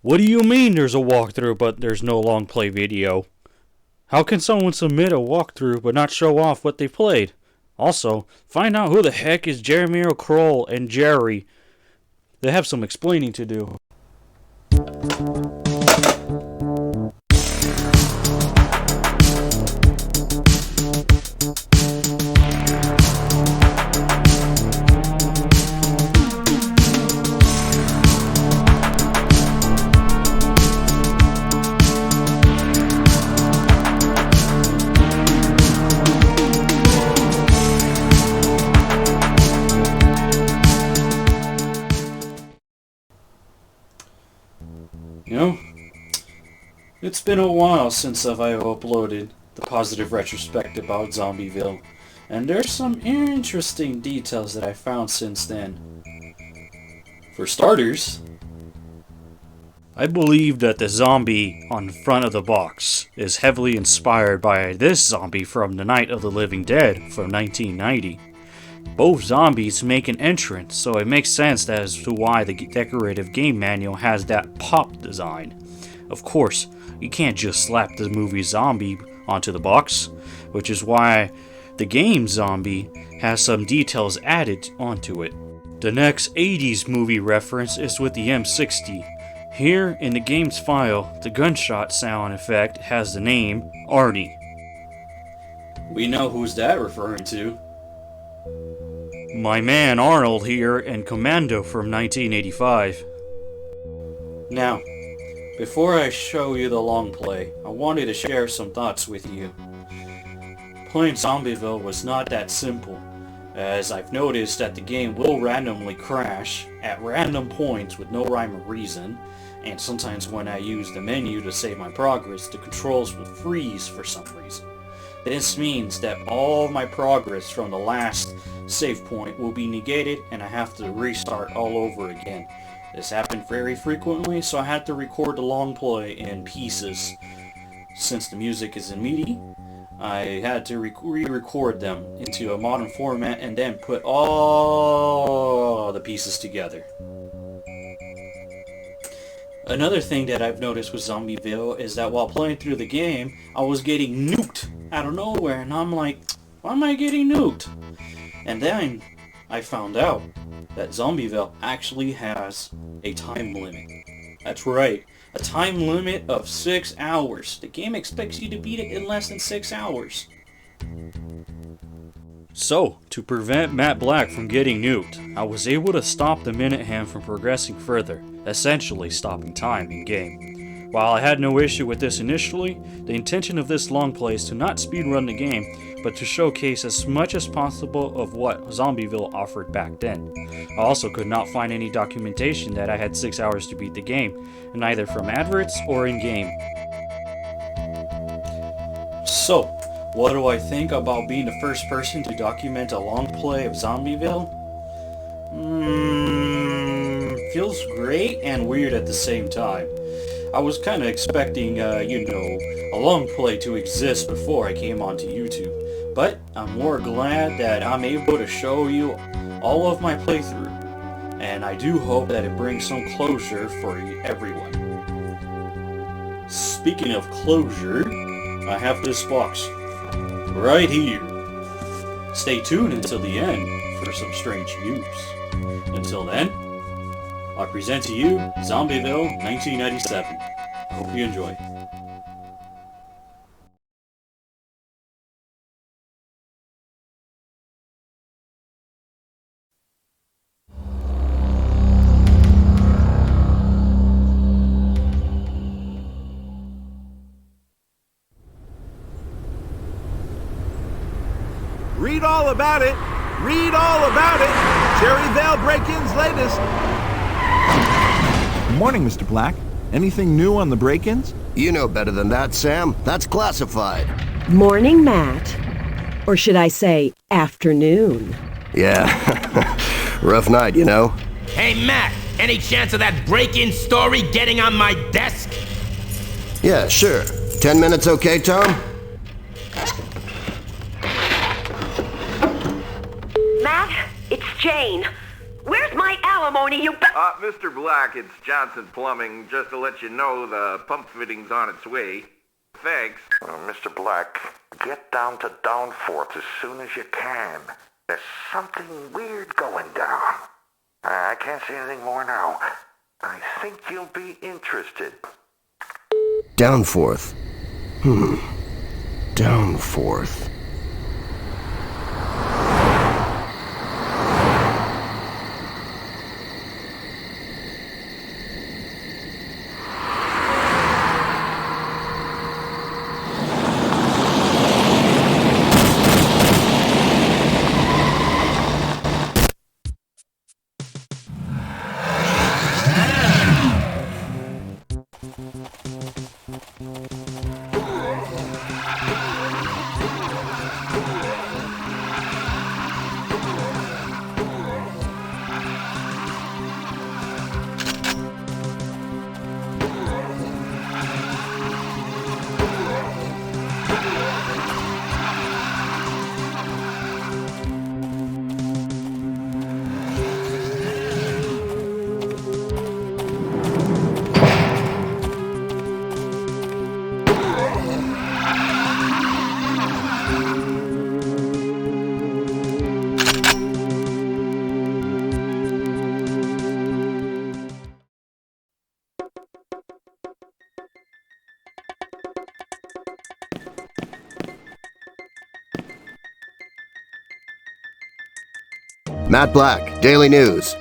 What do you mean there's a walkthrough but there's no long play video? How can someone submit a walkthrough but not show off what they played? Also, find out who the heck is Jeremy Kroll and Jerry. They have some explaining to do. You know, it's been a while since I've uploaded the positive retrospect about Zombieville, and there's some interesting details that I found since then. For starters, I believe that the zombie on the front of the box is heavily inspired by this zombie from The Night of the Living Dead from 1990. Both zombies make an entrance, so it makes sense as to why the decorative game manual has that pop design. Of course, you can't just slap the movie Zombie onto the box, which is why the game Zombie has some details added onto it. The next 80s movie reference is with the M60. Here in the game's file, the gunshot sound effect has the name Arnie. We know who's that referring to. My man Arnold here and Commando from 1985. Now, before I show you the long play, I wanted to share some thoughts with you. Playing Zombieville was not that simple, as I've noticed that the game will randomly crash at random points with no rhyme or reason, and sometimes when I use the menu to save my progress, the controls will freeze for some reason. This means that all my progress from the last save point will be negated and I have to restart all over again. This happened very frequently, so I had to record the long play in pieces. Since the music is in MIDI, I had to re-record them into a modern format and then put all the pieces together. Another thing that I've noticed with Zombieville is that while playing through the game, I was getting nuked out of nowhere, and I'm like, why am I getting nuked? And then I found out that Zombieville actually has a time limit. That's right, a time limit of 6 hours. The game expects you to beat it in less than 6 hours. So, to prevent Matt Black from getting nuked, I was able to stop the minute hand from progressing further, essentially stopping time in game. While I had no issue with this initially, the intention of this long play is to not speedrun the game, but to showcase as much as possible of what Zombieville offered back then. I also could not find any documentation that I had 6 hours to beat the game, neither from adverts or in-game. So, what do I think about being the first person to document a long play of Zombieville? Feels great and weird at the same time. I was kind of expecting, a long play to exist before I came onto YouTube, but I'm more glad that I'm able to show you all of my playthrough, and I do hope that it brings some closure for everyone. Speaking of closure, I have this box right here. Stay tuned until the end for some strange news. Until then, I present to you Zombieville 1997. I hope you enjoy. Read all about it! Read all about it! Cherryvale break-ins latest! Good morning, Mr. Black. Anything new on the break-ins? You know better than that, Sam. That's classified. Morning, Matt. Or should I say, afternoon. Yeah. Rough night, you know. Hey, Matt, any chance of that break-in story getting on my desk? Yeah, sure. 10 minutes okay, Tom? Matt, it's Jane. Where's my alibi? alimony, you Mr. Black, it's Johnson Plumbing. Just to let you know, the pump fitting's on its way. Thanks. Mr. Black, get down to Downforth as soon as you can. There's something weird going down. I can't say anything more now. I think you'll be interested. Downforth. Downforth. Matt Black, Daily News.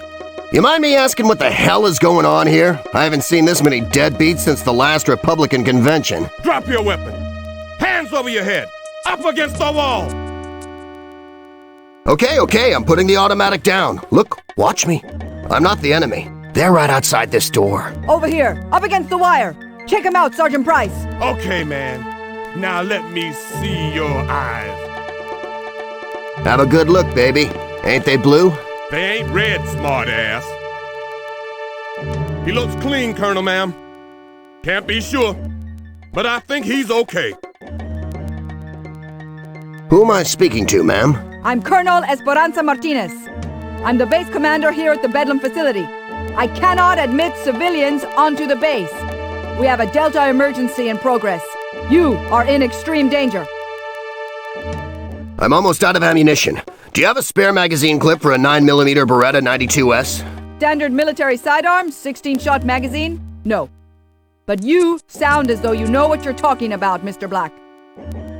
You mind me asking what the hell is going on here? I haven't seen this many deadbeats since the last Republican convention. Drop your weapon! Hands over your head! Up against the wall! Okay, I'm putting the automatic down. Look, watch me. I'm not the enemy. They're right outside this door. Over here, up against the wire. Check him out, Sergeant Price. Okay, man. Now let me see your eyes. Have a good look, baby. Ain't they blue? They ain't red, smartass. He looks clean, Colonel, ma'am. Can't be sure, but I think he's okay. Who am I speaking to, ma'am? I'm Colonel Esperanza Martinez. I'm the base commander here at the Bedlam facility. I cannot admit civilians onto the base. We have a Delta emergency in progress. You are in extreme danger. I'm almost out of ammunition. Do you have a spare magazine clip for a 9mm Beretta 92S? Standard military sidearms, 16-shot magazine? No. But you sound as though you know what you're talking about, Mr. Black.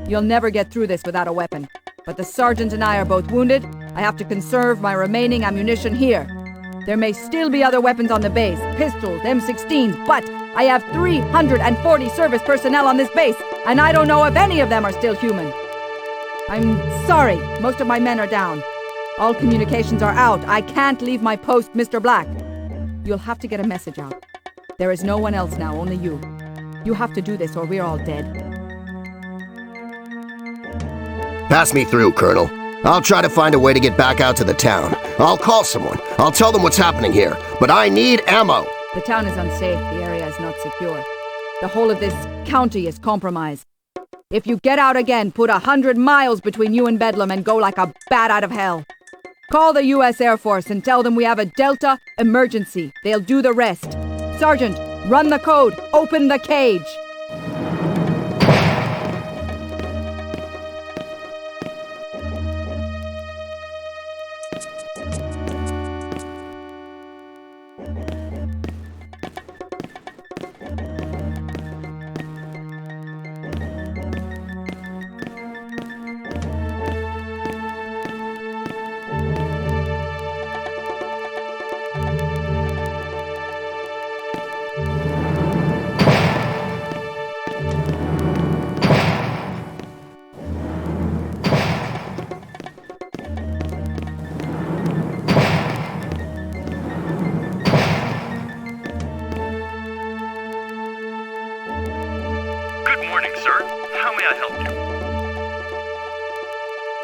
You'll never get through this without a weapon. But the sergeant and I are both wounded. I have to conserve my remaining ammunition here. There may still be other weapons on the base, pistols, M16s, but I have 340 service personnel on this base, and I don't know if any of them are still human. I'm sorry, most of my men are down. All communications are out. I can't leave my post, Mr. Black. You'll have to get a message out. There is no one else now, only you. You have to do this or we're all dead. Pass me through, Colonel. I'll try to find a way to get back out to the town. I'll call someone. I'll tell them what's happening here. But I need ammo. The town is unsafe. The area is not secure. The whole of this county is compromised. If you get out again, put 100 miles between you and Bedlam and go like a bat out of hell. Call the U.S. Air Force and tell them we have a Delta emergency. They'll do the rest. Sergeant, run the code. Open the cage.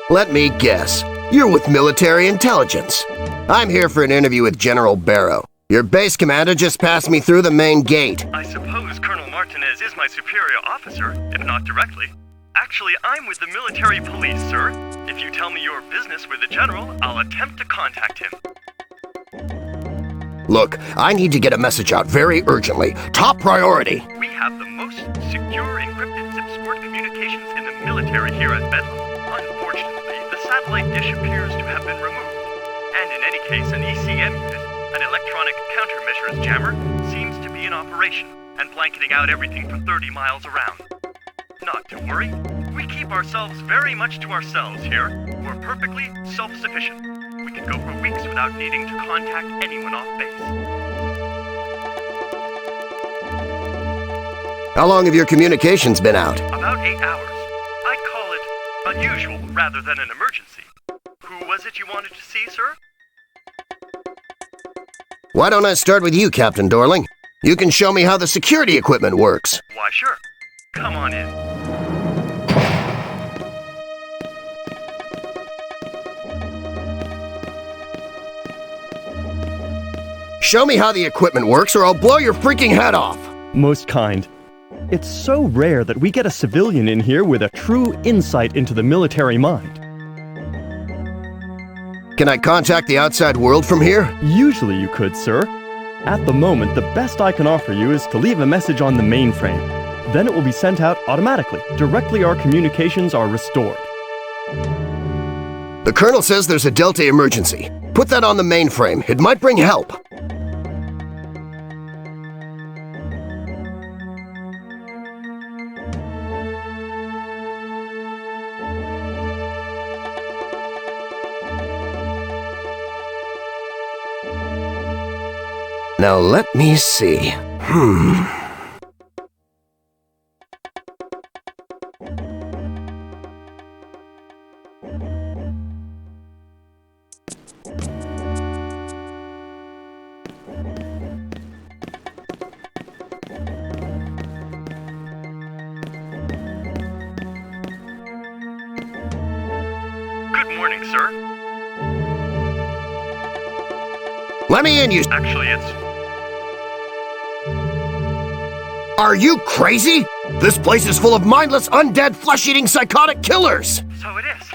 Let me guess. You're with military intelligence. I'm here for an interview with General Barrow. Your base commander just passed me through the main gate. I suppose Colonel Martinez is my superior officer, if not directly. Actually, I'm with the military police, sir. If you tell me your business with the general, I'll attempt to contact him. Look, I need to get a message out very urgently. Top priority. We have the most secure encrypted zip-squirt communications in the military here at Bedlam. Unfortunately, the satellite dish appears to have been removed. And in any case, an ECM unit, an electronic countermeasures jammer, seems to be in operation and blanketing out everything for 30 miles around. Not to worry, we keep ourselves very much to ourselves here. We're perfectly self-sufficient. We can go for weeks without needing to contact anyone off base. How long have your communications been out? About 8 hours. I'd call it unusual rather than an emergency. Who was it you wanted to see, sir? Why don't I start with you, Captain Dorling? You can show me how the security equipment works. Why, sure. Come on in. Show me how the equipment works or I'll blow your freaking head off! Most kind. It's so rare that we get a civilian in here with a true insight into the military mind. Can I contact the outside world from here? Usually you could, sir. At the moment, the best I can offer you is to leave a message on the mainframe. Then it will be sent out automatically. Directly our communications are restored. The Colonel says there's a Delta emergency. Put that on the mainframe. It might bring help. Now let me see. Good morning, sir. Let me in, you... Actually, it's... Are you crazy? This place is full of mindless, undead, flesh-eating, psychotic killers! So it is.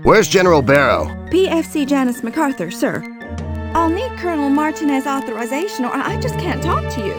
Where's General Barrow? PFC Janice MacArthur, sir. I'll need Colonel Martinez's authorization or I just can't talk to you.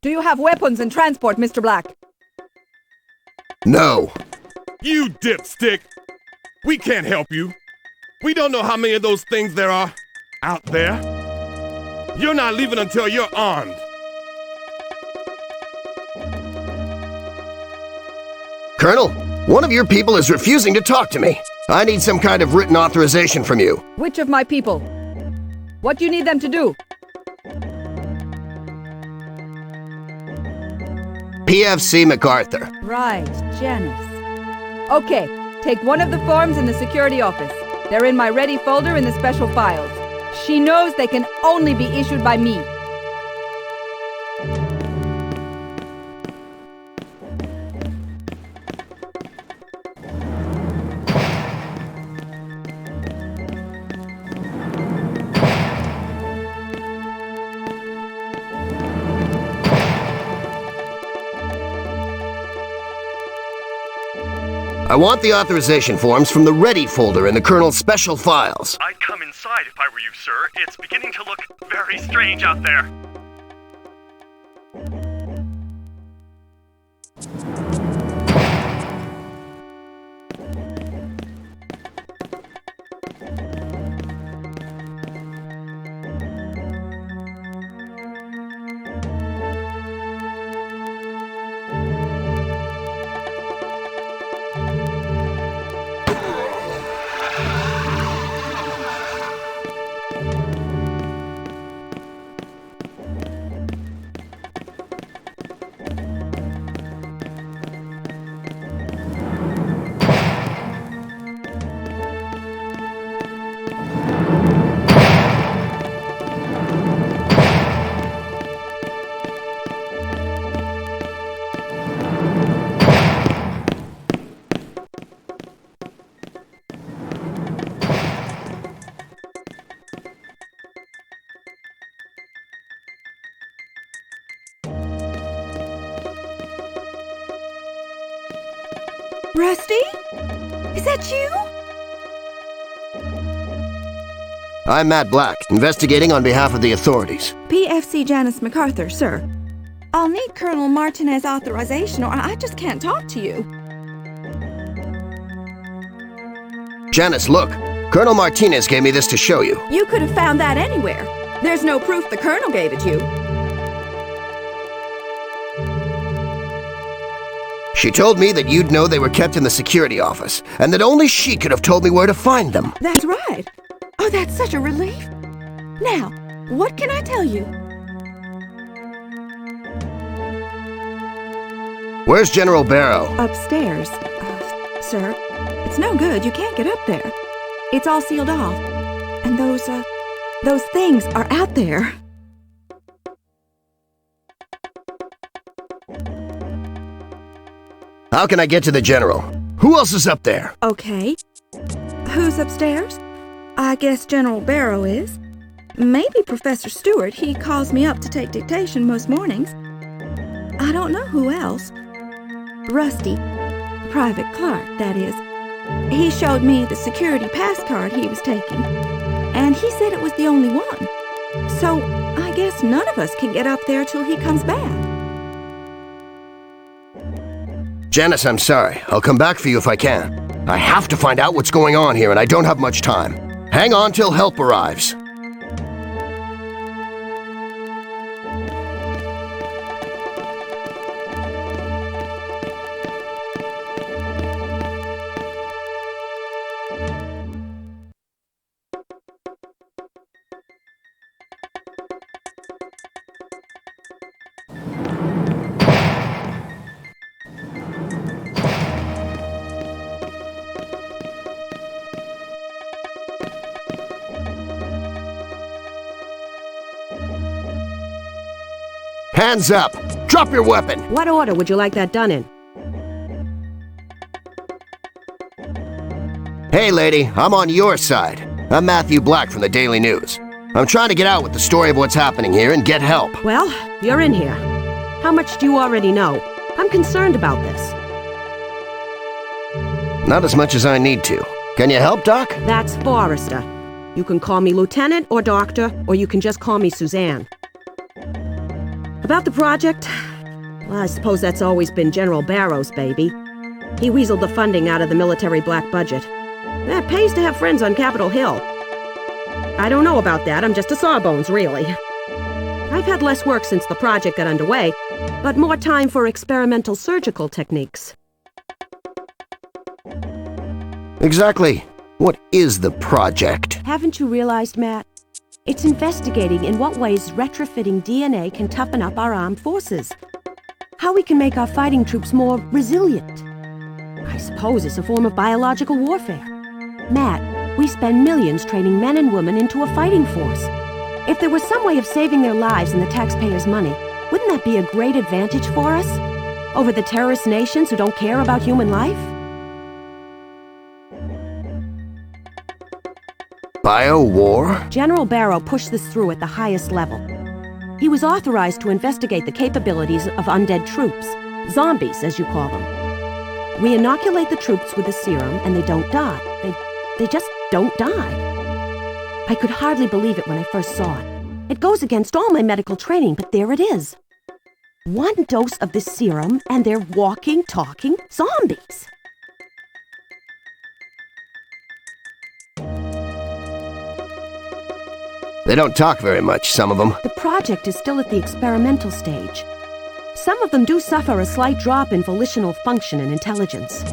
Do you have weapons and transport, Mr. Black? No. You dipstick! We can't help you. We don't know how many of those things there are out there. You're not leaving until you're armed. Colonel, one of your people is refusing to talk to me. I need some kind of written authorization from you. Which of my people? What do you need them to do? PFC MacArthur. Right, Janice. Okay, take one of the forms in the security office. They're in my ready folder in the special files. She knows they can only be issued by me. I want the authorization forms from the Ready folder in the Colonel's special files. I'd come inside if I were you, sir. It's beginning to look very strange out there. Rusty? Is that you? I'm Matt Black, investigating on behalf of the authorities. PFC Janice MacArthur, sir. I'll need Colonel Martinez's authorization or I just can't talk to you. Janice, look. Colonel Martinez gave me this to show you. You could have found that anywhere. There's no proof the Colonel gave it you. She told me that you'd know they were kept in the security office, and that only she could have told me where to find them. That's right. Oh, that's such a relief. Now, what can I tell you? Where's General Barrow? Upstairs. Sir, it's no good. You can't get up there. It's all sealed off. And those things are out there. How can I get to the General? Who else is up there? Okay. Who's upstairs? I guess General Barrow is. Maybe Professor Stewart. He calls me up to take dictation most mornings. I don't know who else. Rusty. Private Clark, that is. He showed me the security pass card he was taking. And he said it was the only one. So, I guess none of us can get up there till he comes back. Janice, I'm sorry. I'll come back for you if I can. I have to find out what's going on here, and I don't have much time. Hang on till help arrives. Hands up! Drop your weapon! What order would you like that done in? Hey, lady, I'm on your side. I'm Matthew Black from the Daily News. I'm trying to get out with the story of what's happening here and get help. Well, you're in here. How much do you already know? I'm concerned about this. Not as much as I need to. Can you help, Doc? That's Forrester. You can call me Lieutenant or Doctor, or you can just call me Suzanne. About the project, well, I suppose that's always been General Barrow's baby. He weaseled the funding out of the military black budget. That pays to have friends on Capitol Hill. I don't know about that, I'm just a sawbones, really. I've had less work since the project got underway, but more time for experimental surgical techniques. Exactly. What is the project? Haven't you realized, Matt? It's investigating in what ways retrofitting DNA can toughen up our armed forces. How we can make our fighting troops more resilient. I suppose it's a form of biological warfare. Matt, we spend millions training men and women into a fighting force. If there was some way of saving their lives and the taxpayers' money, wouldn't that be a great advantage for us? Over the terrorist nations who don't care about human life? Bio-war? General Barrow pushed this through at the highest level. He was authorized to investigate the capabilities of undead troops. Zombies, as you call them. We inoculate the troops with a serum and they don't die. They just don't die. I could hardly believe it when I first saw it. It goes against all my medical training, but there it is. One dose of this serum and they're walking, talking zombies. They don't talk very much, some of them. The project is still at the experimental stage. Some of them do suffer a slight drop in volitional function and intelligence.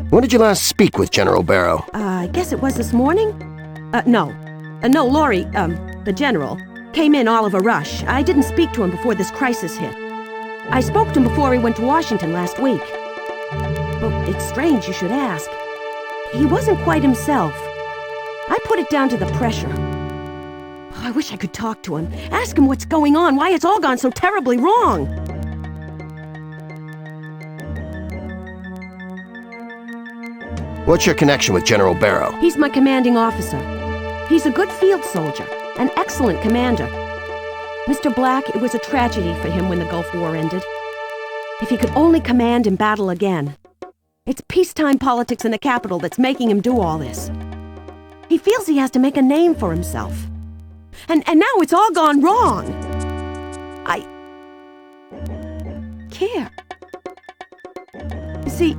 When did you last speak with General Barrow? I guess it was this morning? No, Laurie, the general, came in all of a rush. I didn't speak to him before this crisis hit. I spoke to him before he went to Washington last week. Well, it's strange you should ask. He wasn't quite himself. I put it down to the pressure. I wish I could talk to him, ask him what's going on, why it's all gone so terribly wrong. What's your connection with General Barrow? He's my commanding officer. He's a good field soldier, an excellent commander. Mr. Black, it was a tragedy for him when the Gulf War ended. If he could only command and battle again. It's peacetime politics in the capital that's making him do all this. He feels he has to make a name for himself. And now it's all gone wrong. I care. You see,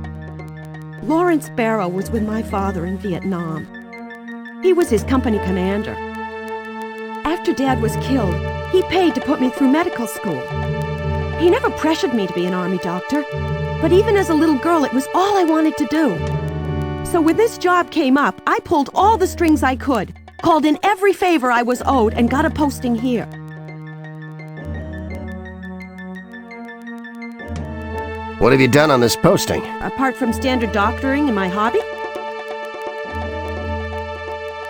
Lawrence Barrow was with my father in Vietnam. He was his company commander. After Dad was killed, he paid to put me through medical school. He never pressured me to be an army doctor, but even as a little girl, it was all I wanted to do. So when this job came up, I pulled all the strings I could, called in every favor I was owed, and got a posting here. What have you done on this posting? Apart from standard doctoring and my hobby?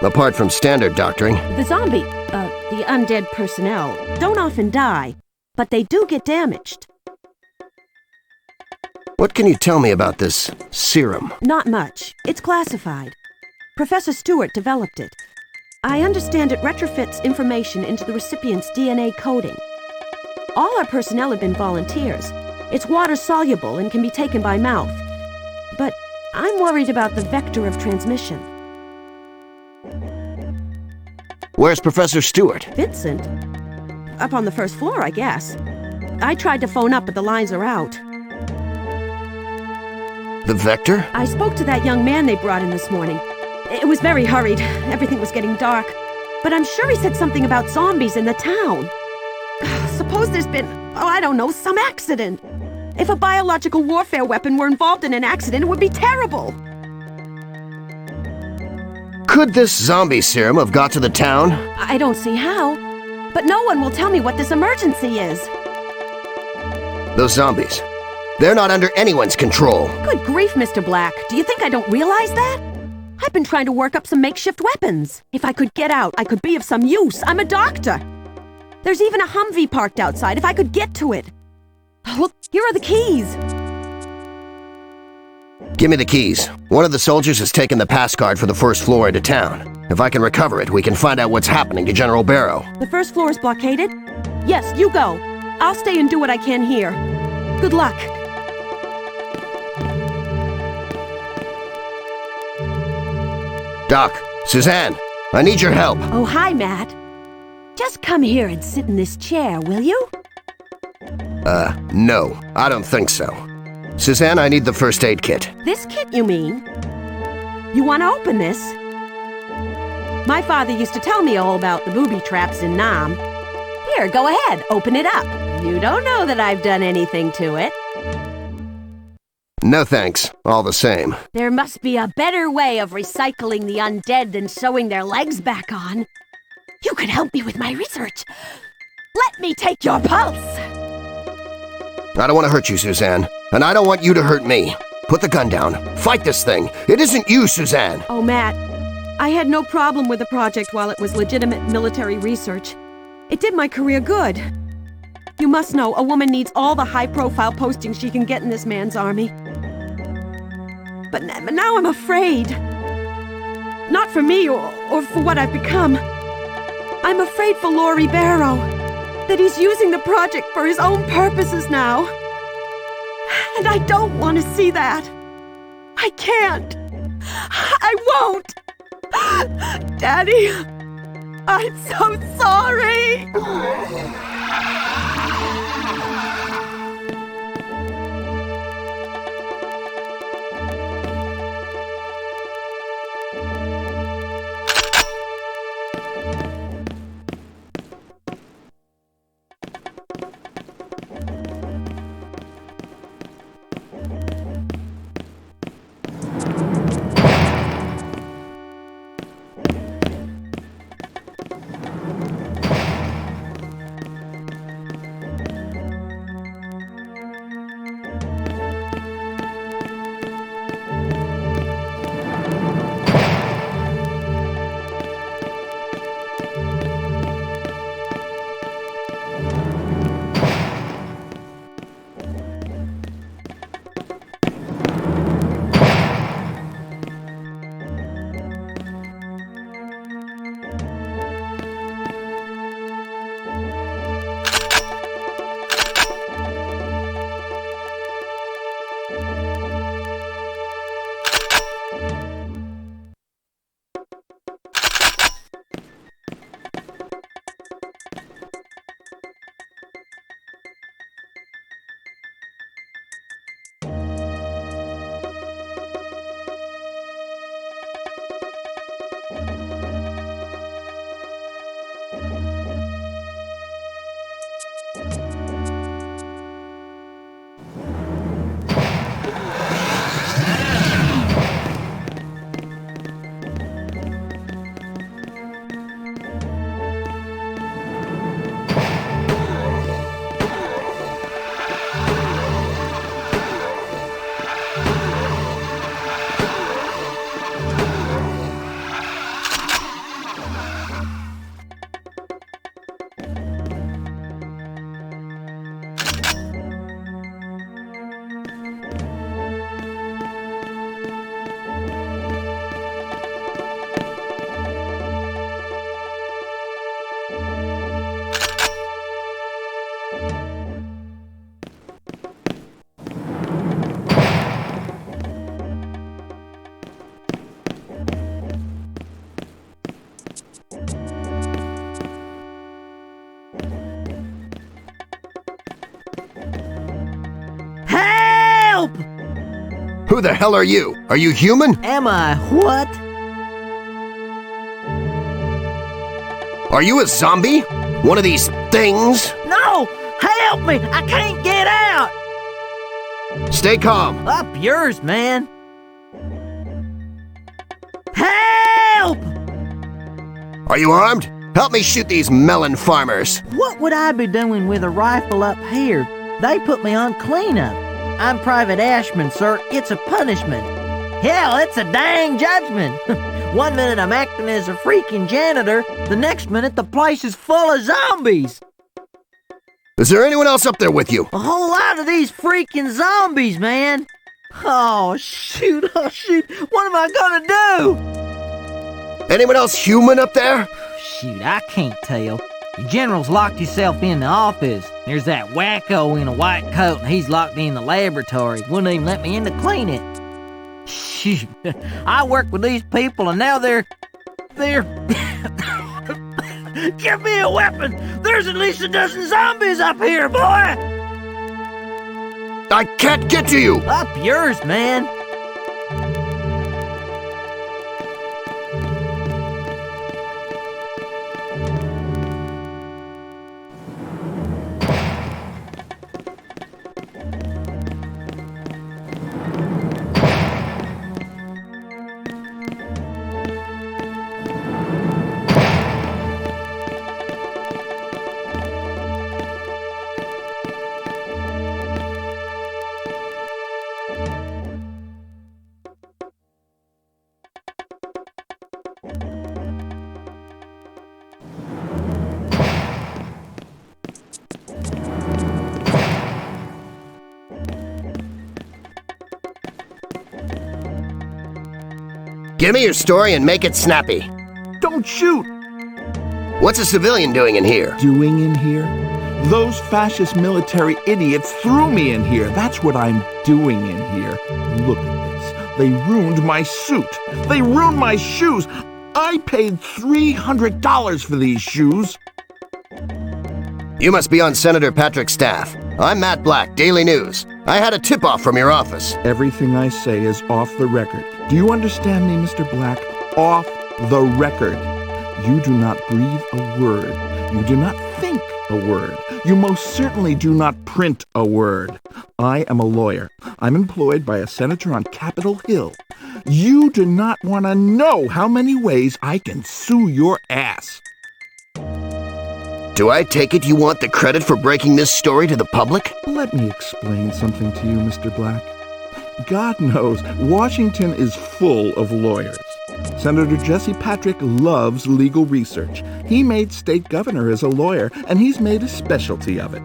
Apart from standard doctoring? The undead personnel, don't often die, but they do get damaged. What can you tell me about this serum? Not much. It's classified. Professor Stewart developed it. I understand it retrofits information into the recipient's DNA coding. All our personnel have been volunteers. It's water-soluble and can be taken by mouth. But I'm worried about the vector of transmission. Where's Professor Stewart? Vincent? Up on the first floor, I guess. I tried to phone up, but the lines are out. The vector? I spoke to that young man they brought in this morning. It was very hurried. Everything was getting dark. But I'm sure he said something about zombies in the town. Suppose there's been, I don't know, some accident. If a biological warfare weapon were involved in an accident, it would be terrible. Could this zombie serum have got to the town? I don't see how. But no one will tell me what this emergency is. Those zombies. They're not under anyone's control. Good grief, Mr. Black. Do you think I don't realize that? I've been trying to work up some makeshift weapons. If I could get out, I could be of some use. I'm a doctor. There's even a Humvee parked outside if I could get to it. Look, here are the keys. Give me the keys. One of the soldiers has taken the pass card for the first floor into town. If I can recover it, we can find out what's happening to General Barrow. The first floor is blockaded? Yes, you go. I'll stay and do what I can here. Good luck. Doc, Suzanne, I need your help. Oh, hi, Matt. Just come here and sit in this chair, will you? No, I don't think so. Suzanne, I need the first aid kit. This kit, you mean? You want to open this? My father used to tell me all about the booby traps in Nam. Here, go ahead, open it up. You don't know that I've done anything to it. No thanks, all the same. There must be a better way of recycling the undead than sewing their legs back on. You could help me with my research. Let me take your pulse. I don't want to hurt you, Suzanne, and I don't want you to hurt me. Put the gun down. Fight this thing. It isn't you, Suzanne. Oh, Matt, I had no problem with the project while it was legitimate military research. It did my career good. You must know, a woman needs all the high-profile postings she can get in this man's army. But now I'm afraid. Not for me or for what I've become. I'm afraid for Laurie Barrow. That he's using the project for his own purposes now. And I don't want to see that. I can't. I won't. Daddy, I'm so sorry. Who the hell are you? Are you human? Am I what? Are you a zombie? One of these things? No! Help me! I can't get out! Stay calm. Up yours, man. Help! Are you armed? Help me shoot these melon farmers. What would I be doing with a rifle up here? They put me on cleanup. I'm Private Ashman, sir. It's a punishment. Hell, it's a dang judgment. 1 minute I'm acting as a freaking janitor, the next minute the place is full of zombies. Is there anyone else up there with you? A whole lot of these freaking zombies, man. Oh, shoot. What am I gonna do? Anyone else human up there? Shoot, I can't tell. The general's locked himself in the office. There's that wacko in a white coat, and he's locked in the laboratory. Wouldn't even let me in to clean it. Shoot, I work with these people, and now they're... Give me a weapon! There's at least a dozen zombies up here, boy! I can't get to you! Up yours, man! Give me your story and make it snappy. Don't shoot! What's a civilian doing in here? Doing in here? Those fascist military idiots threw me in here. That's what I'm doing in here. Look at this. They ruined my suit. They ruined my shoes. I paid $300 for these shoes. You must be on Senator Patrick's staff. I'm Matt Black, Daily News. I had a tip-off from your office. Everything I say is off the record. Do you understand me, Mr. Black? Off the record. You do not breathe a word. You do not think a word. You most certainly do not print a word. I am a lawyer. I'm employed by a senator on Capitol Hill. You do not want to know how many ways I can sue your ass. Do I take it you want the credit for breaking this story to the public? Let me explain something to you, Mr. Black. God knows, Washington is full of lawyers. Senator Jesse Patrick loves legal research. He made state governor as a lawyer, and he's made a specialty of it.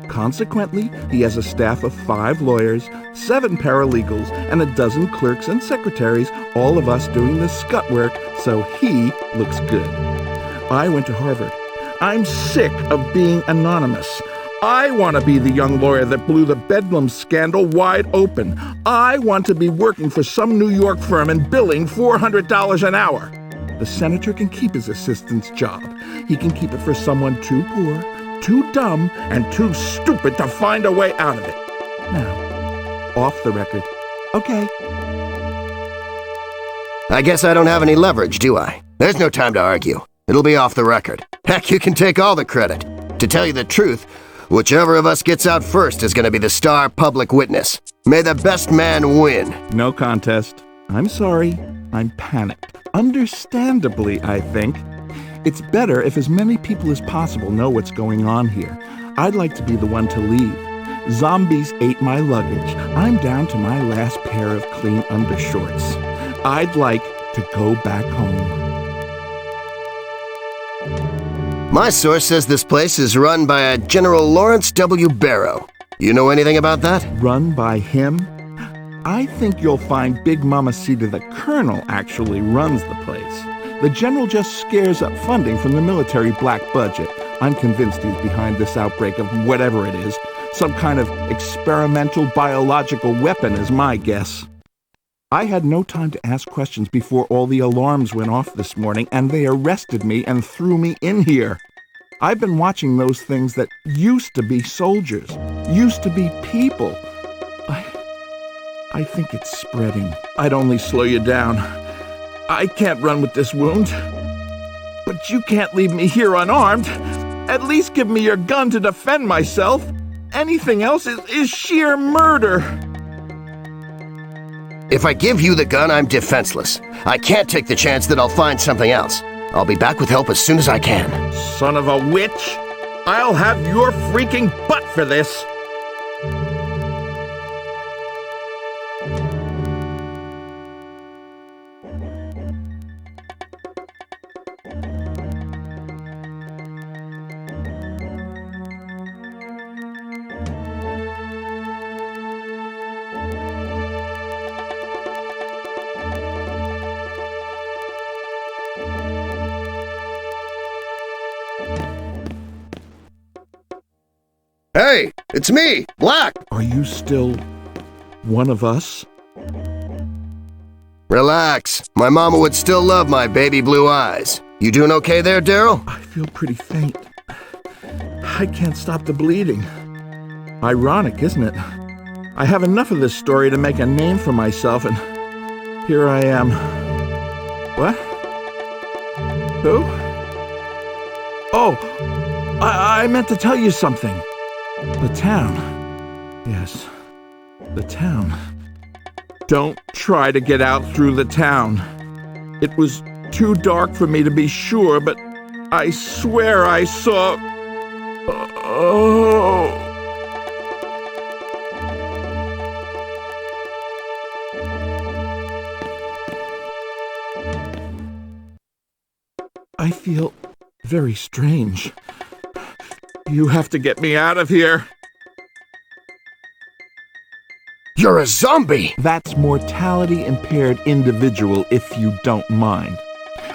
Consequently, he has a staff of 5 lawyers, 7 paralegals, and a dozen clerks and secretaries, all of us doing the scut work, so he looks good. I went to Harvard. I'm sick of being anonymous. I want to be the young lawyer that blew the Bedlam scandal wide open. I want to be working for some New York firm and billing $400 an hour. The senator can keep his assistant's job. He can keep it for someone too poor, too dumb, and too stupid to find a way out of it. Now, off the record. Okay. I guess I don't have any leverage, do I? There's no time to argue. It'll be off the record. Heck, you can take all the credit. To tell you the truth, whichever of us gets out first is going to be the star public witness. May the best man win. No contest. I'm sorry. I'm panicked. Understandably, I think. It's better if as many people as possible know what's going on here. I'd like to be the one to leave. Zombies ate my luggage. I'm down to my last pair of clean undershorts. I'd like to go back home. My source says this place is run by a General Lawrence W. Barrow. You know anything about that? Run by him? I think you'll find Big Mamacita the Colonel actually runs the place. The General just scares up funding from the military black budget. I'm convinced he's behind this outbreak of whatever it is. Some kind of experimental biological weapon is my guess. I had no time to ask questions before all the alarms went off this morning, and they arrested me and threw me in here. I've been watching those things that used to be soldiers, used to be people. I think it's spreading. I'd only slow you down. I can't run with this wound. But you can't leave me here unarmed. At least give me your gun to defend myself. Anything else is sheer murder. If I give you the gun, I'm defenseless. I can't take the chance that I'll find something else. I'll be back with help as soon as I can. Son of a witch! I'll have your freaking butt for this! Hey, it's me, Black! Are you still one of us? Relax. My mama would still love my baby blue eyes. You doing okay there, Daryl? I feel pretty faint. I can't stop the bleeding. Ironic, isn't it? I have enough of this story to make a name for myself, and here I am. What? Who? Oh, I meant to tell you something. The town. Yes, the town. Don't try to get out through the town. It was too dark for me to be sure, but I swear I saw... Oh... I feel very strange. You have to get me out of here. You're a zombie! That's mortality-impaired individual, if you don't mind.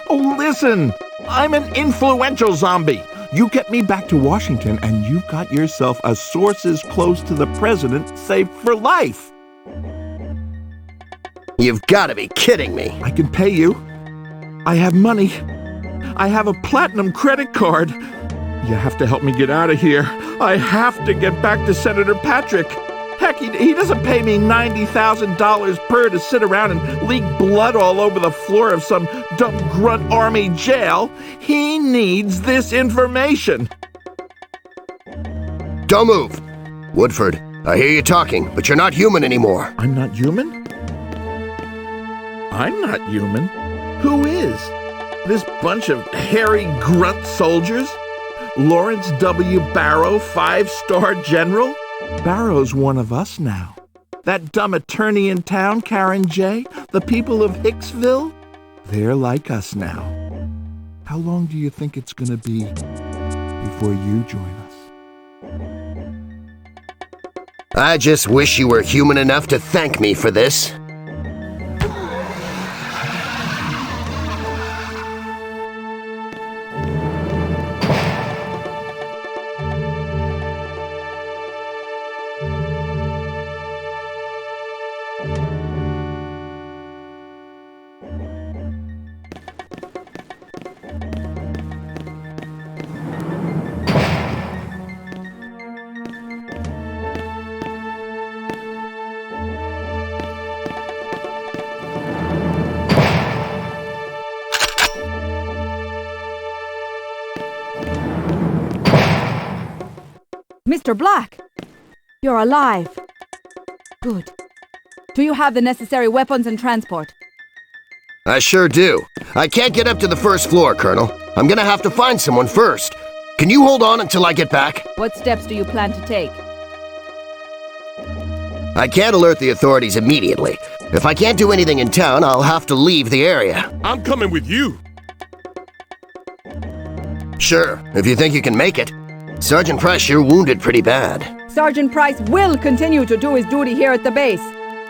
Oh, listen! I'm an influential zombie! You get me back to Washington, and you've got yourself a sources close to the president saved for life! You've got to be kidding me. I can pay you. I have money. I have a platinum credit card. You have to help me get out of here. I have to get back to Senator Patrick. Heck, he doesn't pay me $90,000 per to sit around and leak blood all over the floor of some dumb grunt army jail. He needs this information. Don't move. Woodford, I hear you talking, but you're not human anymore. I'm not human? I'm not human. Who is? This bunch of hairy grunt soldiers? Lawrence W. Barrow, 5-star general? Barrow's one of us now. That dumb attorney in town, Karen J., the people of Hicksville, they're like us now. How long do you think it's gonna be before you join us? I just wish you were human enough to thank me for this. Mr. Black! You're alive. Good. Do you have the necessary weapons and transport? I sure do. I can't get up to the first floor, Colonel. I'm gonna have to find someone first. Can you hold on until I get back? What steps do you plan to take? I can't alert the authorities immediately. If I can't do anything in town, I'll have to leave the area. I'm coming with you. Sure, if you think you can make it. Sergeant Price, you're wounded pretty bad. Sergeant Price will continue to do his duty here at the base.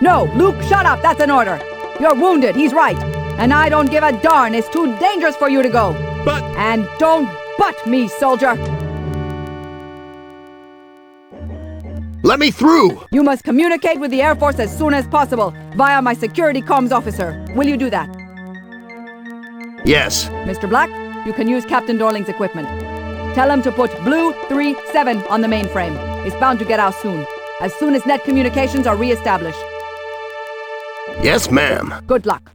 No, Luke, shut up. That's an order. You're wounded. He's right. And I don't give a darn. It's too dangerous for you to go. But... And don't butt me, soldier. Let me through! You must communicate with the Air Force as soon as possible via my security comms officer. Will you do that? Yes. Mr. Black, you can use Captain Dorling's equipment. Tell him to put Blue 37 on the mainframe. It's bound to get out soon as net communications are re-established. Yes, ma'am. Good luck.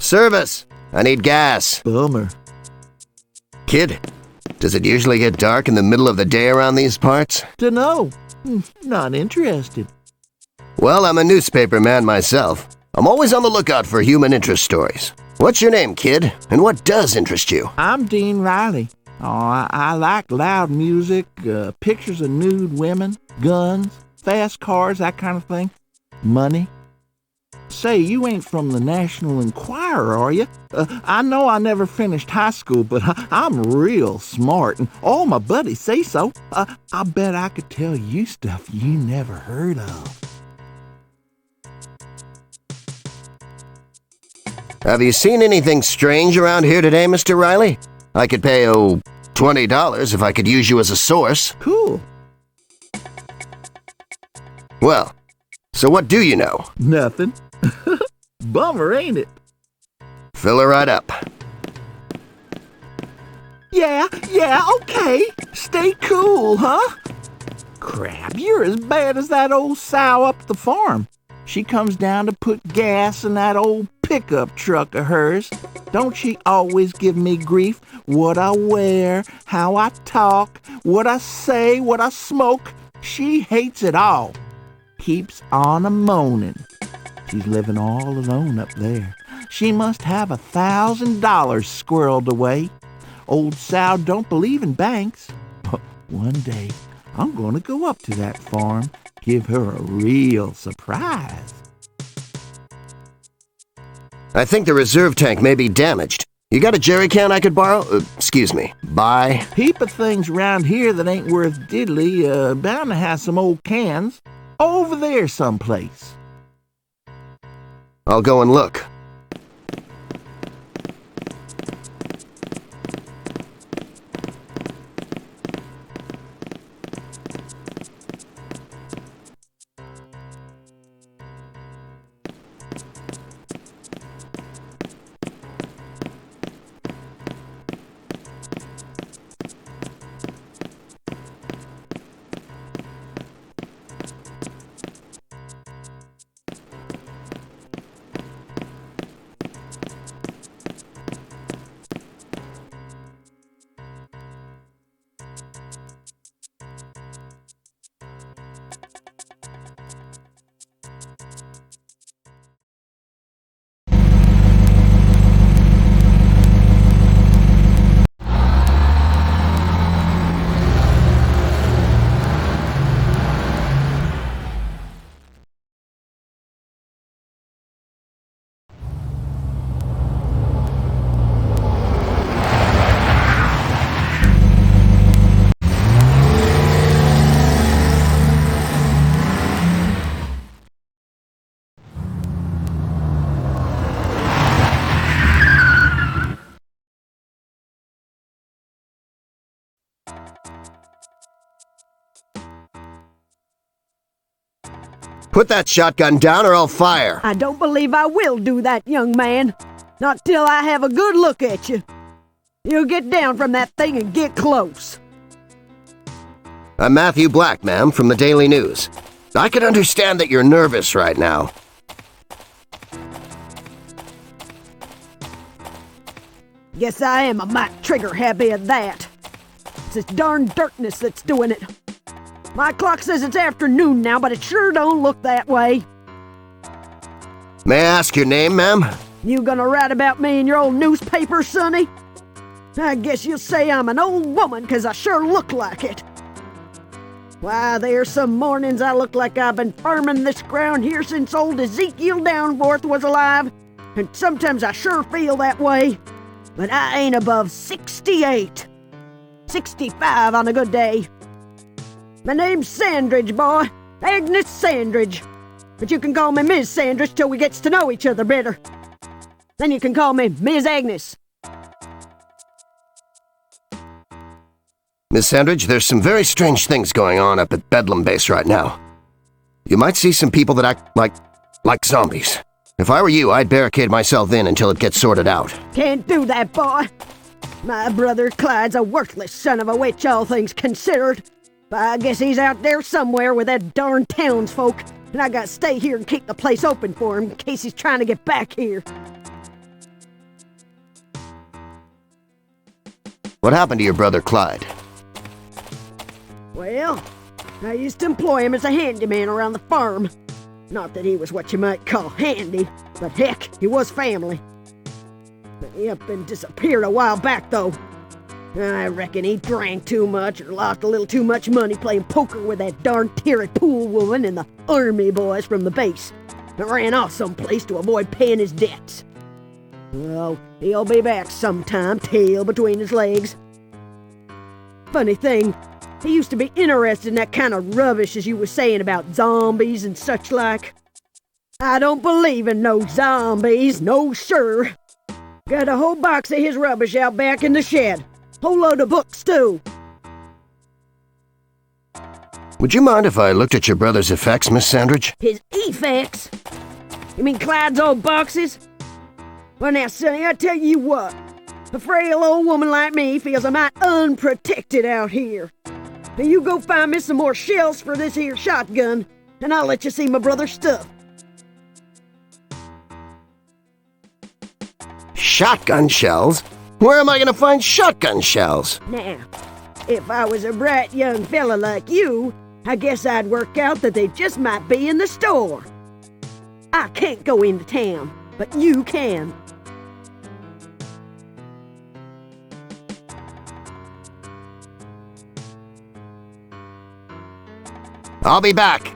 Service! I need gas. Bummer. Kid, does it usually get dark in the middle of the day around these parts? Dunno. Not interested. Well, I'm a newspaper man myself. I'm always on the lookout for human interest stories. What's your name, kid? And what does interest you? I'm Dean Riley. Oh, I like loud music, pictures of nude women, guns, fast cars, that kind of thing. Money. Say, you ain't from the National Enquirer, are you? I know I never finished high school, but I'm real smart, and all my buddies say so. I bet I could tell you stuff you never heard of. Have you seen anything strange around here today, Mr. Riley? I could pay, $20 if I could use you as a source. Cool. Well, so what do you know? Nothing. Bummer, ain't it? Fill her right up. Yeah, okay. Stay cool, huh? Crap, you're as bad as that old sow up the farm. She comes down to put gas in that old pickup truck of hers. Don't she always give me grief? What I wear, how I talk, what I say, what I smoke. She hates it all. Keeps on a-moaning. She's living all alone up there. She must have $1,000 squirreled away. Old sow don't believe in banks. One day, I'm gonna go up to that farm, give her a real surprise. I think the reserve tank may be damaged. You got a jerry can I could borrow? Buy? Heap of things around here that ain't worth diddly, bound to have some old cans. Over there someplace. I'll go and look. Put that shotgun down or I'll fire. I don't believe I will do that, young man. Not till I have a good look at you. You get down from that thing and get close. I'm Matthew Black, ma'am, from the Daily News. I can understand that you're nervous right now. Guess I am a mite trigger-happy at that. It's this darn darkness that's doing it. My clock says it's afternoon now, but it sure don't look that way. May I ask your name, ma'am? You gonna write about me in your old newspaper, sonny? I guess you'll say I'm an old woman, 'cause I sure look like it. Why, there's some mornings I look like I've been farming this ground here since old Ezekiel Downforth was alive, and sometimes I sure feel that way. But I ain't above 68. 65 on a good day. My name's Sandridge, boy. Agnes Sandridge. But you can call me Miss Sandridge till we gets to know each other better. Then you can call me Miss Agnes. Miss Sandridge, there's some very strange things going on up at Bedlam Base right now. You might see some people that act like zombies. If I were you, I'd barricade myself in until it gets sorted out. Can't do that, boy. My brother Clyde's a worthless son of a witch, all things considered. But I guess he's out there somewhere with that darn townsfolk, and I gotta stay here and keep the place open for him in case he's trying to get back here. What happened to your brother Clyde? Well, I used to employ him as a handyman around the farm. Not that he was what you might call handy, but heck, he was family. He up and disappeared a while back, though. I reckon he drank too much or lost a little too much money playing poker with that darn Territ pool woman and the army boys from the base. And ran off someplace to avoid paying his debts. Well, he'll be back sometime, tail between his legs. Funny thing, he used to be interested in that kind of rubbish as you were saying about zombies and such like. I don't believe in no zombies, no sir. Got a whole box of his rubbish out back in the shed. Whole load of books, too. Would you mind if I looked at your brother's effects, Miss Sandridge? His effects? You mean Clyde's old boxes? Well now, Sonny, I tell you what. A frail old woman like me feels a mite unprotected out here. Now you go find me some more shells for this here shotgun, and I'll let you see my brother's stuff. Shotgun shells? Where am I gonna find shotgun shells? Now, if I was a bright young fella like you, I guess I'd work out that they just might be in the store. I can't go into town, but you can. I'll be back.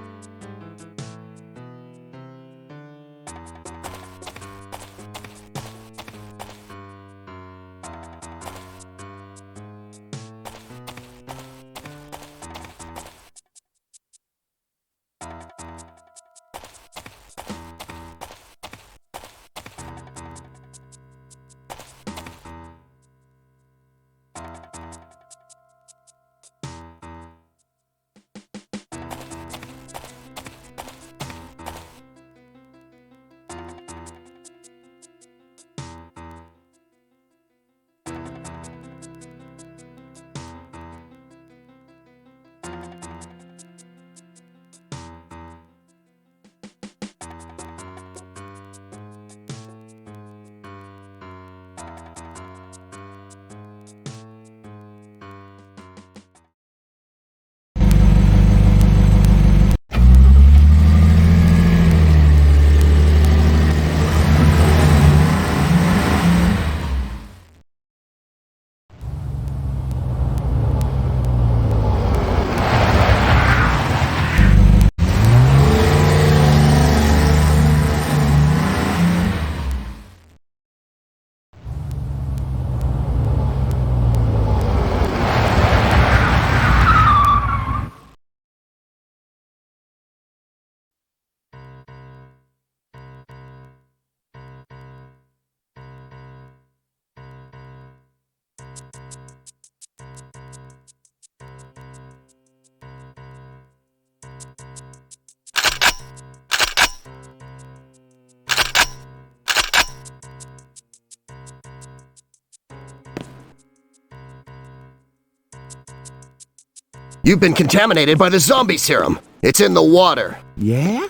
You've been contaminated by the zombie serum. It's in the water. Yeah?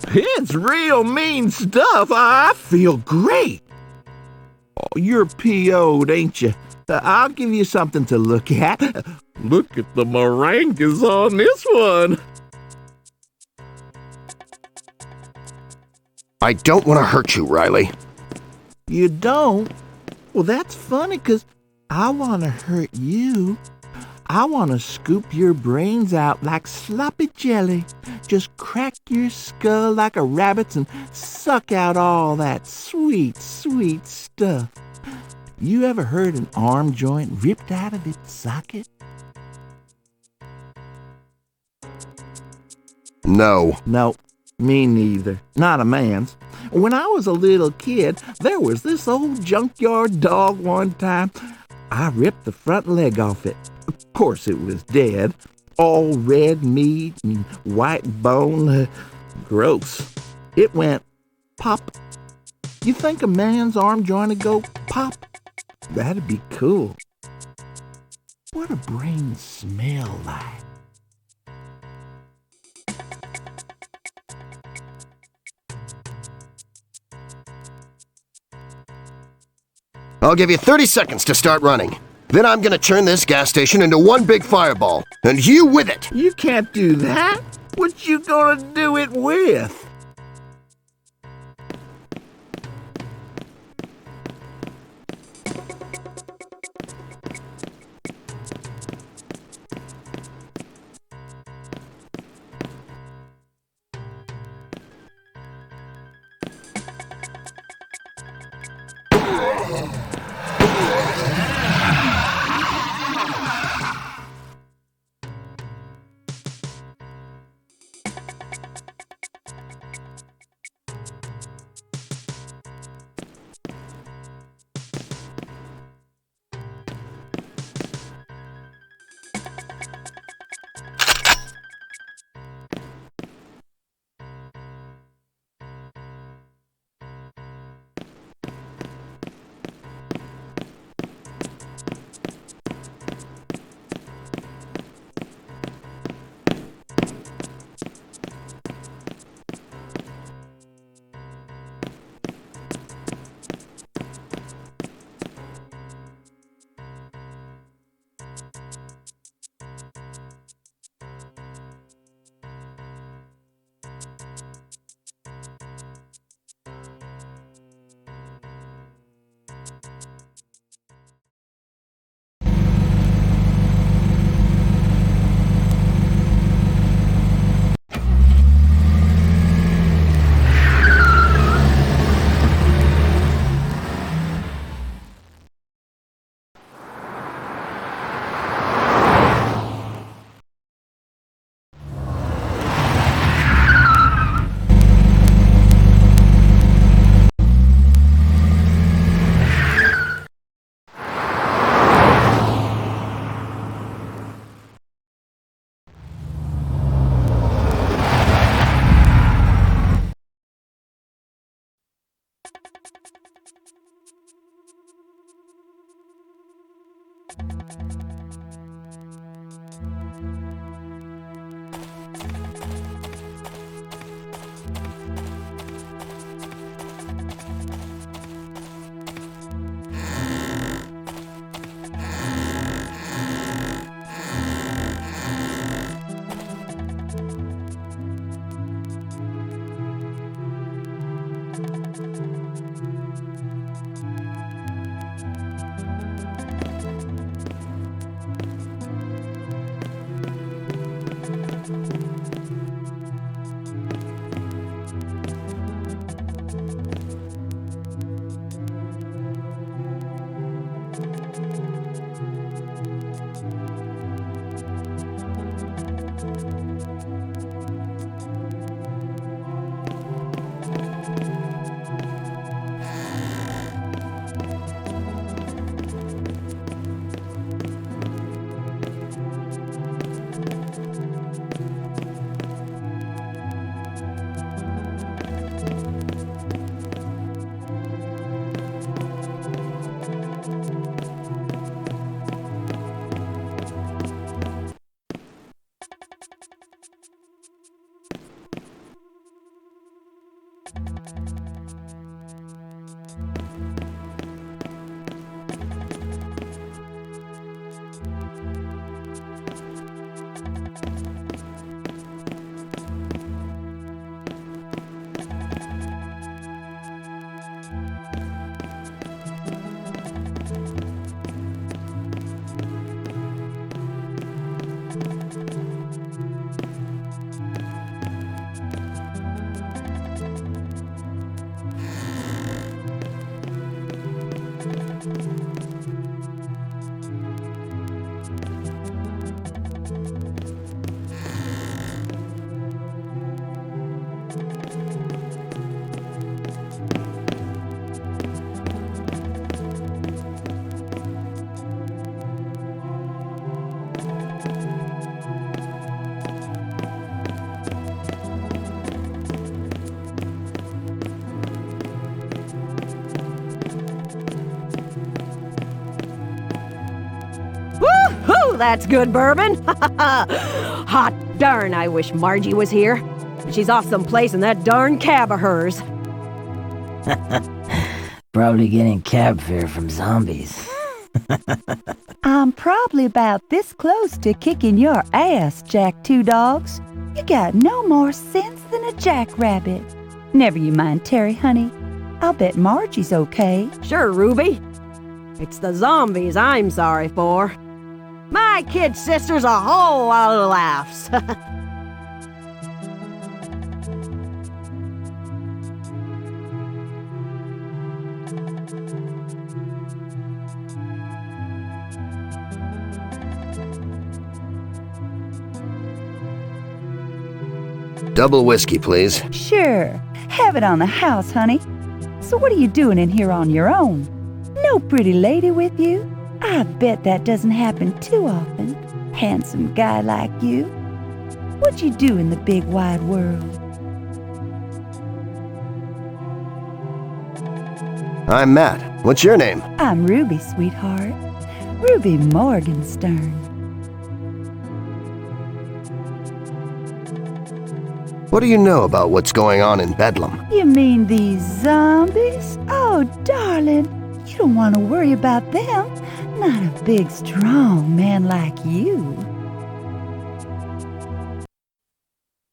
It's real mean stuff. I feel great. Oh, you're PO'd, ain't you? I'll give you something to look at. Look at the meringues on this one. I don't want to hurt you, Riley. You don't? Well, that's funny, 'cause I want to hurt you. I want to scoop your brains out like sloppy jelly. Just crack your skull like a rabbit's and suck out all that sweet, sweet stuff. You ever heard an arm joint ripped out of its socket? No. No, me neither. Not a man's. When I was a little kid, there was this old junkyard dog one time. I ripped the front leg off it. Of course it was dead. All red meat and white bone. Gross. It went pop. You think a man's arm joint would go pop? That'd be cool. What do brains smell like? I'll give you 30 seconds to start running. Then I'm gonna turn this gas station into one big fireball, and you with it! You can't do that. What you gonna do it with? That's good bourbon. Hot darn, I wish Margie was here. She's off someplace in that darn cab of hers. Probably getting cab fare from zombies. I'm probably about this close to kicking your ass, Jack Two Dogs. You got no more sense than a jackrabbit. Never you mind, Terry, honey. I'll bet Margie's okay. Sure, Ruby. It's the zombies I'm sorry for. My kid sister's a whole lot of laughs. Double whiskey, please. Sure. Have it on the house, honey. So what are you doing in here on your own? No pretty lady with you? I bet that doesn't happen too often. Handsome guy like you. What you do in the big wide world? I'm Matt. What's your name? I'm Ruby, sweetheart. Ruby Morgenstern. What do you know about what's going on in Bedlam? You mean these zombies? Oh, darling, you don't want to worry about them. Not a big, strong man like you.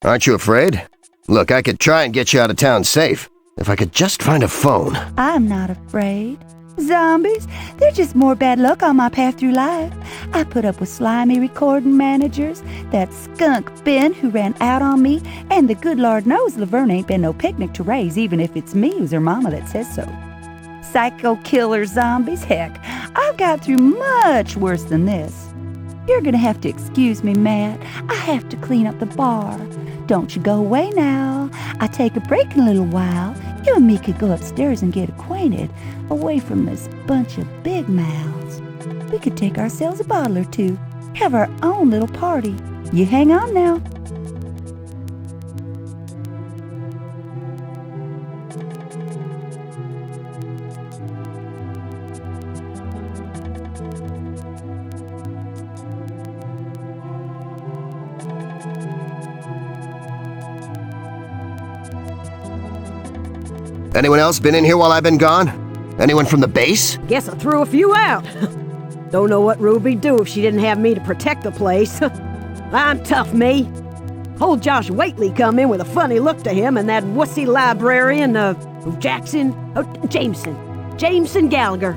Aren't you afraid? Look, I could try and get you out of town safe. If I could just find a phone. I'm not afraid. Zombies, they're just more bad luck on my path through life. I put up with slimy recording managers, that skunk Ben who ran out on me, and the good Lord knows Laverne ain't been no picnic to raise, even if it's me who's her mama that says so. Psycho killer zombies, heck, I've got through much worse than this. You're gonna have to excuse me, Matt. I have to clean up the bar. Don't you go away now. I take a break in a little while. You and me could go upstairs and get acquainted, away from this bunch of big mouths. We could take ourselves a bottle or two, have our own little party. You hang on now. Anyone else been in here while I've been gone? Anyone from the base? Guess I threw a few out. Don't know what Ruby'd do if she didn't have me to protect the place. I'm tough, me. Old Josh Whately come in with a funny look to him, and that wussy librarian, Jameson Gallagher.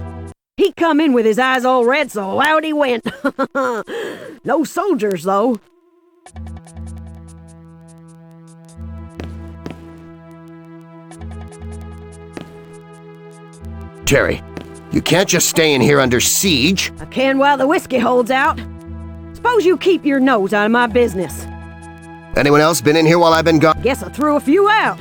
He come in with his eyes all red, so out he went. No soldiers, though. Terry, you can't just stay in here under siege. I can while the whiskey holds out. Suppose you keep your nose out of my business. Anyone else been in here while I've been gone? Guess I threw a few out.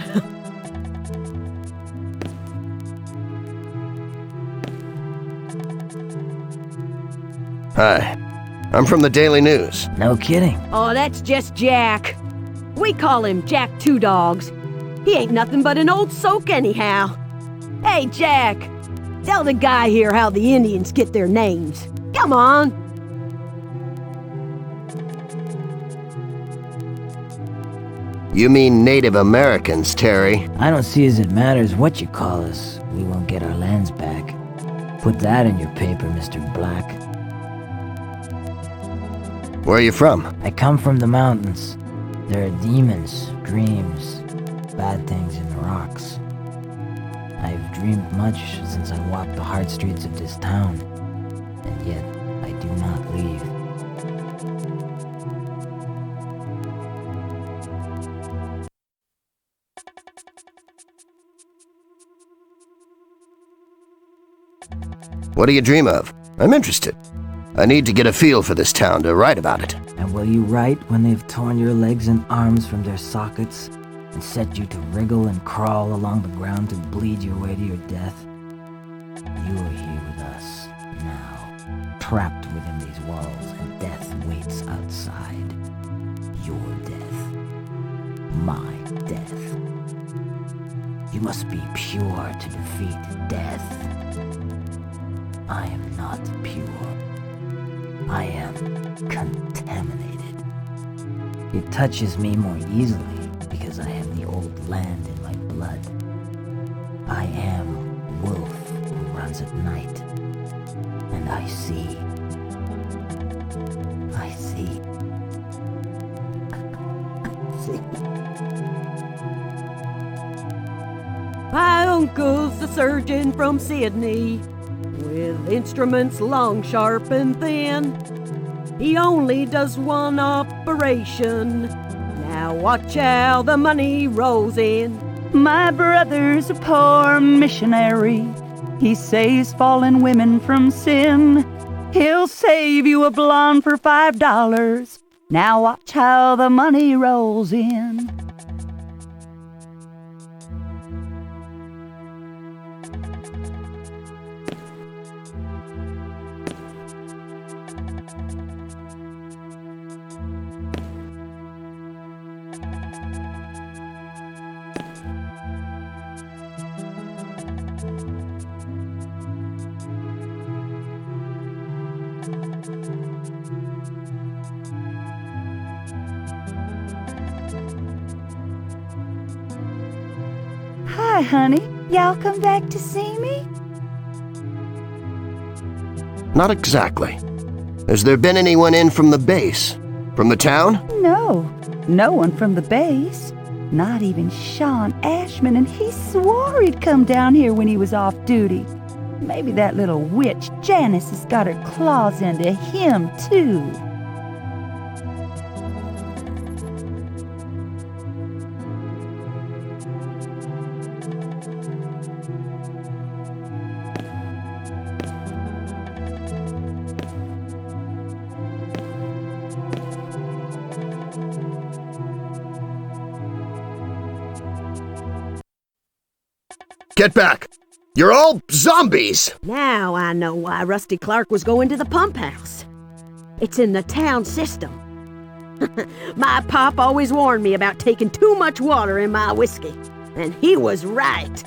Hi, I'm from the Daily News. No kidding. Oh, that's just Jack. We call him Jack Two Dogs. He ain't nothing but an old soak anyhow. Hey, Jack, tell the guy here how the Indians get their names. Come on. You mean Native Americans, Terry. I don't see as it matters what you call us. We won't get our lands back. Put that in your paper, Mr. Black. Where are you from? I come from the mountains. There are demons, dreams, bad things in the rocks. I've dreamed much since I walked the hard streets of this town, and yet I do not leave. What do you dream of? I'm interested. I need to get a feel for this town to write about it. And will you write when they've torn your legs and arms from their sockets and set you to wriggle and crawl along the ground to bleed your way to your death? You are here with us now, trapped within these walls, and death waits outside. Your death. My death. You must be pure to defeat death. I am not pure. I am contaminated. It touches me more easily because I have the old land in my blood. I am wolf who runs at night. And I see. My uncle's a surgeon from Sydney, with instruments long, sharp, and thin. He only does one operation. Now watch how the money rolls in. My brother's a poor missionary. He saves fallen women from sin. He'll save you a blonde for $5. Now watch how the money rolls in. Hi, honey. Y'all come back to see me? Not exactly. Has there been anyone in from the base? From the town? No. No one from the base. Not even Sean Ashman, and he swore he'd come down here when he was off duty. Maybe that little witch Janice has got her claws into him, too. Get back! You're all zombies! Now I know why Rusty Clark was going to the pump house. It's in the town system. My pop always warned me about taking too much water in my whiskey, and he was right.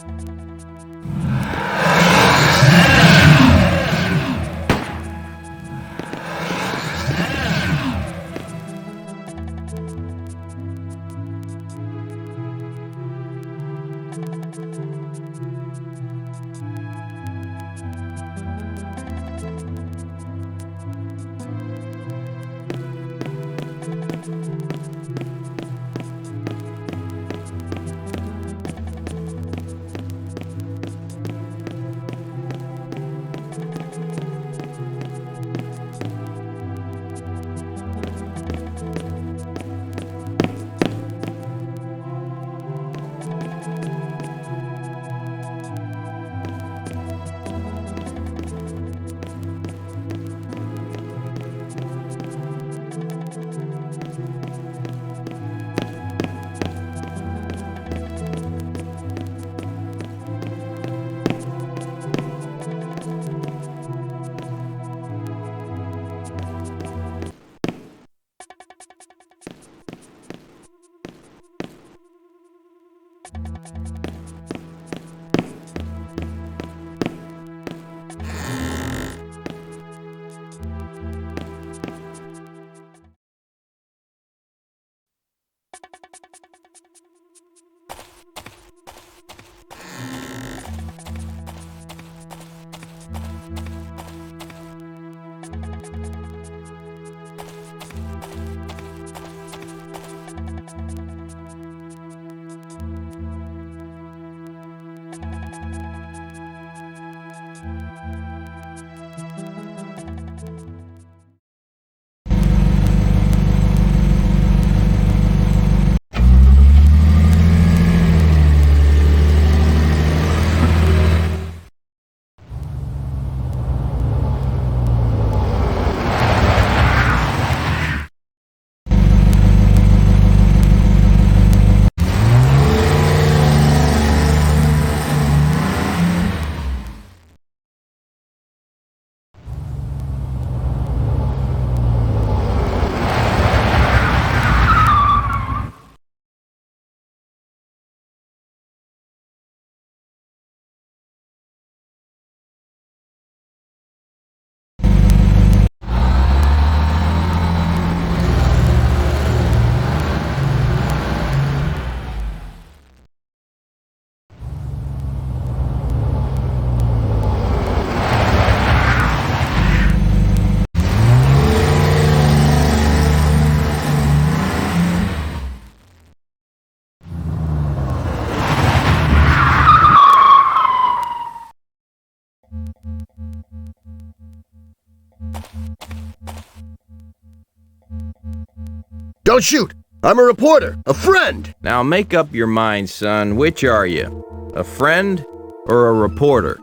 Don't shoot! I'm a reporter, a friend! Now make up your mind, son. Which are you? A friend or a reporter?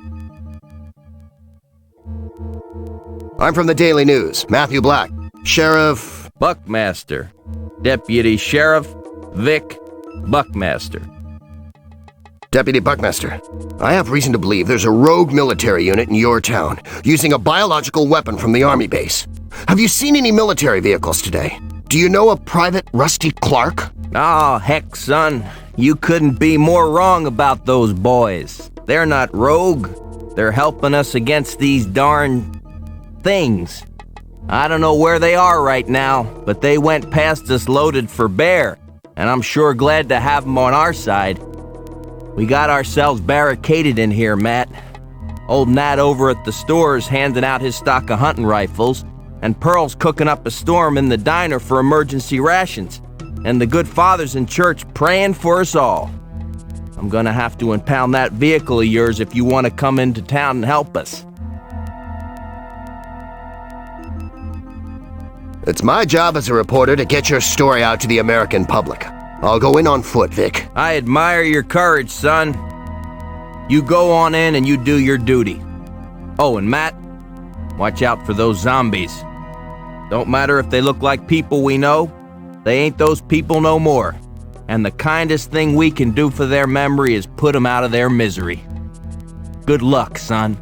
I'm from the Daily News, Matthew Black. Sheriff... Buckmaster. Deputy Sheriff Vic Buckmaster. Deputy Buckmaster, I have reason to believe there's a rogue military unit in your town, using a biological weapon from the army base. Have you seen any military vehicles today? Do you know a Private Rusty Clark? Oh, heck, son. You couldn't be more wrong about those boys. They're not rogue. They're helping us against these darn things. I don't know where they are right now, but they went past us loaded for bear, and I'm sure glad to have them on our side. We got ourselves barricaded in here, Matt. Old Nat over at the store's handing out his stock of hunting rifles, and Pearl's cooking up a storm in the diner for emergency rations, and the good father's in church praying for us all. I'm gonna have to impound that vehicle of yours if you want to come into town and help us. It's my job as a reporter to get your story out to the American public. I'll go in on foot, Vic. I admire your courage, son. You go on in and you do your duty. Oh, and Matt, watch out for those zombies. Don't matter if they look like people we know, they ain't those people no more. And the kindest thing we can do for their memory is put them out of their misery. Good luck, son.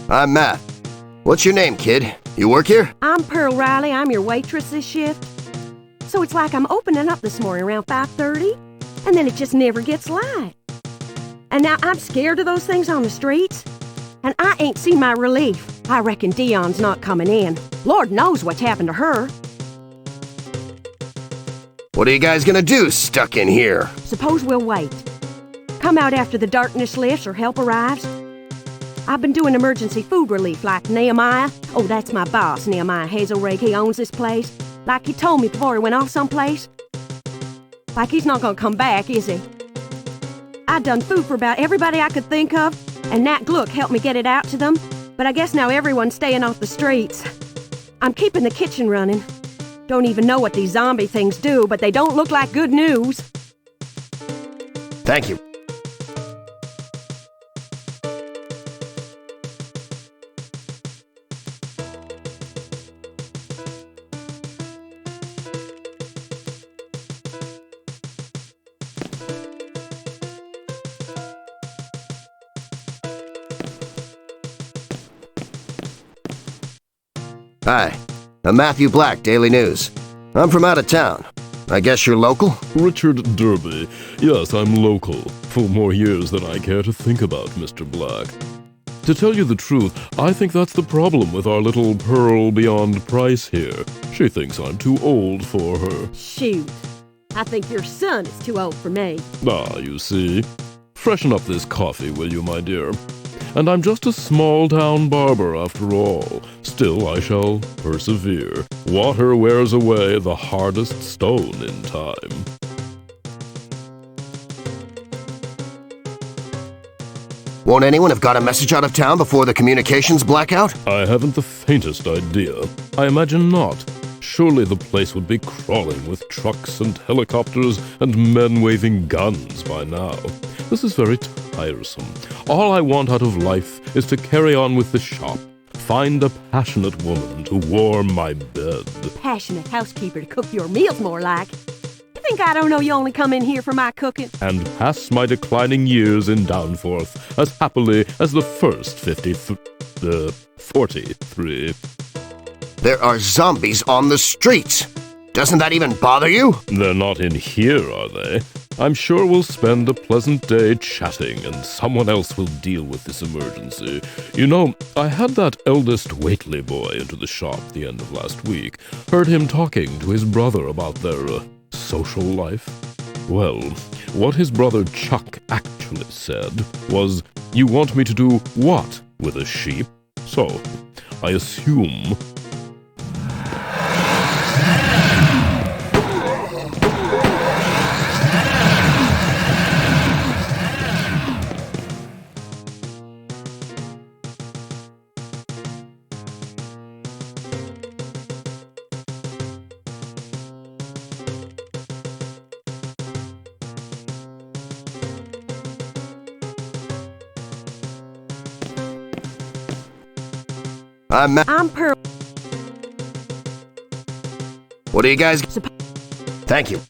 I'm Matt. What's your name, kid? You work here? I'm Pearl Riley. I'm your waitress this shift. So it's like I'm opening up this morning around 5:30, and then it just never gets light. And now I'm scared of those things on the streets, and I ain't seen my relief. I reckon Dion's not coming in. Lord knows what's happened to her. What are you guys gonna do stuck in here? Suppose we'll wait. Come out after the darkness lifts or help arrives. I've been doing emergency food relief like Nehemiah. Oh, that's my boss, Nehemiah Hazelrake. He owns this place. Like he told me before he went off someplace. Like he's not gonna come back, is he? I done food for about everybody I could think of, and Nat Gluck helped me get it out to them. But I guess now everyone's staying off the streets. I'm keeping the kitchen running. Don't even know what these zombie things do, but they don't look like good news. Thank you. Hi, I'm Matthew Black, Daily News. I'm from out of town. I guess you're local? Richard Derby. Yes, I'm local. For more years than I care to think about, Mr. Black. To tell you the truth, I think that's the problem with our little pearl beyond price here. She thinks I'm too old for her. Shoot. I think your son is too old for me. Ah, you see. Freshen up this coffee, will you, my dear? And I'm just a small-town barber after all. Still, I shall persevere. Water wears away the hardest stone in time. Won't anyone have got a message out of town before the communications blackout? I haven't the faintest idea. I imagine not. Surely the place would be crawling with trucks and helicopters and men waving guns by now. This is very tiresome. All I want out of life is to carry on with the shop. Find a passionate woman to warm my bed. Passionate housekeeper to cook your meals, more like. You think I don't know you only come in here for my cooking? And pass my declining years in Downforth as happily as the first 43. There are zombies on the streets. Doesn't that even bother you? They're not in here, are they? I'm sure we'll spend a pleasant day chatting, and someone else will deal with this emergency. You know, I had that eldest Waitley boy into the shop the end of last week. Heard him talking to his brother about their, social life. Well, what his brother Chuck actually said was, "You want me to do what with a sheep?" So, I assume... I'm Pearl. What do you guys... Thank you.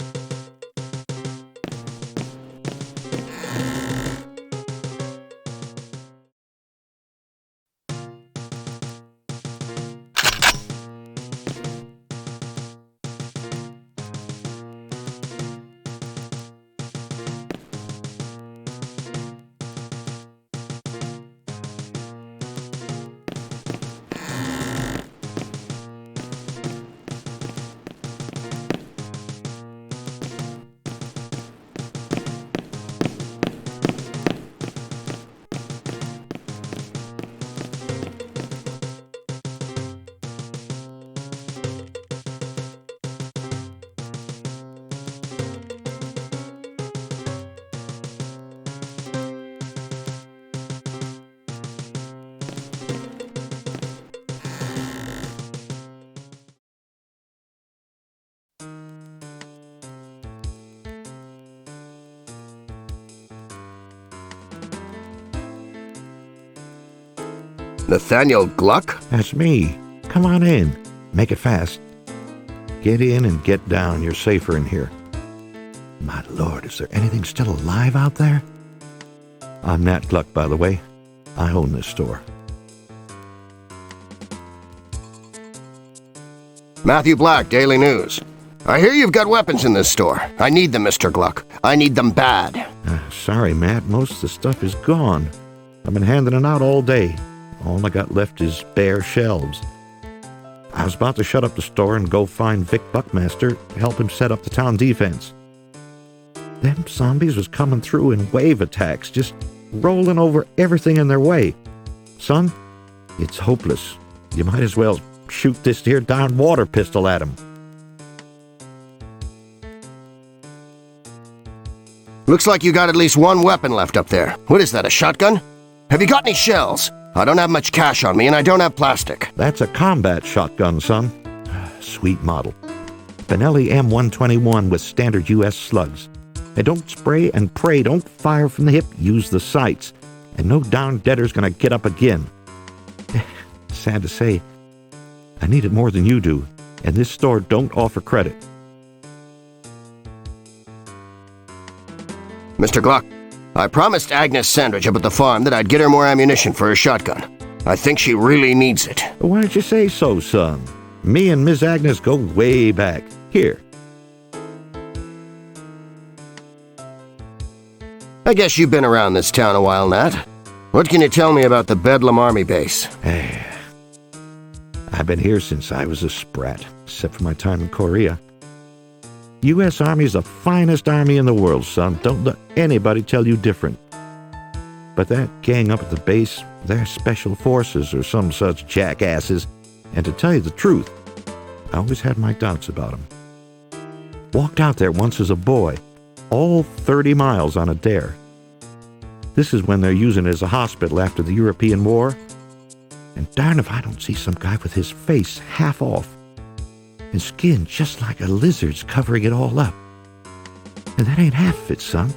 Nathaniel Gluck? That's me. Come on in. Make it fast. Get in and get down. You're safer in here. My lord, is there anything still alive out there? I'm Nat Gluck, by the way. I own this store. Matthew Black, Daily News. I hear you've got weapons in this store. I need them, Mr. Gluck. I need them bad. Sorry, Matt. Most of the stuff is gone. I've been handing it out all day. All I got left is bare shelves. I was about to shut up the store and go find Vic Buckmaster to help him set up the town defense. Them zombies was coming through in wave attacks, just rolling over everything in their way. Son, it's hopeless. You might as well shoot this here darn water pistol at him. Looks like you got at least one weapon left up there. What is that, a shotgun? Have you got any shells? I don't have much cash on me, and I don't have plastic. That's a combat shotgun, son. Sweet model. Benelli M121 with standard U.S. slugs. And don't spray and pray, don't fire from the hip, use the sights. And no darn debtor's gonna get up again. Sad to say, I need it more than you do, and this store don't offer credit. Mr. Gluck, I promised Agnes Sandridge up at the farm that I'd get her more ammunition for her shotgun. I think she really needs it. Why don't you say so, son? Me and Miss Agnes go way back. Here. I guess you've been around this town a while, Nat. What can you tell me about the Bedlam Army Base? I've been here since I was a sprat, except for my time in Korea. U.S. Army's the finest army in the world, son. Don't let anybody tell you different. But that gang up at the base, they're special forces or some such jackasses. And to tell you the truth, I always had my doubts about them. Walked out there once as a boy, all 30 miles on a dare. This is when they're using it as a hospital after the European War. And darn if I don't see some guy with his face half off and skin just like a lizard's covering it all up. And that ain't half of it, son.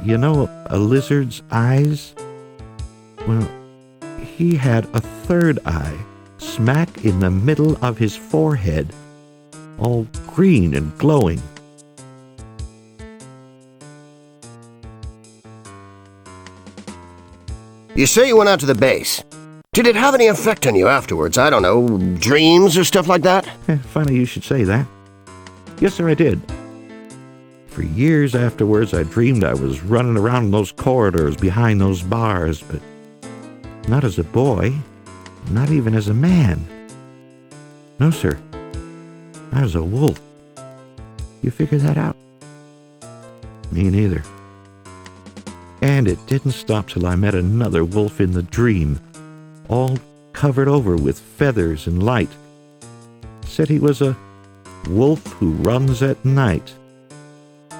You know a lizard's eyes? Well, he had a third eye smack in the middle of his forehead, all green and glowing. You say you went out to the base. Did it have any effect on you afterwards? I don't know, dreams or stuff like that? Funny you should say that. Yes, sir, I did. For years afterwards, I dreamed I was running around those corridors behind those bars, but not as a boy, not even as a man. No, sir. I was a wolf. You figure that out? Me neither. And it didn't stop till I met another wolf in the dream, all covered over with feathers and light. Said he was a wolf who runs at night.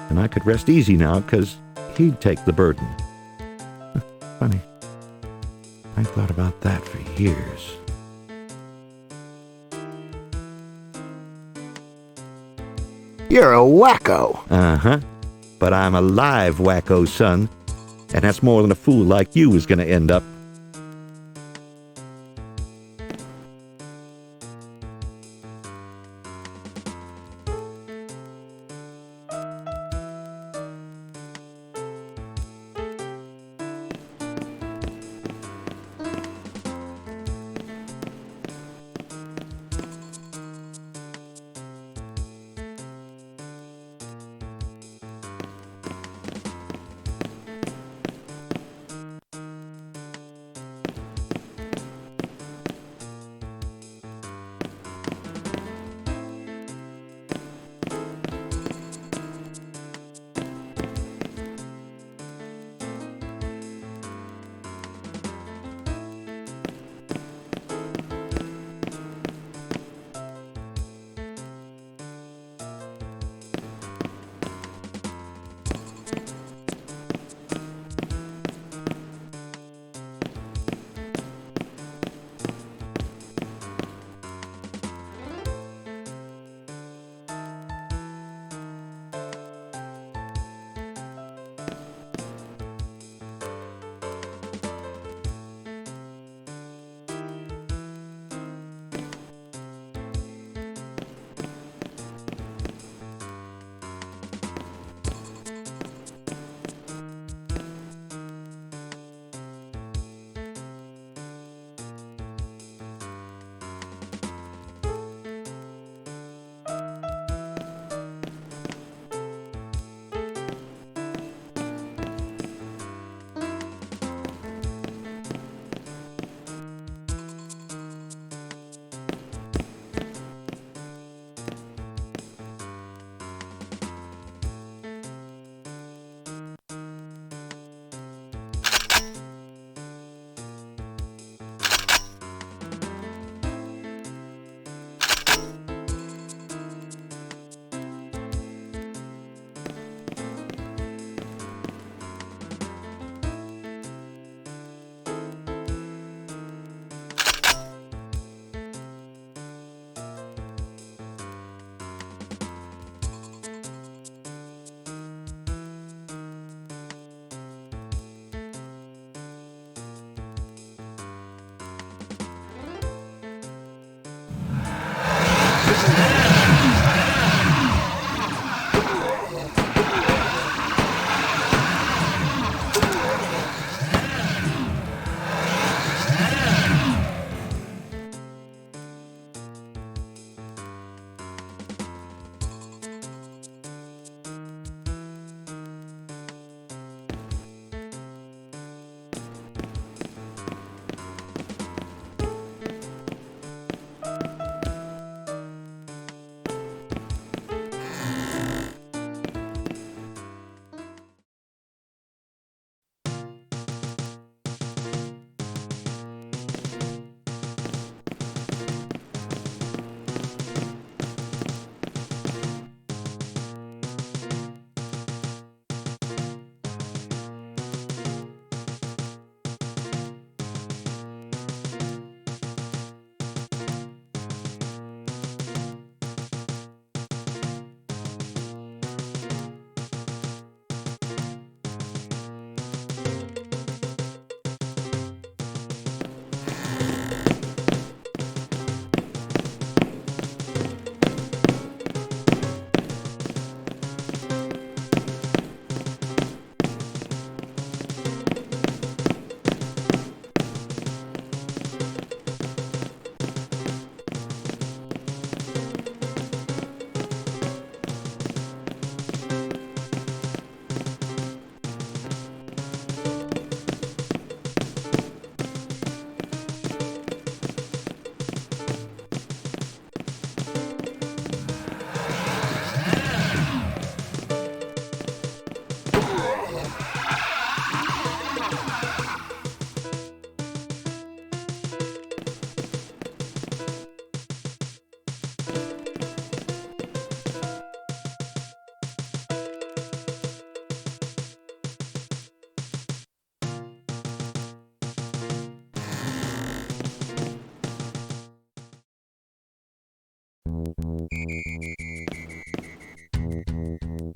And I could rest easy now, 'cause he'd take the burden. Funny. I thought about that for years. You're a wacko. Uh-huh. But I'm a live wacko, son. And that's more than a fool like you is gonna end up.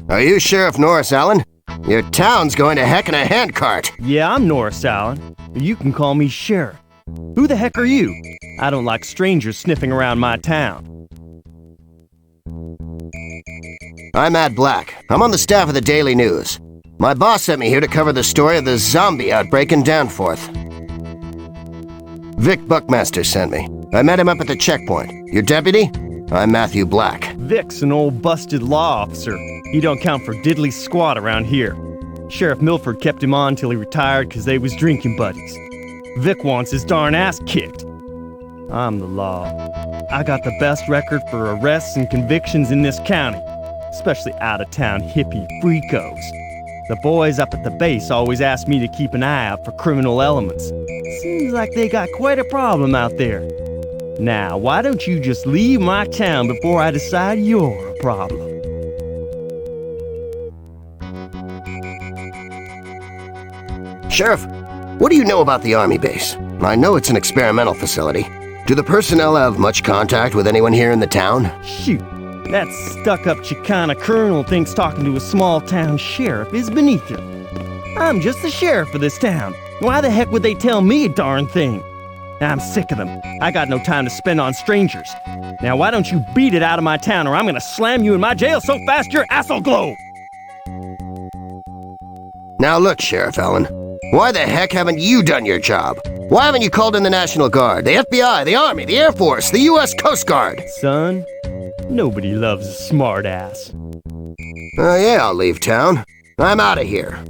Are you Sheriff Norris Allen? Your town's going to heck in a handcart. Yeah, I'm Norris Allen. You can call me Sheriff. Who the heck are you? I don't like strangers sniffing around my town. I'm Nat Gluck. I'm on the staff of the Daily News. My boss sent me here to cover the story of the zombie outbreak in Danforth. Vic Buckmaster sent me. I met him up at the checkpoint. Your deputy? I'm Matthew Black. Vic's an old busted law officer. He don't count for diddly squat around here. Sheriff Milford kept him on till he retired because they was drinking buddies. Vic wants his darn ass kicked. I'm the law. I got the best record for arrests and convictions in this county, especially out-of-town hippie freakos. The boys up at the base always ask me to keep an eye out for criminal elements. Seems like they got quite a problem out there. Now, why don't you just leave my town before I decide you're a problem? Sheriff, what do you know about the Army base? I know it's an experimental facility. Do the personnel have much contact with anyone here in the town? Shoot, that stuck-up Chicana colonel thinks talking to a small-town sheriff is beneath him. I'm just the sheriff of this town. Why the heck would they tell me a darn thing? I'm sick of them. I got no time to spend on strangers. Now why don't you beat it out of my town or I'm gonna slam you in my jail so fast your ass'll glow! Now look, Sheriff Allen. Why the heck haven't you done your job? Why haven't you called in the National Guard, the FBI, the Army, the Air Force, the U.S. Coast Guard? Son, nobody loves a smart ass. Yeah, I'll leave town. I'm out of here.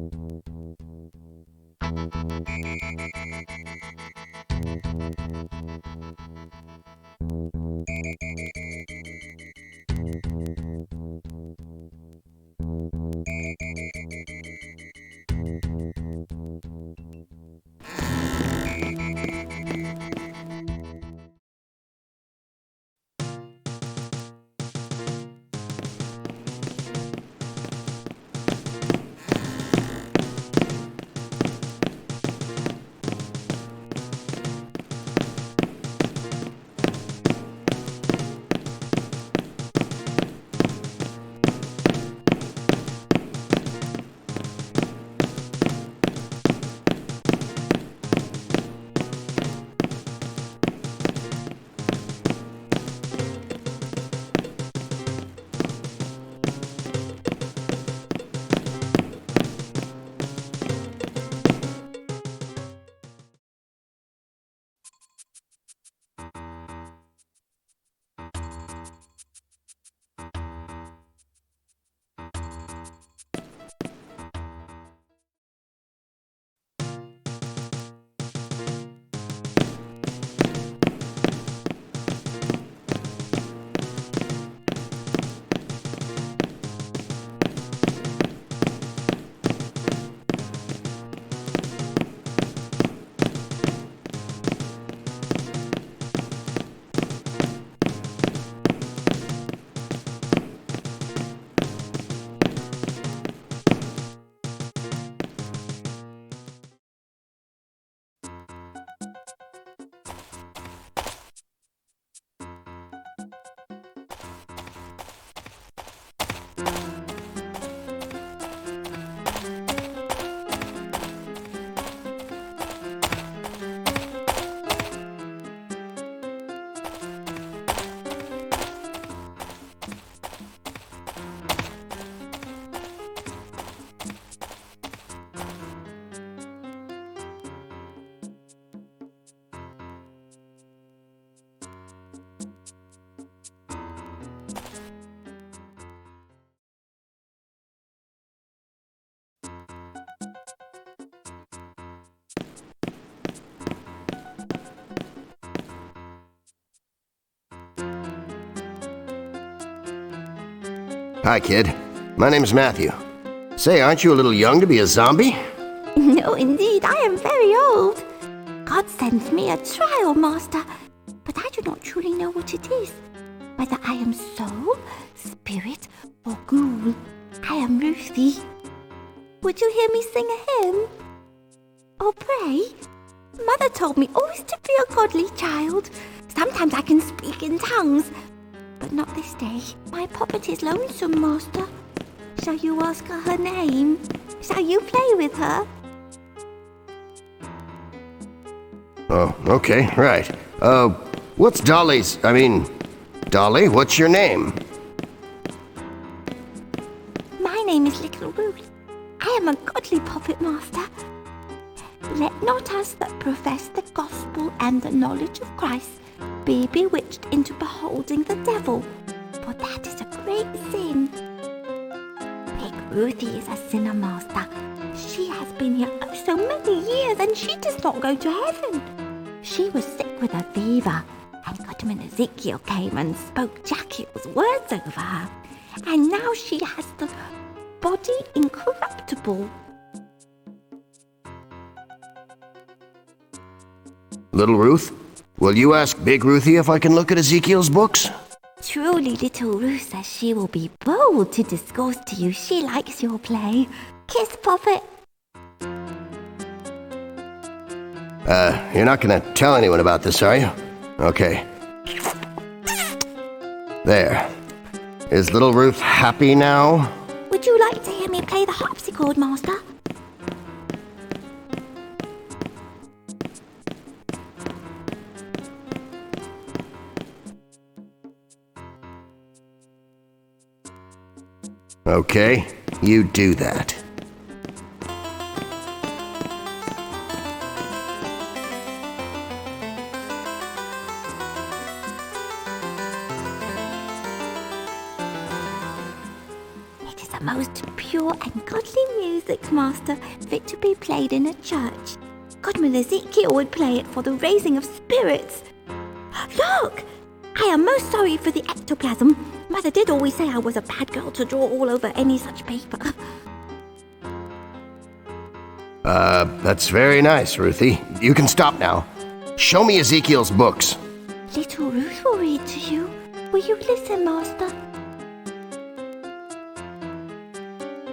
Hi, kid. My name's Matthew. Say, aren't you a little young to be a zombie? No, indeed, I am very old. God sends me a trial master, but I do not truly know what it is. Whether I am soul, spirit, or ghoul, I am Ruthie. Would you hear me sing a hymn? Or pray? Mother told me always to be a godly child. Sometimes I can speak in tongues, but but not this day. My puppet is lonesome, Master. Shall you ask her name? Shall you play with her? Oh, okay, right. What's Dolly, what's your name? My name is Little Ruth. I am a godly puppet master. Let not us that profess the gospel and the knowledge of Christ be bewitched into beholding the devil, for that is a great sin. Big Ruthie is a sinner, master. She has been here oh so many years, and she does not go to heaven. She was sick with a fever, and Goodman Ezekiel came and spoke Jackiel's words over her, and now she has the body incorruptible. Little Ruth, will you ask Big Ruthie if I can look at Ezekiel's books? Truly, Little Ruth says she will be bold to discourse to you. She likes your play. Kiss, Puppet. You're not gonna tell anyone about this, are you? Okay. There. Is Little Ruth happy now? Would you like to hear me play the harpsichord, Master? Okay, you do that. It is a most pure and godly music, Master, fit to be played in a church. Goodman Ezekiel would play it for the raising of spirits. Look! I am most sorry for the ectoplasm. Mother did always say I was a bad girl to draw all over any such paper. That's very nice, Ruthie. You can stop now. Show me Ezekiel's books. Little Ruth will read to you. Will you listen, Master?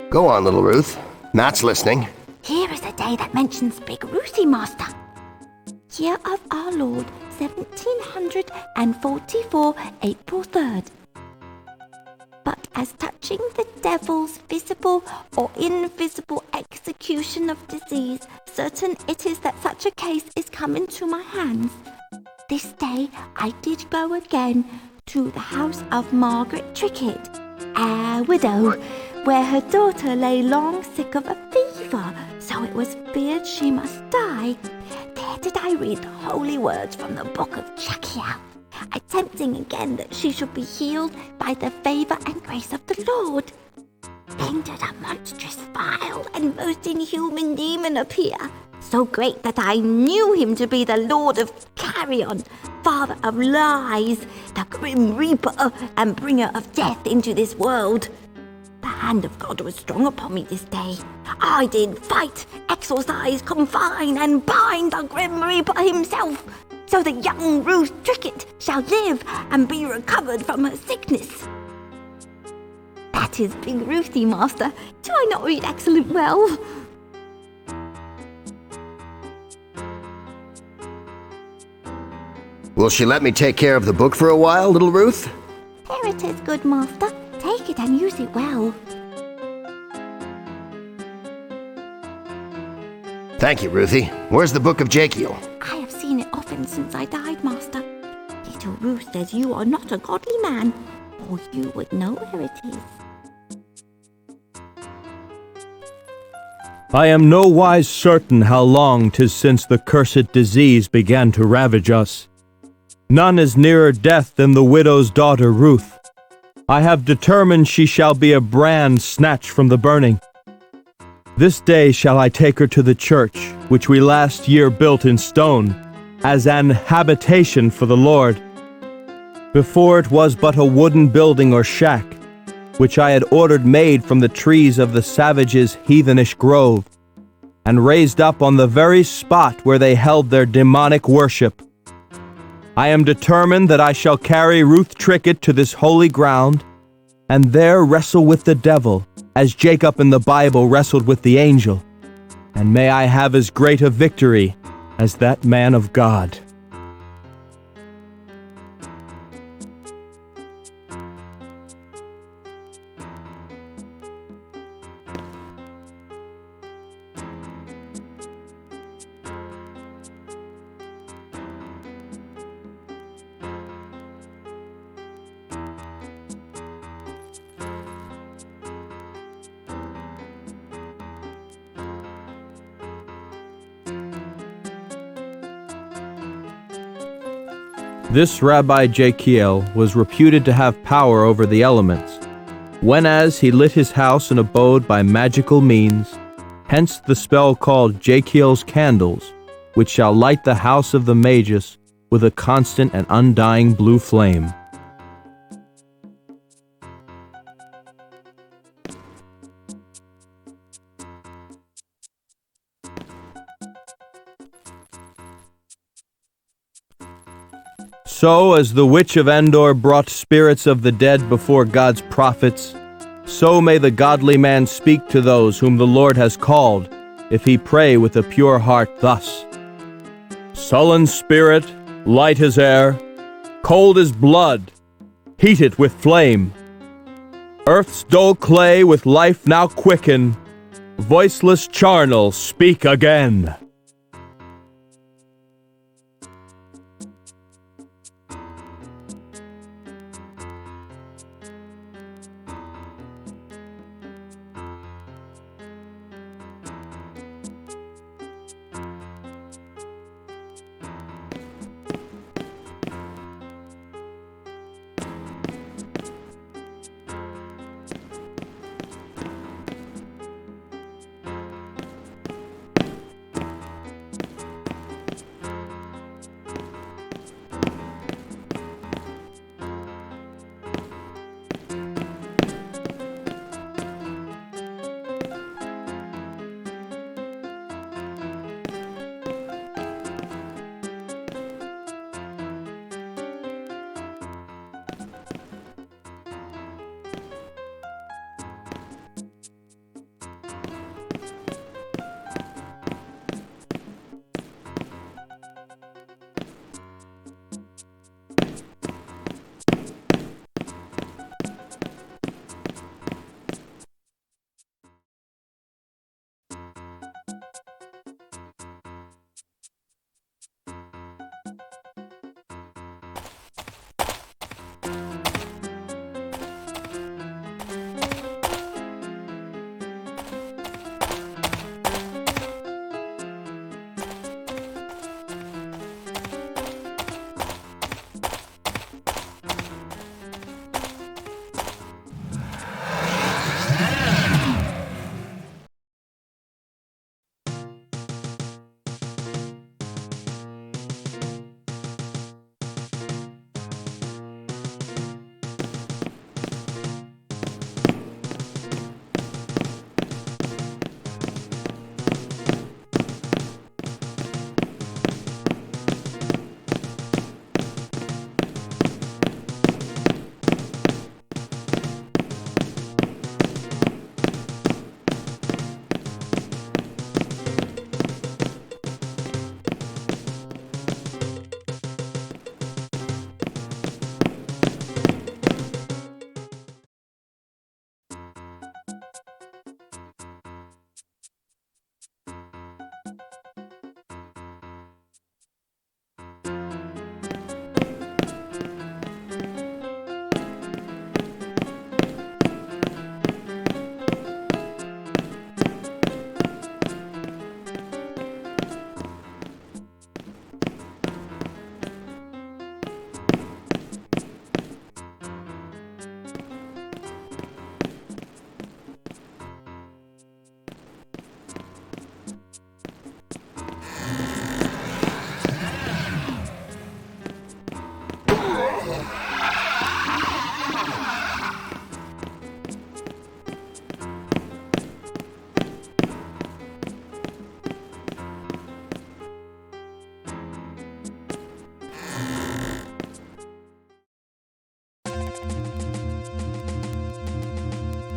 Go on, Little Ruth. Matt's listening. Here is a day that mentions Big Ruthie, Master. Year of our Lord, 1744, April 3rd. But as touching the devil's visible or invisible execution of disease, certain it is that such a case is come into my hands. This day I did go again to the house of Margaret Trickett, a widow, where her daughter lay long sick of a fever, so it was feared she must die. There did I read the holy words from the book of Jackiel, attempting again that she should be healed by the favour and grace of the Lord. Then did a monstrous, vile, and most inhuman demon appear, so great that I knew him to be the Lord of Carrion, father of lies, the grim reaper and bringer of death into this world. The hand of God was strong upon me this day. I did fight, exorcise, confine, and bind the grim reaper himself, so that young Ruth Trickett shall live and be recovered from her sickness. That is Big Ruthie, Master. Do I not read excellent well? Will she let me take care of the book for a while, Little Ruth? Here it is, good Master. Take it and use it well. Thank you, Ruthie. Where's the book of Jackiel? I have seen it often since I died, Master. Little Ruth says you are not a godly man, or you would know where it is. I am no wise certain how long 'tis since the cursed disease began to ravage us. None is nearer death than the widow's daughter Ruth. I have determined she shall be a brand snatched from the burning. This day shall I take her to the church, which we last year built in stone, as an habitation for the Lord. Before it was but a wooden building or shack, which I had ordered made from the trees of the savages' heathenish grove, and raised up on the very spot where they held their demonic worship. I am determined that I shall carry Ruth Trickett to this holy ground, and there wrestle with the devil, as Jacob in the Bible wrestled with the angel, and may I have as great a victory as that man of God. This Rabbi Jekiel was reputed to have power over the elements, whenas he lit his house and abode by magical means, hence the spell called Jekiel's candles, which shall light the house of the Magus with a constant and undying blue flame. So as the witch of Endor brought spirits of the dead before God's prophets, so may the godly man speak to those whom the Lord has called, if he pray with a pure heart thus: Sullen spirit, light as air, cold as blood, heat it with flame. Earth's dull clay with life now quicken, voiceless charnel, speak again.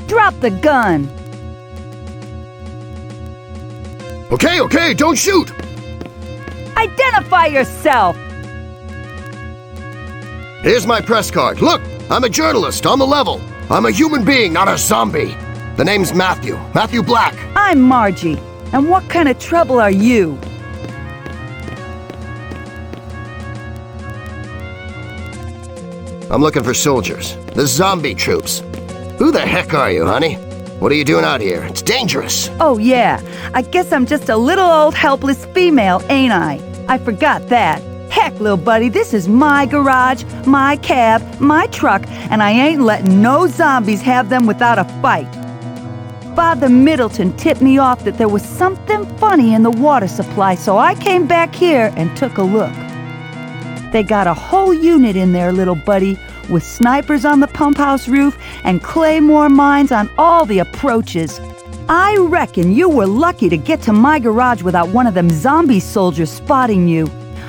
Drop the gun! Okay, don't shoot! Identify yourself! Here's my press card. Look, I'm a journalist on the level. I'm a human being, not a zombie. The name's Matthew. Matthew Black. I'm Margie. And what kind of trouble are you? I'm looking for soldiers. The zombie troops. Who the heck are you, honey? What are you doing out here? It's dangerous. Oh, yeah. I guess I'm just a little old helpless female, ain't I? I forgot that. Heck, little buddy, this is my garage, my cab, my truck, and I ain't letting no zombies have them without a fight. Father Middleton tipped me off that there was something funny in the water supply, so I came back here and took a look. They got a whole unit in there, little buddy, with snipers on the pumphouse roof and claymore mines on all the approaches. I reckon you were lucky to get to my garage without one of them zombie soldiers spotting you.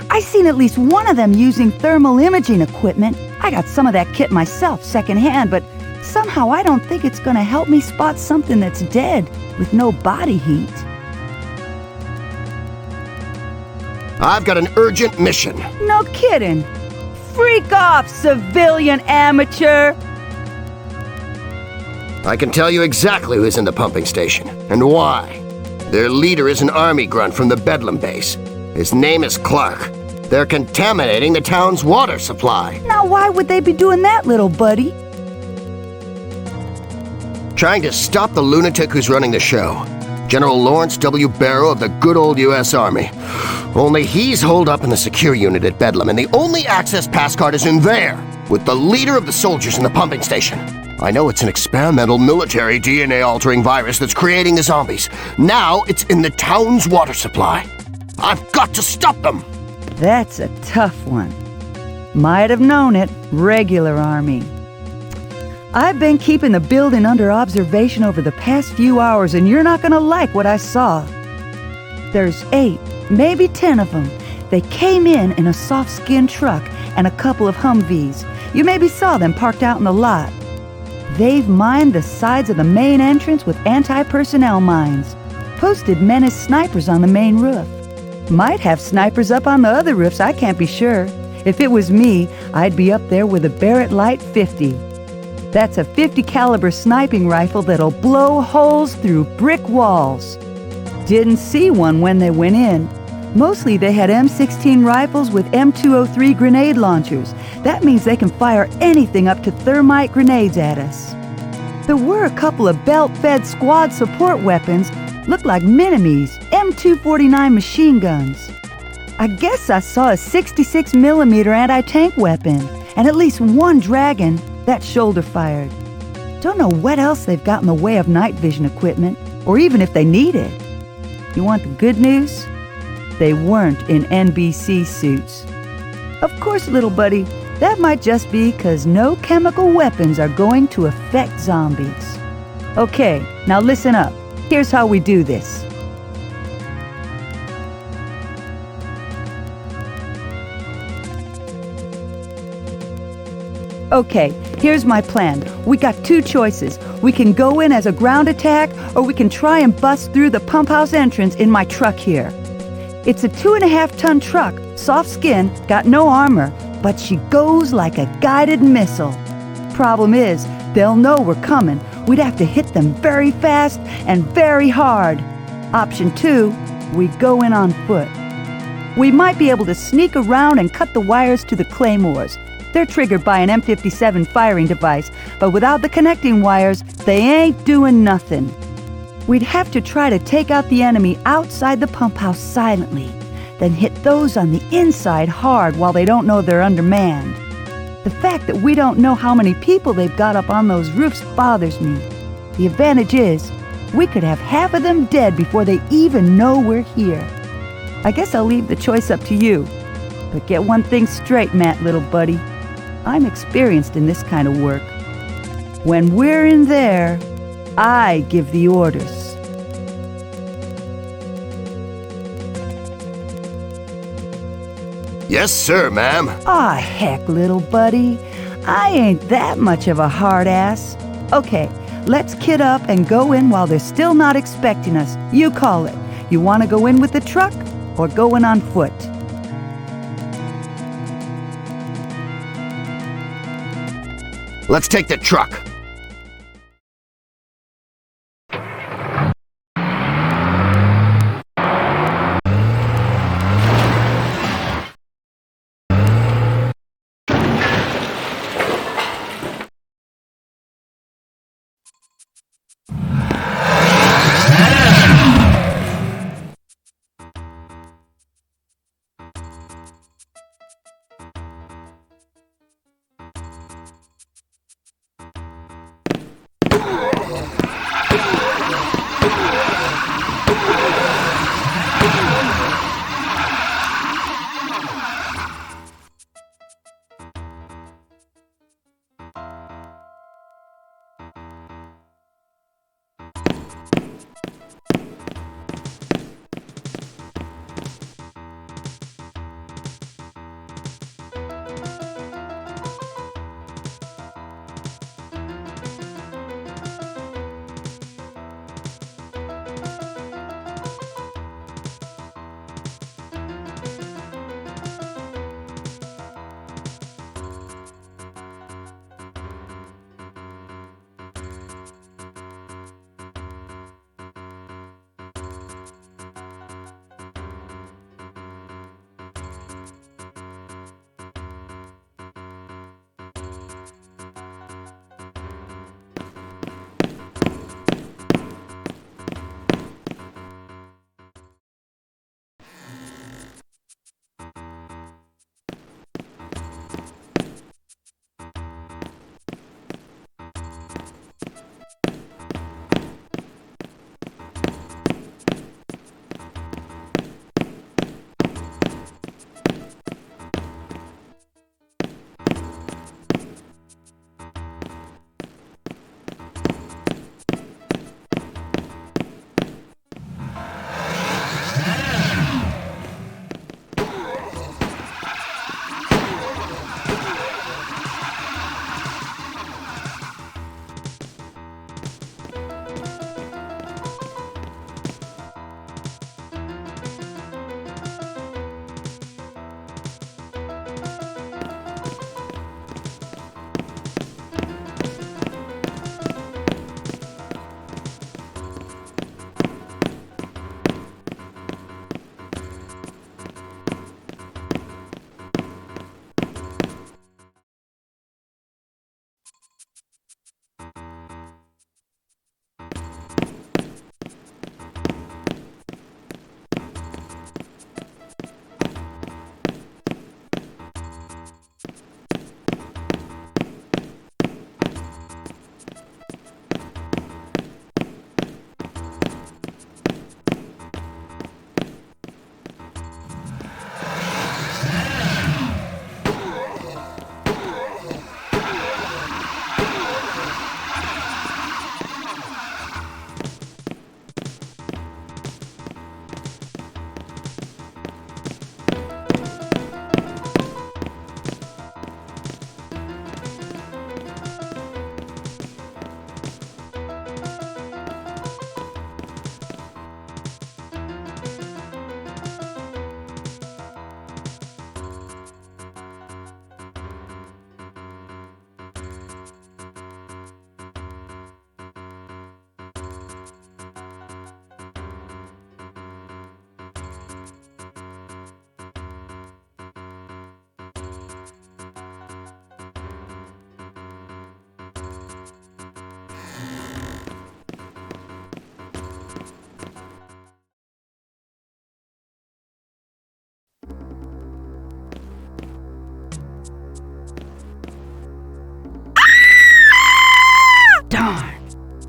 I seen at least one of them using thermal imaging equipment. I got some of that kit myself secondhand, but somehow I don't think it's gonna help me spot something that's dead with no body heat. I've got an urgent mission. No kidding. Freak off, civilian amateur! I can tell you exactly who's in the pumping station, and why. Their leader is an army grunt from the Bedlam Base. His name is Clark. They're contaminating the town's water supply. Now why would they be doing that, little buddy? Trying to stop the lunatic who's running the show. General Lawrence W. Barrow of the good old U.S. Army. Only he's holed up in the secure unit at Bedlam, and the only access pass card is in there, with the leader of the soldiers in the pumping station. I know it's an experimental military DNA-altering virus that's creating the zombies. Now it's in the town's water supply. I've got to stop them! That's a tough one. Might have known it, regular Army. I've been keeping the building under observation over the past few hours, and you're not gonna like what I saw. There's 8, maybe 10 of them. They came in a soft-skinned truck and a couple of Humvees. You maybe saw them parked out in the lot. They've mined the sides of the main entrance with anti-personnel mines. Posted men as snipers on the main roof. Might have snipers up on the other roofs, I can't be sure. If it was me, I'd be up there with a Barrett Light 50. That's a 50 caliber sniping rifle that'll blow holes through brick walls. Didn't see one when they went in. Mostly they had M16 rifles with M203 grenade launchers. That means they can fire anything up to thermite grenades at us. There were a couple of belt-fed squad support weapons, looked like minimes, M249 machine guns. I guess I saw a 66mm anti-tank weapon, and at least one Dragon, that's shoulder-fired. Don't know what else they've got in the way of night vision equipment, or even if they need it. You want the good news? They weren't in NBC suits. Of course, little buddy, that might just be because no chemical weapons are going to affect zombies. Okay, now listen up. Here's how we do this. Okay, here's my plan. We got 2 choices. We can go in as a ground attack, or we can try and bust through the pumphouse entrance in my truck here. It's a 2.5-ton truck, soft skin, got no armor, but she goes like a guided missile. Problem is, they'll know we're coming. We'd have to hit them very fast and very hard. Option 2, we go in on foot. We might be able to sneak around and cut the wires to the claymores. They're triggered by an M57 firing device, but without the connecting wires, they ain't doing nothing. We'd have to try to take out the enemy outside the pumphouse silently, then hit those on the inside hard while they don't know they're undermanned. The fact that we don't know how many people they've got up on those roofs bothers me. The advantage is, we could have half of them dead before they even know we're here. I guess I'll leave the choice up to you. But get one thing straight, Matt, little buddy. I'm experienced in this kind of work. When we're in there, I give the orders. Yes, sir, ma'am. Aw, heck, little buddy. I ain't that much of a hard ass. Okay, let's kit up and go in while they're still not expecting us. You call it. You want to go in with the truck or go in on foot? Let's take the truck.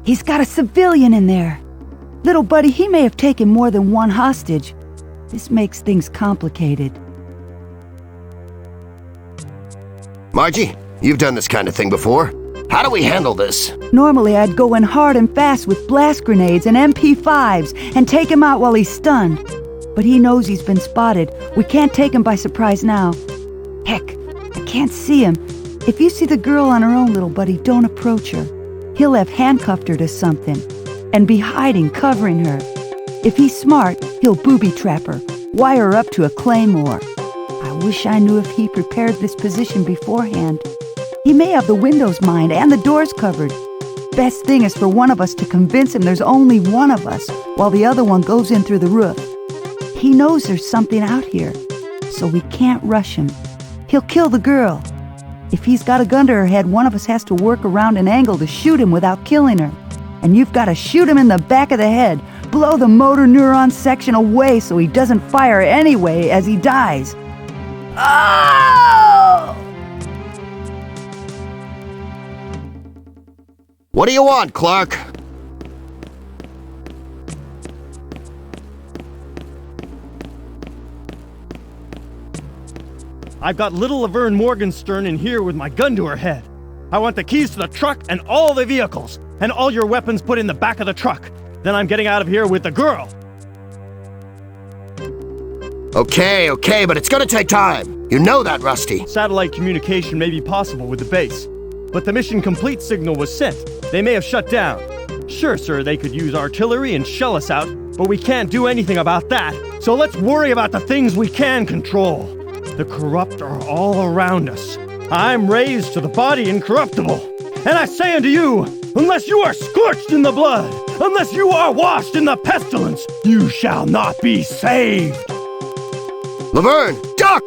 He's got a civilian in there. Little buddy, he may have taken more than one hostage. This makes things complicated. Margie, you've done this kind of thing before. How do we handle this? Normally, I'd go in hard and fast with blast grenades and MP5s and take him out while he's stunned. But he knows he's been spotted. We can't take him by surprise now. Heck, I can't see him. If you see the girl on her own, little buddy, don't approach her. He'll have handcuffed her to something and be hiding, covering her. If he's smart, he'll booby-trap her, wire her up to a claymore. I wish I knew if he prepared this position beforehand. He may have the windows mined and the doors covered. Best thing is for one of us to convince him there's only one of us, while the other one goes in through the roof. He knows there's something out here, so we can't rush him. He'll kill the girl. If he's got a gun to her head, one of us has to work around an angle to shoot him without killing her. And you've got to shoot him in the back of the head, blow the motor neuron section away so he doesn't fire anyway as he dies. Oh! What do you want, Clark? I've got little Laverne Morgenstern in here with my gun to her head. I want the keys to the truck and all the vehicles, and all your weapons put in the back of the truck. Then I'm getting out of here with the girl. Okay, but it's gonna take time. You know that, Rusty. Satellite communication may be possible with the base, but the mission complete signal was sent. They may have shut down. Sure, sir, they could use artillery and shell us out, but we can't do anything about that, so let's worry about the things we can control. The corrupt are all around us. I'm raised to the body incorruptible. And I say unto you, unless you are scorched in the blood, unless you are washed in the pestilence, you shall not be saved. Laverne, duck!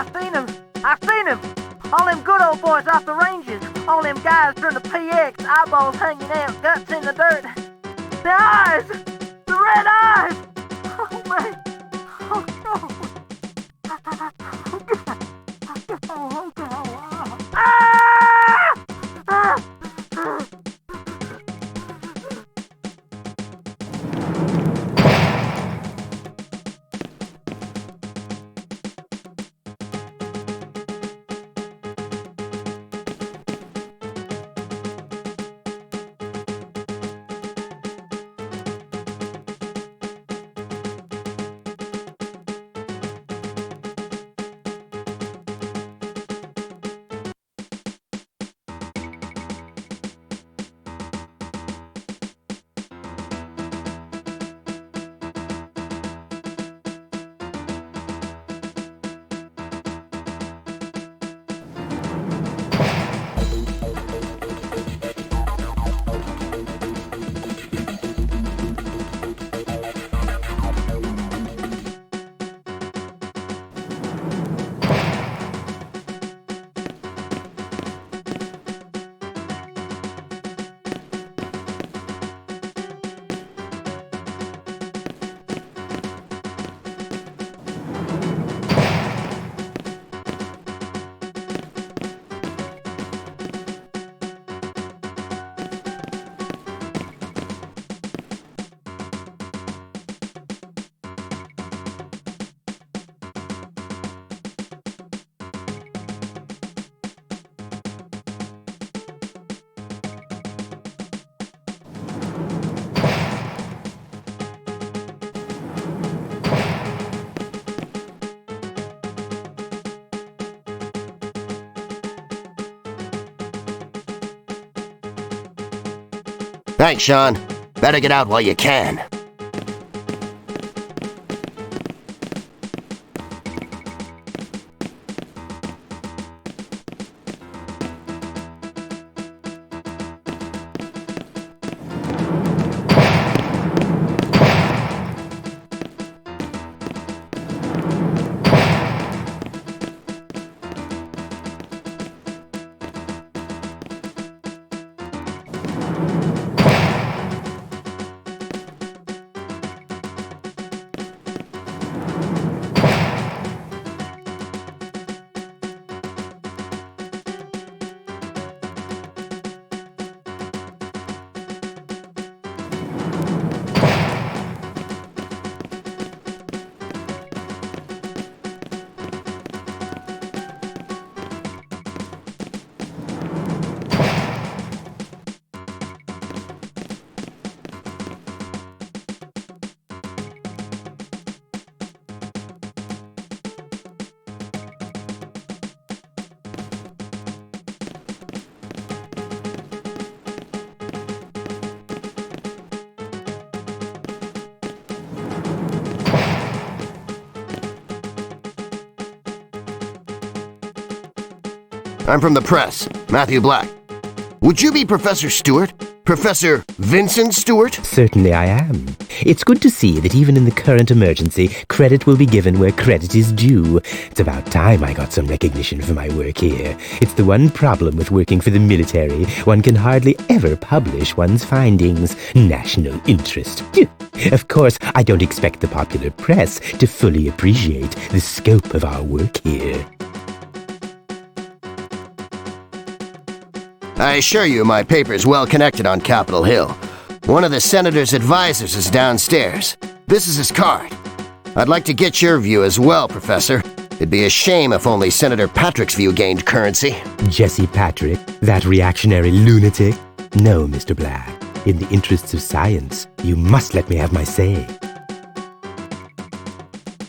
I seen him! All them good old boys off the ranges. All them guys from the PX, eyeballs hanging out, guts in the dirt. The eyes! The red eyes! Oh, man. Oh, no. Oh, God. Ah! Ah! Thanks, Sean. Better get out while you can. I'm from the press, Matthew Black. Would you be Professor Stewart? Professor Vincent Stewart? Certainly I am. It's good to see that even in the current emergency, credit will be given where credit is due. It's about time I got some recognition for my work here. It's the one problem with working for the military. One can hardly ever publish one's findings. National interest. Of course, I don't expect the popular press to fully appreciate the scope of our work here. I assure you my paper's well connected on Capitol Hill. One of the senator's advisors is downstairs. This is his card. I'd like to get your view as well, Professor. It'd be a shame if only Senator Patrick's view gained currency. Jesse Patrick? That reactionary lunatic? No, Mr. Black. In the interests of science, you must let me have my say.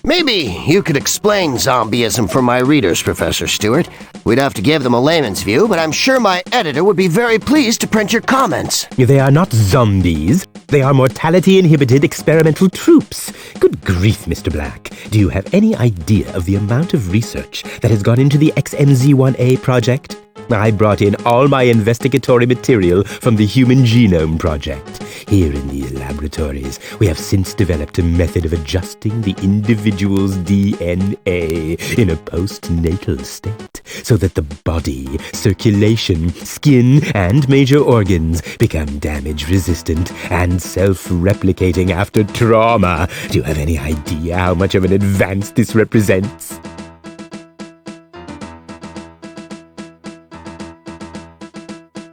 Maybe you could explain zombieism for my readers, Professor Stewart. We'd have to give them a layman's view, but I'm sure my editor would be very pleased to print your comments. They are not zombies. They are mortality-inhibited experimental troops. Good grief, Mr. Black. Do you have any idea of the amount of research that has gone into the XMZ-1A project? I brought in all my investigatory material from the Human Genome Project. Here in these laboratories, we have since developed a method of adjusting the individual's DNA in a postnatal state so that the body, circulation, skin, and major organs become damage-resistant and self-replicating after trauma. Do you have any idea how much of an advance this represents?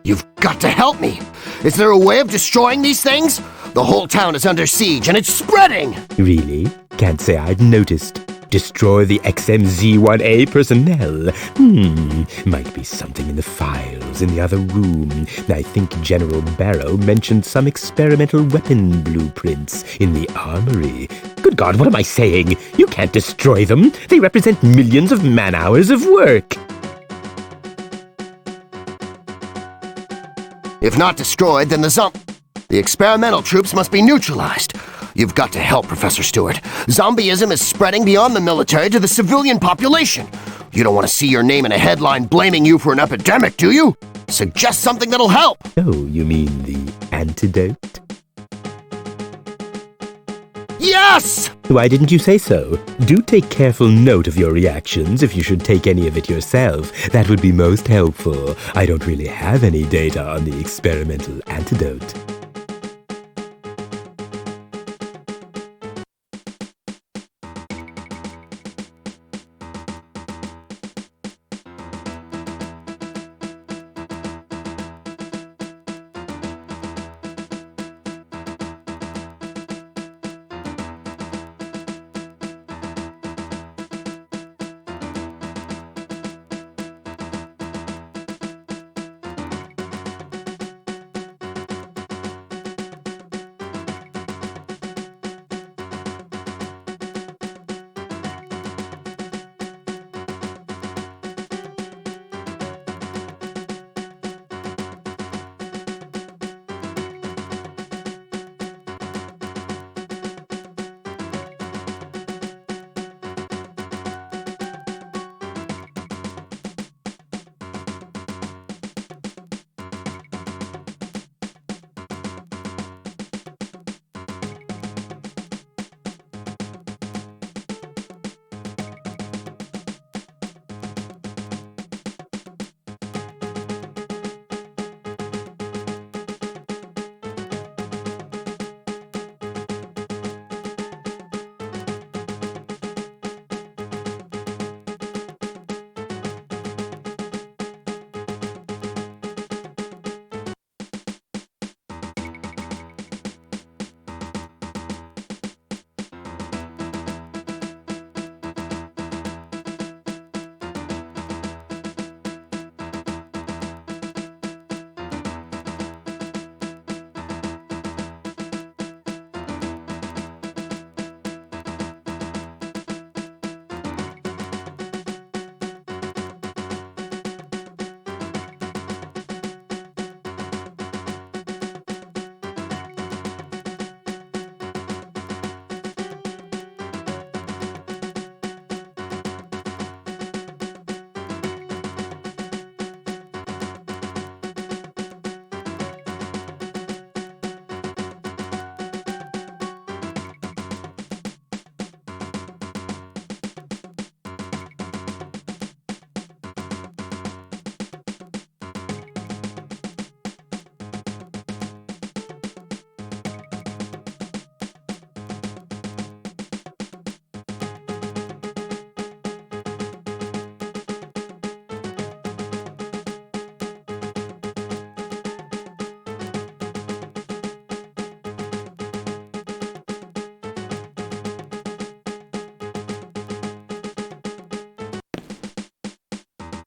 You've got to help me! Is there a way of destroying these things? The whole town is under siege and it's spreading! Really? Can't say I've noticed. Destroy the XMZ-1A personnel? Might be something in the files in the other room. I think General Barrow mentioned some experimental weapon blueprints in the armory. Good God, what am I saying? You can't destroy them. They represent millions of man-hours of work. If not destroyed, then the experimental troops must be neutralized. You've got to help, Professor Stewart. Zombieism is spreading beyond the military to the civilian population. You don't want to see your name in a headline blaming you for an epidemic, do you? Suggest something that'll help. Oh, you mean the antidote? Yes! Why didn't you say so? Do take careful note of your reactions if you should take any of it yourself. That would be most helpful. I don't really have any data on the experimental antidote.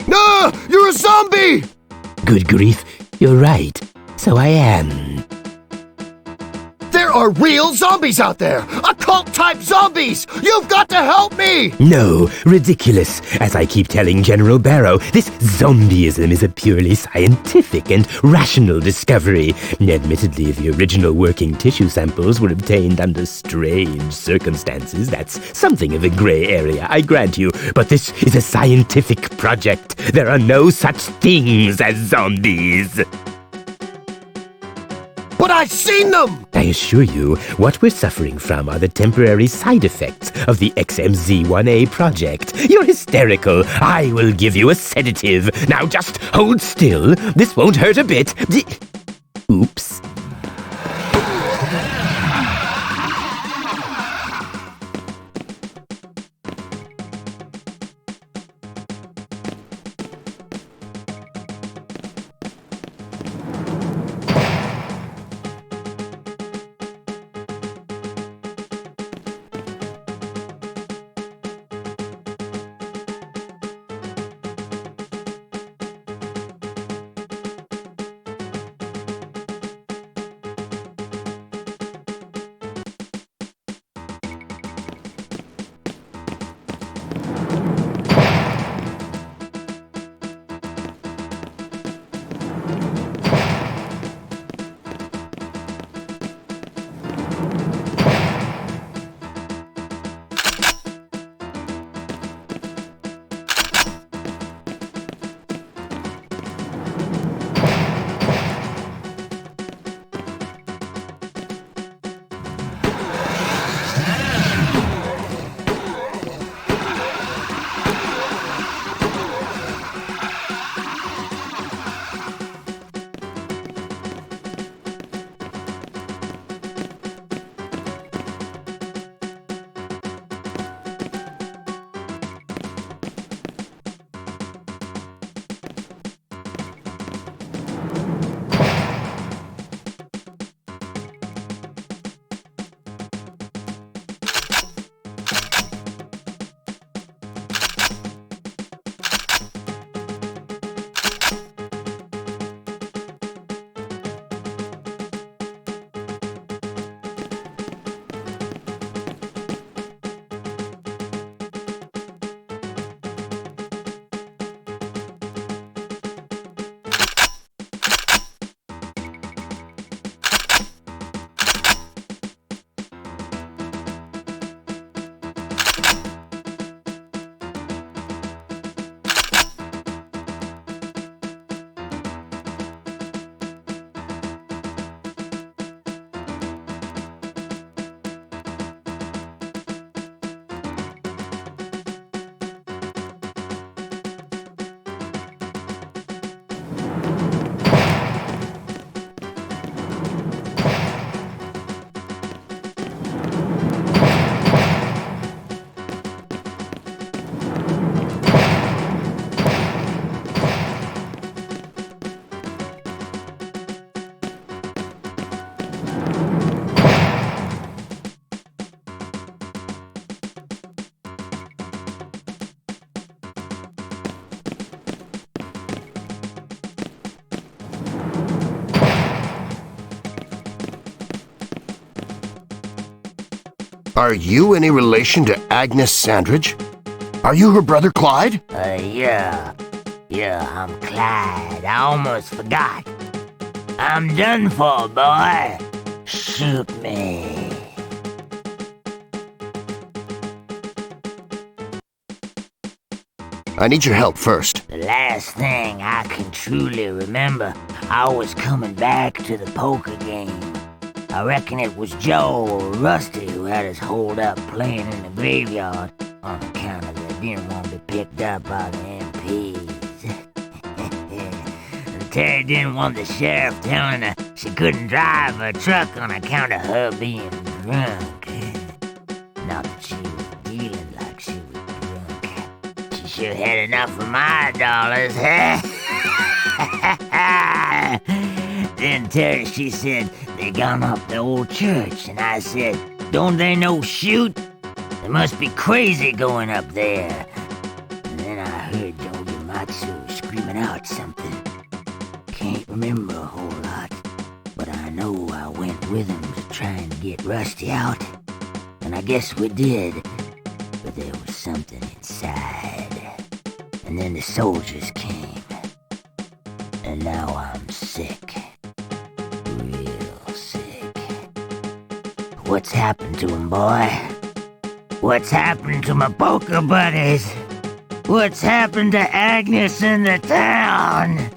No! You're a zombie! Good grief, you're right. So I am. There are are real zombies out there! Occult-type zombies! You've got to help me! No, ridiculous. As I keep telling General Barrow, this zombieism is a purely scientific and rational discovery. Admittedly, the original working tissue samples were obtained under strange circumstances. That's something of a gray area, I grant you. But this is a scientific project. There are no such things as zombies. But I've seen them! I assure you, what we're suffering from are the temporary side effects of the XMZ-1A project. You're hysterical. I will give you a sedative. Now just hold still. This won't hurt a bit. Oops. Are you any relation to Agnes Sandridge? Are you her brother Clyde? Yeah, I'm Clyde. I almost forgot. I'm done for, boy. Shoot me. I need your help first. The last thing I can truly remember, I was coming back to the poker game. I reckon it was Joe or Rusty who had us holed up playing in the graveyard on account of they didn't want to be picked up by the MPs. And Terry didn't want the sheriff telling her she couldn't drive her truck on account of her being drunk. Not that she was dealing like she was drunk. She sure had enough of my dollars, Then Terry, she said, they gone up the old church, and I said, don't they know shoot? They must be crazy going up there. And then I heard Dogi Matsu screaming out something. Can't remember a whole lot, but I know I went with him to try and get Rusty out. And I guess we did. But there was something inside. And then the soldiers came. And now I'm sick. Real sick. What's happened to him, boy? What's happened to my poker buddies? What's happened to Agnes in the town?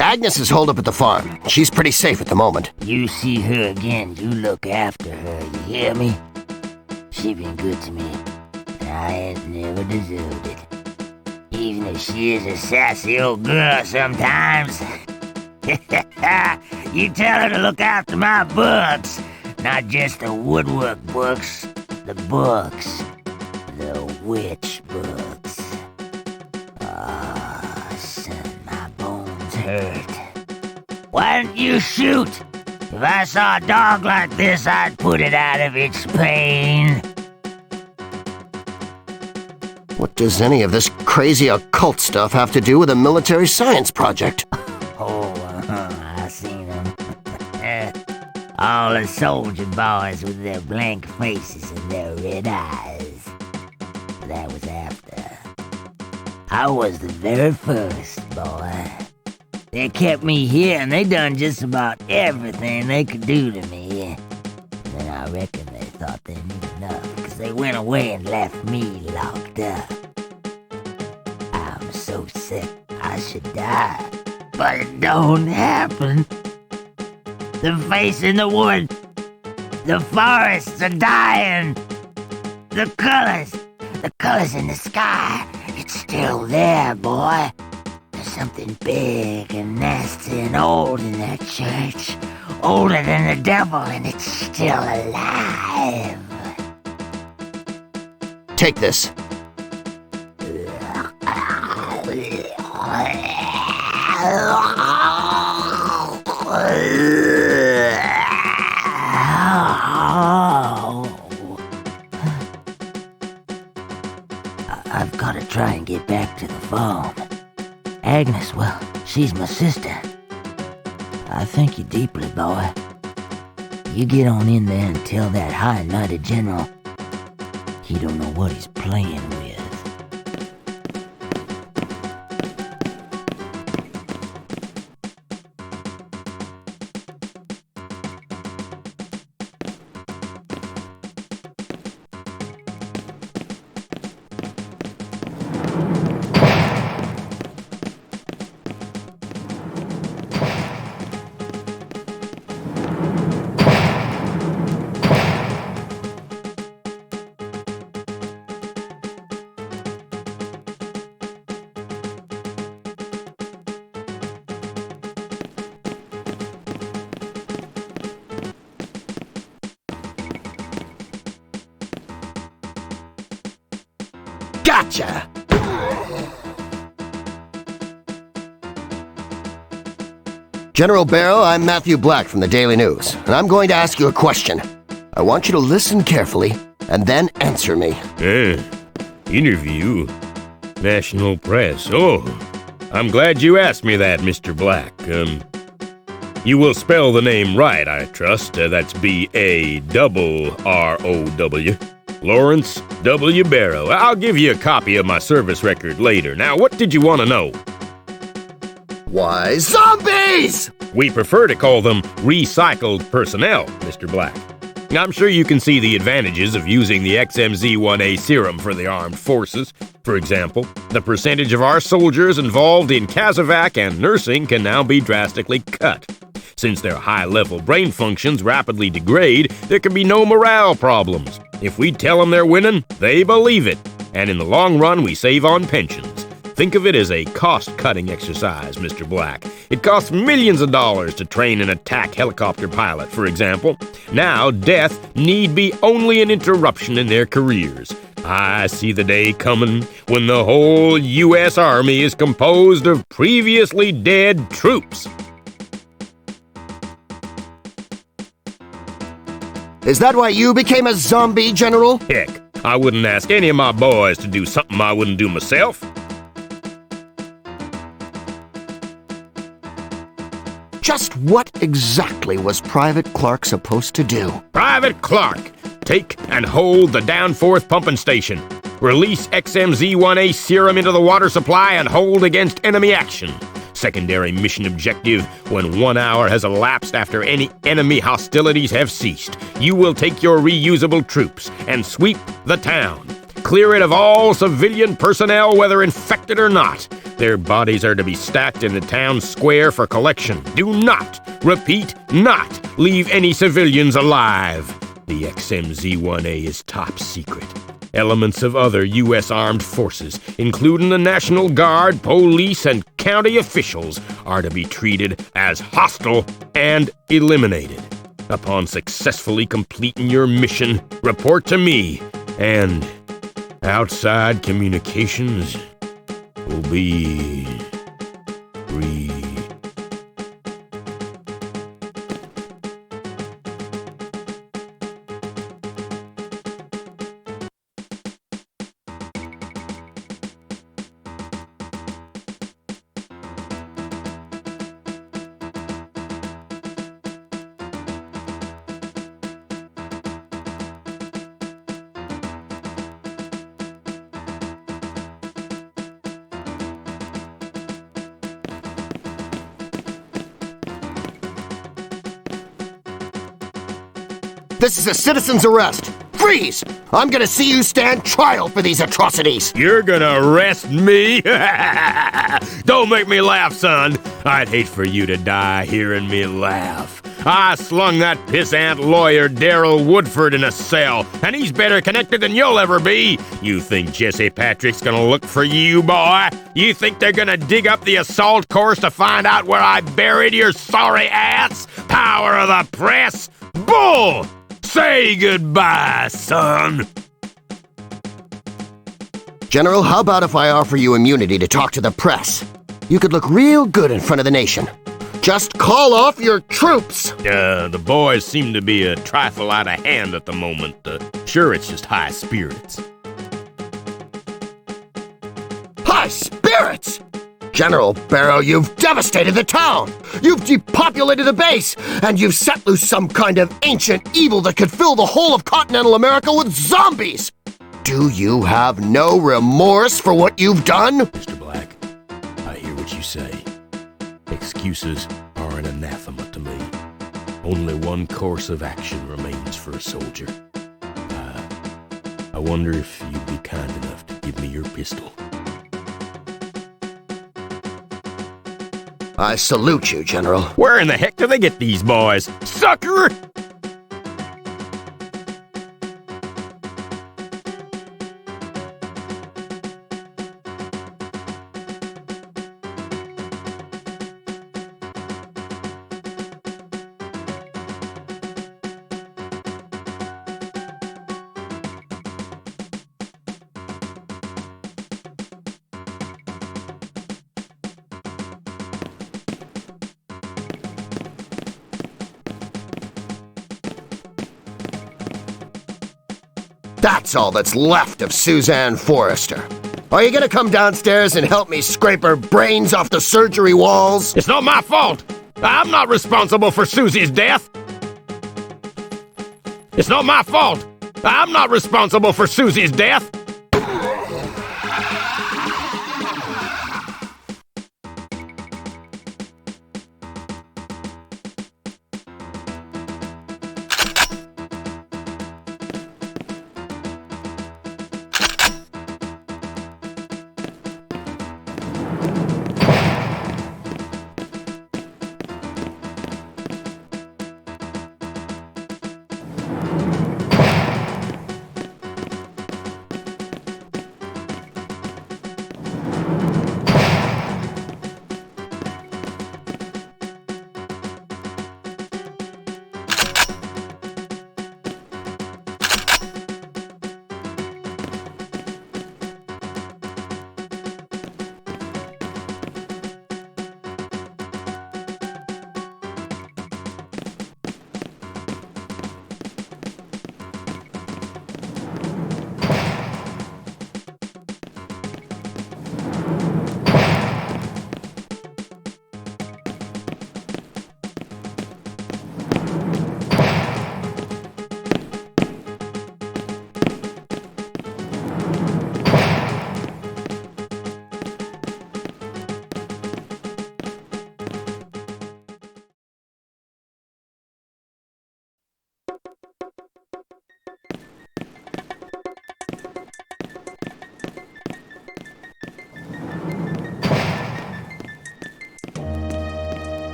Agnes is holed up at the farm. She's pretty safe at the moment. You see her again, you look after her, you hear me? She been good to me, and I ain't never deserved it. Even if she is a sassy old girl sometimes. You tell her to look after my books. Not just the woodwork books, the books. The witch books. Ah, son, my bones hurt. Why didn't you shoot? If I saw a dog like this, I'd put it out of its pain. What does any of this crazy occult stuff have to do with a military science project? I seen them. All the soldier boys with their blank faces and their red eyes. That was after. I was the very first, boy. They kept me here and they done just about everything they could do to me. Then I reckon they thought they knew enough, because they went away and left me locked up. I'm so sick I should die, but it don't happen. The face in the wood, the forests are dying. The colors in the sky, it's still there, boy. There's something big and nasty and old in that church. Older than the devil, and it's still alive. Take this. I've got to try and get back to the farm. Agnes, well, she's my sister. I thank you deeply, boy. You get on in there and tell that high and mighty general he don't know what he's playing with. Gotcha! General Barrow, I'm Matthew Black from the Daily News, and I'm going to ask you a question. I want you to listen carefully, and then answer me. Interview? National press. Oh, I'm glad you asked me that, Mr. Black. You will spell the name right, I trust. That's B-A-R-R-O-W. Lawrence W. Barrow. I'll give you a copy of my service record later. Now, what did you want to know? Why, zombies! We prefer to call them recycled personnel, Mr. Black. I'm sure you can see the advantages of using the XMZ-1A serum for the armed forces. For example, the percentage of our soldiers involved in casevac and nursing can now be drastically cut. Since their high-level brain functions rapidly degrade, there can be no morale problems. If we tell them they're winning, they believe it. And in the long run, we save on pensions. Think of it as a cost-cutting exercise, Mr. Black. It costs millions of dollars to train an attack helicopter pilot, for example. Now, death need be only an interruption in their careers. I see the day coming when the whole U.S. Army is composed of previously dead troops. Is that why you became a zombie, General? Heck, I wouldn't ask any of my boys to do something I wouldn't do myself. Just what exactly was Private Clark supposed to do? Private Clark, take and hold the Downforth pumping station. Release XMZ-1A serum into the water supply and hold against enemy action. Secondary mission objective: when 1 hour has elapsed after any enemy hostilities have ceased, you will take your reusable troops and sweep the town. Clear it of all civilian personnel, whether infected or not. Their bodies are to be stacked in the town square for collection. Do not, repeat, not leave any civilians alive. The XMZ-1A is top secret. Elements of other U.S. armed forces, including the National Guard, police, and county officials, are to be treated as hostile and eliminated. Upon successfully completing your mission, report to me, and outside communications will be free. This is a citizen's arrest. Freeze! I'm gonna see you stand trial for these atrocities. You're gonna arrest me? Don't make me laugh, son. I'd hate for you to die hearing me laugh. I slung that pissant lawyer Daryl Woodford in a cell, and he's better connected than you'll ever be. You think Jesse Patrick's gonna look for you, boy? You think they're gonna dig up the assault course to find out where I buried your sorry ass? Power of the press? Bull! Say goodbye, son. General, how about if I offer you immunity to talk to the press? You could look real good in front of the nation. Just call off your troops! The boys seem to be a trifle out of hand at the moment. Sure, it's just high spirits. High spirits? General Barrow, you've devastated the town! You've depopulated the base! And you've set loose some kind of ancient evil that could fill the whole of continental America with zombies! Do you have no remorse for what you've done? Mr. Black, I hear what you say. Excuses are an anathema to me. Only one course of action remains for a soldier. I wonder if you'd be kind enough to give me your pistol. I salute you, General. Where in the heck do they get these boys? Sucker! That's all that's left of Suzanne Forrester. Are you gonna come downstairs and help me scrape her brains off the surgery walls? It's not my fault! I'm not responsible for Susie's death! It's not my fault! I'm not responsible for Susie's death!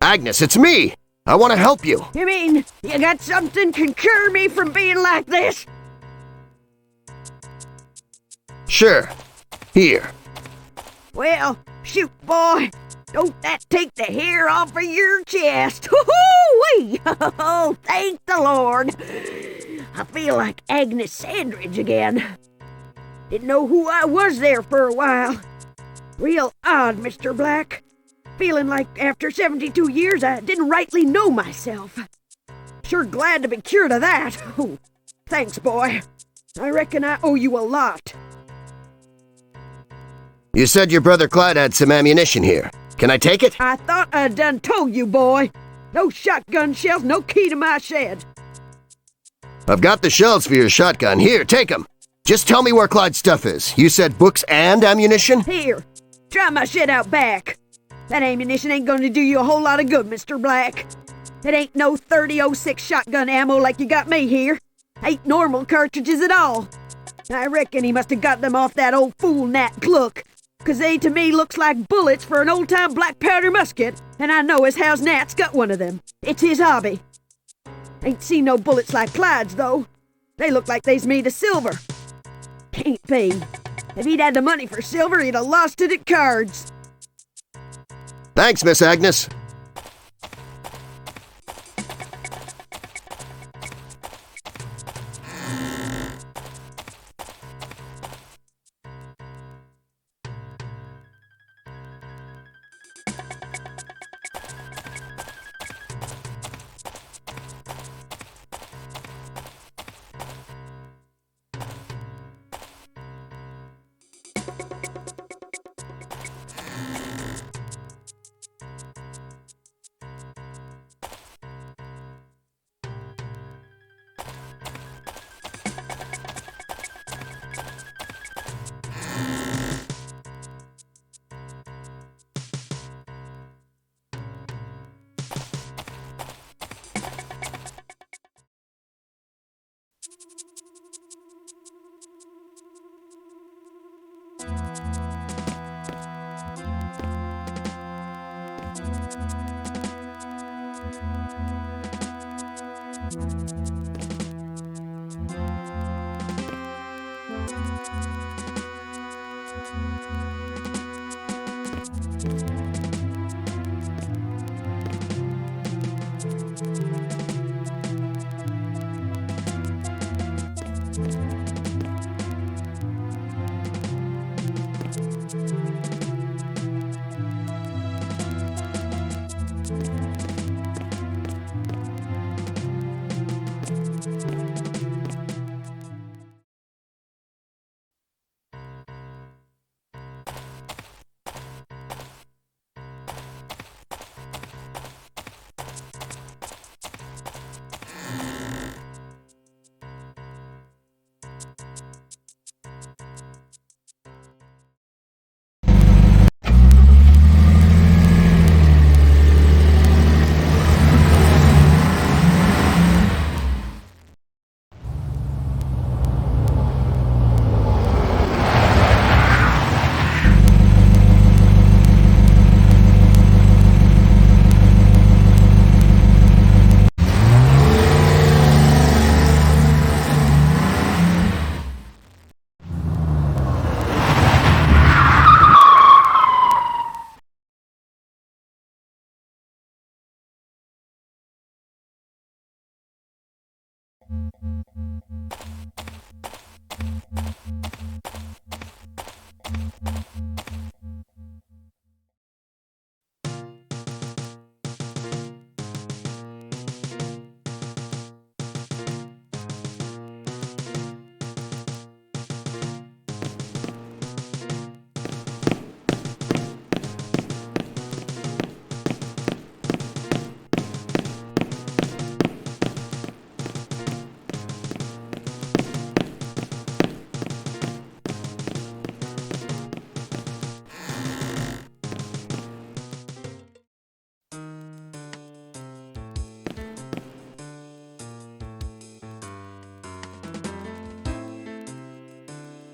Agnes, it's me! I want to help you. You mean you got something can cure me from being like this? Sure. Here. Well, shoot, boy. Don't that take the hair off of your chest? Hoo-hoo-wee! Oh, thank the Lord. I feel like Agnes Sandridge again. Didn't know who I was there for a while. Real odd, Mr. Black. Feeling like after 72 years I didn't rightly know myself. Sure glad to be cured of that. Oh, thanks, boy. I reckon I owe you a lot. You said your brother Clyde had some ammunition here. Can I take it? I thought I'd done told you, boy. No shotgun shells, no key to my shed. I've got the shells for your shotgun. Here, take them. Just tell me where Clyde's stuff is. You said books and ammunition? Here, try my shed out back. That ammunition ain't gonna do you a whole lot of good, Mr. Black. It ain't no 30-06 shotgun ammo like you got me here. Ain't normal cartridges at all. I reckon he must have got them off that old fool Nat Gluck, 'cause they to me looks like bullets for an old-time black powder musket, and I know as how's Nat's got one of them. It's his hobby. Ain't seen no bullets like Clyde's, though. They look like they's made of silver. Can't be. If he'd had the money for silver, he'd have lost it at cards. Thanks, Miss Agnes.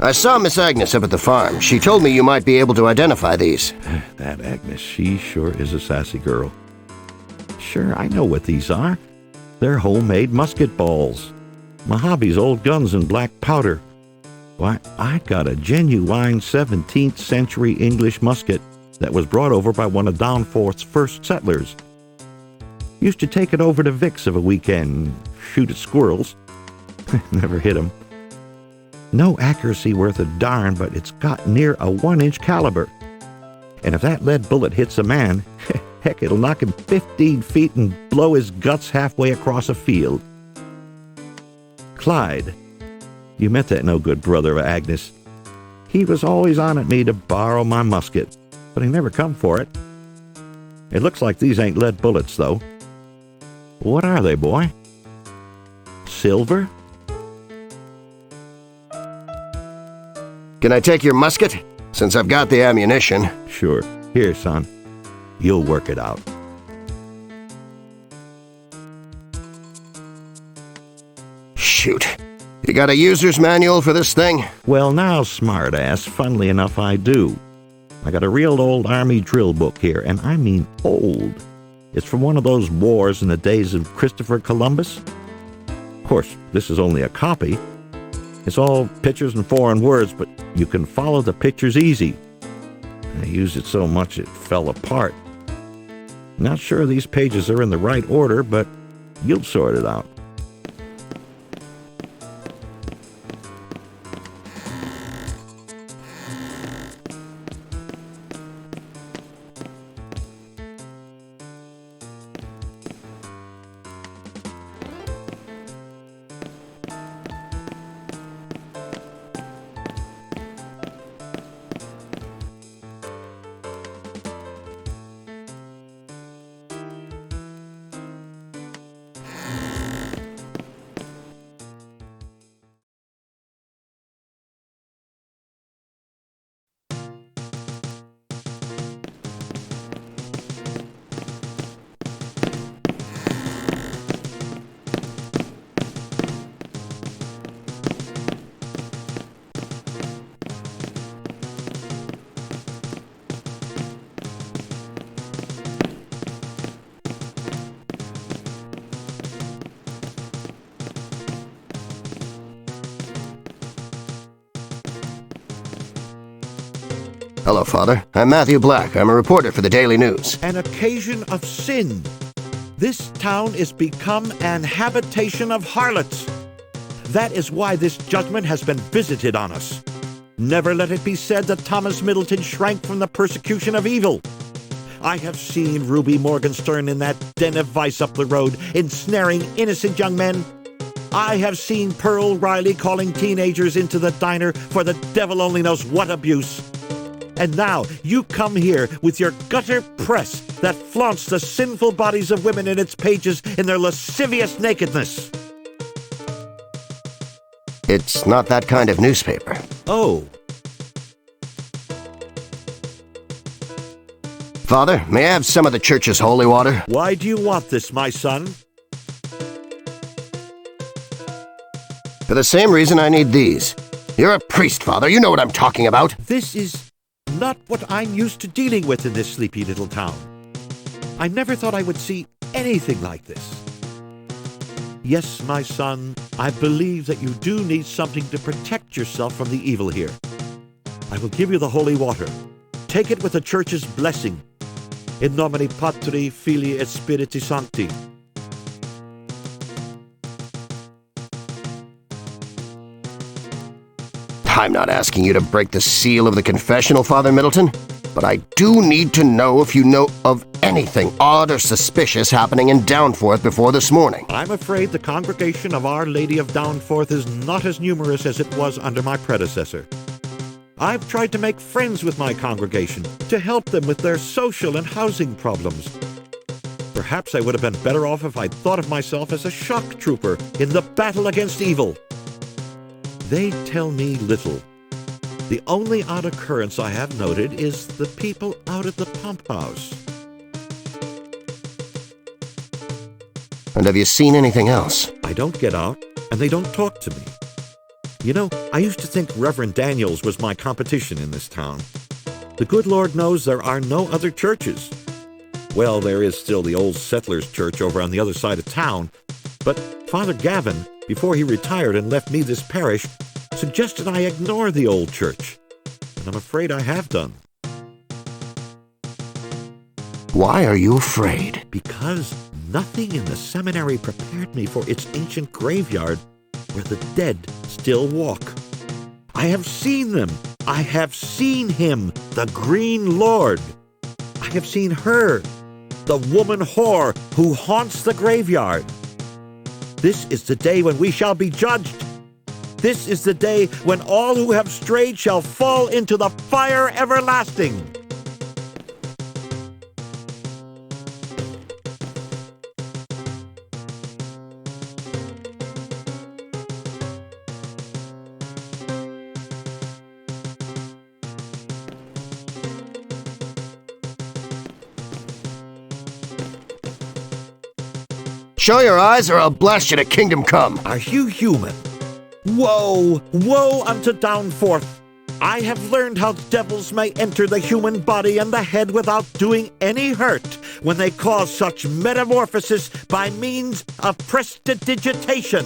I saw Miss Agnes up at the farm. She told me you might be able to identify these. That Agnes, she sure is a sassy girl. Sure, I know what these are. They're homemade musket balls. My hobby's old guns and black powder. Why, I got a genuine 17th century English musket that was brought over by one of Downforth's first settlers. Used to take it over to Vic's of a weekend and shoot at squirrels. Never hit 'em. No accuracy worth a darn, but it's got near a 1-inch caliber. And if that lead bullet hits a man, heck, it'll knock him 15 feet and blow his guts halfway across a field. Clyde, you met that no-good brother of Agnes. He was always on at me to borrow my musket, but he never come for it. It looks like these ain't lead bullets, though. What are they, boy? Silver? Can I take your musket? Since I've got the ammunition. Sure. Here, son. You'll work it out. Shoot. You got a user's manual for this thing? Well, now, smartass, funnily enough, I do. I got a real old Army drill book here, and I mean old. It's from one of those wars in the days of Christopher Columbus. Of course, this is only a copy. It's all pictures and foreign words, but you can follow the pictures easy. I used it so much it fell apart. Not sure these pages are in the right order, but you'll sort it out. Hello, Father. I'm Matthew Black. I'm a reporter for the Daily News. An occasion of sin. This town is become an habitation of harlots. That is why this judgment has been visited on us. Never let it be said that Thomas Middleton shrank from the persecution of evil. I have seen Ruby Morgenstern in that den of vice up the road, ensnaring innocent young men. I have seen Pearl Riley calling teenagers into the diner for the devil only knows what abuse. And now you come here with your gutter press that flaunts the sinful bodies of women in its pages in their lascivious nakedness. It's not that kind of newspaper. Oh. Father, may I have some of the church's holy water? Why do you want this, my son? For the same reason I need these. You're a priest, Father. You know what I'm talking about. This is not what I'm used to dealing with in this sleepy little town. I never thought I would see anything like this. Yes, my son, I believe that you do need something to protect yourself from the evil here. I will give you the holy water. Take it with the church's blessing. In nomine Patri, Filii et Spiritus Sancti. I'm not asking you to break the seal of the confessional, Father Middleton, but I do need to know if you know of anything odd or suspicious happening in Downforth before this morning. I'm afraid the congregation of Our Lady of Downforth is not as numerous as it was under my predecessor. I've tried to make friends with my congregation, to help them with their social and housing problems. Perhaps I would have been better off if I'd thought of myself as a shock trooper in the battle against evil. They tell me little. The only odd occurrence I have noted is the people out at the pumphouse. And have you seen anything else? I don't get out, and they don't talk to me. You know, I used to think Reverend Daniels was my competition in this town. The good Lord knows there are no other churches. Well, there is still the old settlers' church over on the other side of town, but Father Gavin, before he retired and left me this parish, suggested I ignore the old church. And I'm afraid I have done. Why are you afraid? Because nothing in the seminary prepared me for its ancient graveyard where the dead still walk. I have seen them. I have seen him, the Green Lord. I have seen her, the woman whore who haunts the graveyard. This is the day when we shall be judged. This is the day when all who have strayed shall fall into the fire everlasting. Show your eyes or I'll blast you to kingdom come. Are you human? Woe, woe unto Downforth! I have learned how devils may enter the human body and the head without doing any hurt when they cause such metamorphosis by means of prestidigitation.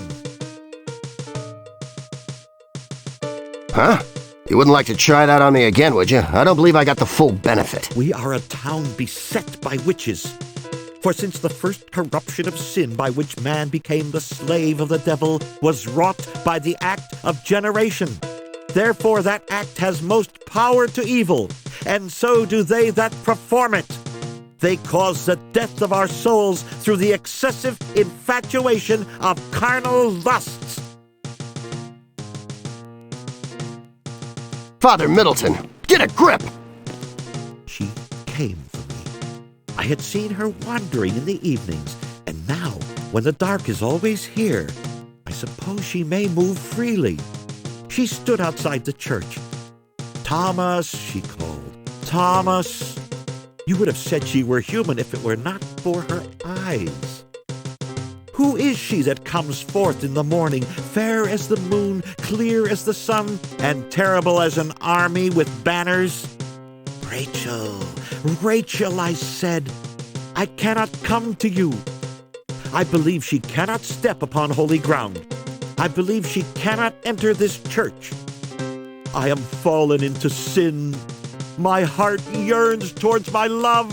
Huh? You wouldn't like to try that on me again, would you? I don't believe I got the full benefit. We are a town beset by witches. For since the first corruption of sin by which man became the slave of the devil was wrought by the act of generation, therefore that act has most power to evil, and so do they that perform it. They cause the death of our souls through the excessive infatuation of carnal lusts. Father Middleton, get a grip! She came for me. I had seen her wandering in the evenings, and now, when the dark is always here, I suppose she may move freely. She stood outside the church. Thomas, she called. Thomas! You would have said she were human if it were not for her eyes. Who is she that comes forth in the morning, fair as the moon, clear as the sun, and terrible as an army with banners? Rachel, Rachel, I said, I cannot come to you. I believe she cannot step upon holy ground. I believe she cannot enter this church. I am fallen into sin. My heart yearns towards my love.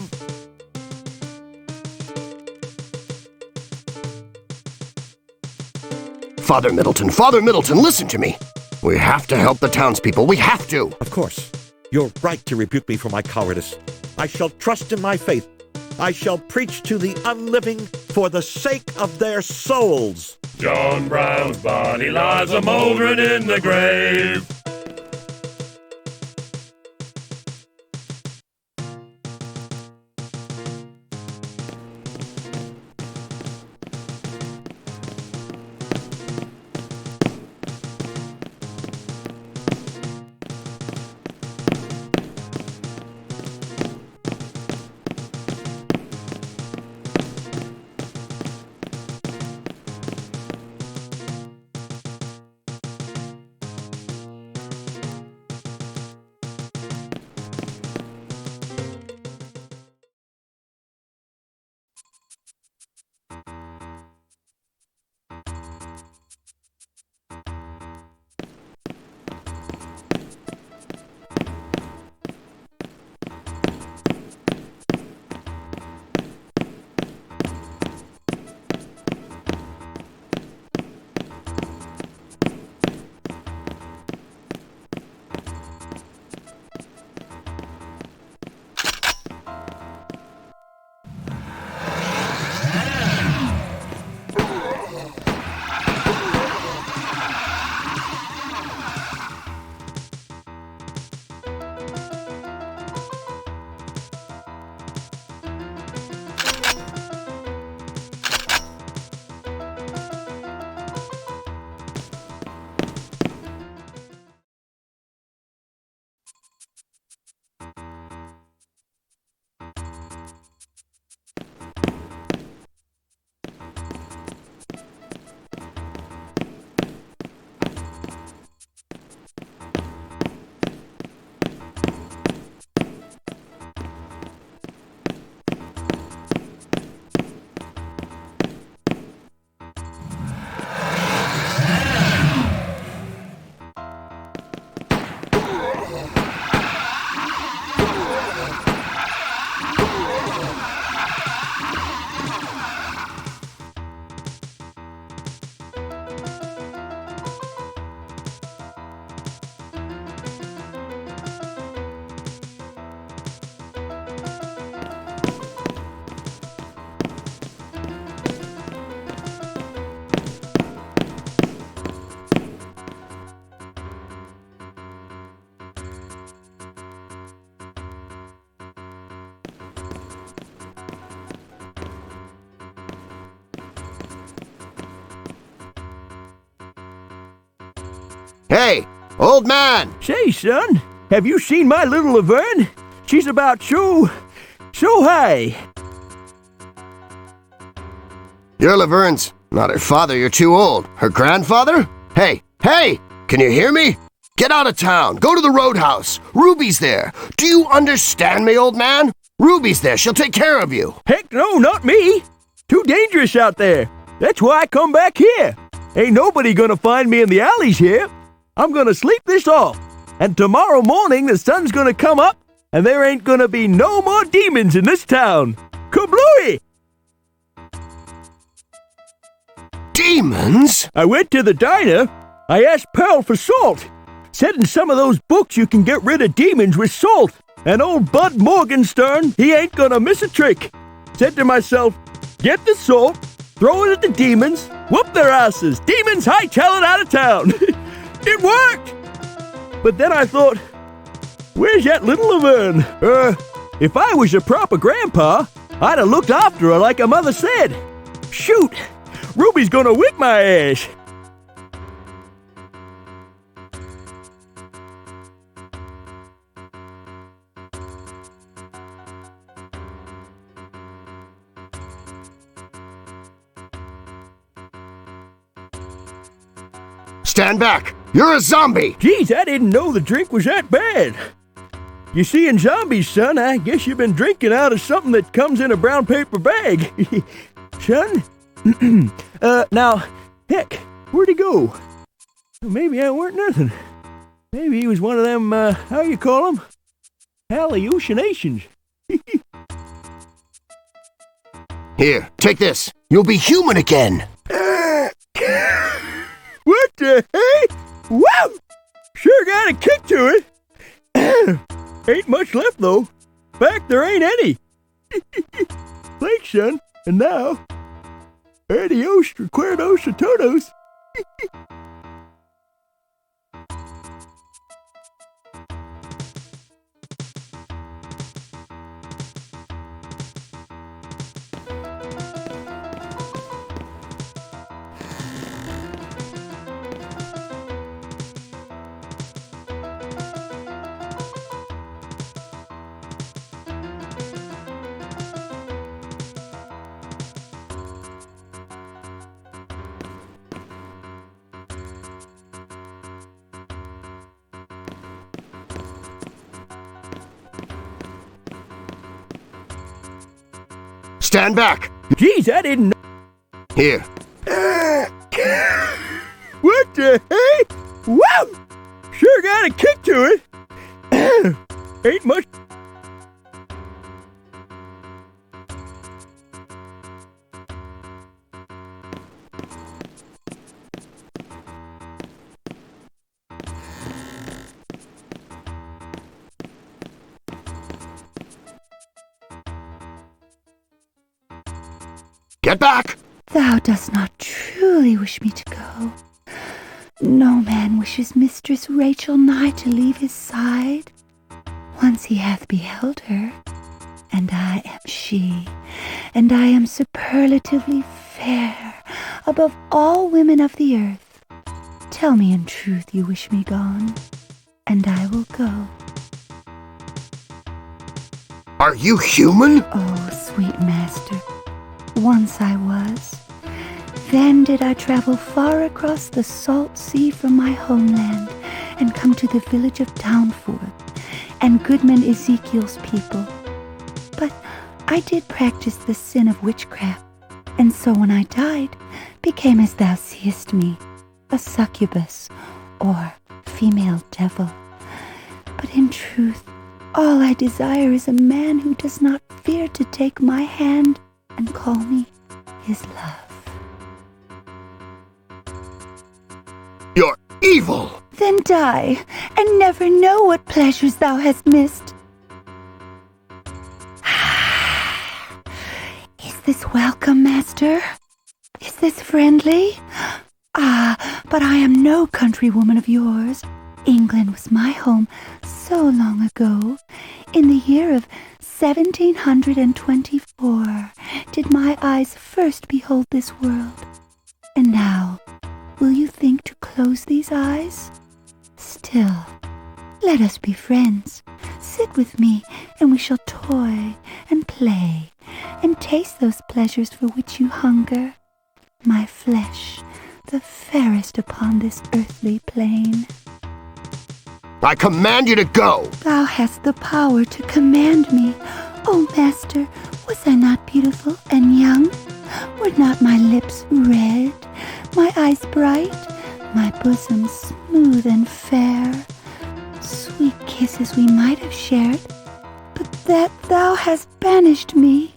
Father Middleton, listen to me. We have to help the townspeople. We have to. Of course. You're right to rebuke me for my cowardice. I shall trust in my faith. I shall preach to the unliving for the sake of their souls. John Brown's body lies a mouldering in the grave. Hey, old man! Say, son, have you seen my little Laverne? She's about so high. You're Laverne's. Not her father, you're too old. Her grandfather? Hey, can you hear me? Get out of town. Go to the roadhouse. Ruby's there. Do you understand me, old man? Ruby's there. She'll take care of you. Heck no, not me. Too dangerous out there. That's why I come back here. Ain't nobody gonna find me in the alleys here. I'm gonna sleep this off. And tomorrow morning the sun's gonna come up and there ain't gonna be no more demons in this town. Kablooey! Demons? I went to the diner. I asked Pearl for salt. Said in some of those books you can get rid of demons with salt. And old Bud Morgenstern, he ain't gonna miss a trick. Said to myself, get the salt, throw it at the demons, whoop their asses. Demons hightail it out of town. It worked! But then I thought, where's that little Laverne? If I was a proper grandpa, I'd have looked after her like her mother said. Shoot! Ruby's gonna whip my ass! Stand back! You're a zombie! Geez, I didn't know the drink was that bad. You see, in zombies, son, I guess you've been drinking out of something that comes in a brown paper bag. Son? Now, heck, where'd he go? Maybe I weren't nothing. Maybe he was one of them, how you call them? Hallucinations. Here, take this. You'll be human again. What the heck? Wow! Sure got a kick to it. Ain't much left, though. In fact, there ain't any. Thanks, son. And now, adios, recuerdos, a todos. Stand back! Geez, I didn't know. Here. What the heck? Wow! Sure got a kick to it. Ain't much. Get back! Thou dost not truly wish me to go. No man wishes Mistress Rachel nigh to leave his side. Once he hath beheld her, and I am she, and I am superlatively fair above all women of the earth. Tell me in truth you wish me gone, and I will go. Are you human? Oh, sweet master, once I was. Then did I travel far across the salt sea from my homeland and come to the village of Downforth and Goodman Ezekiel's people. But I did practice the sin of witchcraft, and so when I died, became as thou seest me, a succubus or female devil. But in truth, all I desire is a man who does not fear to take my hand and call me his love. You're evil! Then die, and never know what pleasures thou hast missed. Is this welcome, master? Is this friendly? Ah, but I am no countrywoman of yours. England was my home so long ago. In the year of 1724 did my eyes first behold this world. And now, will you think to close these eyes? Still, let us be friends. Sit with me, and we shall toy and play, and taste those pleasures for which you hunger. My flesh, the fairest upon this earthly plain. I command you to go! Thou hast the power to command me. Oh, master, was I not beautiful and young? Were not my lips red, my eyes bright, my bosom smooth and fair? Sweet kisses we might have shared, but that thou hast banished me.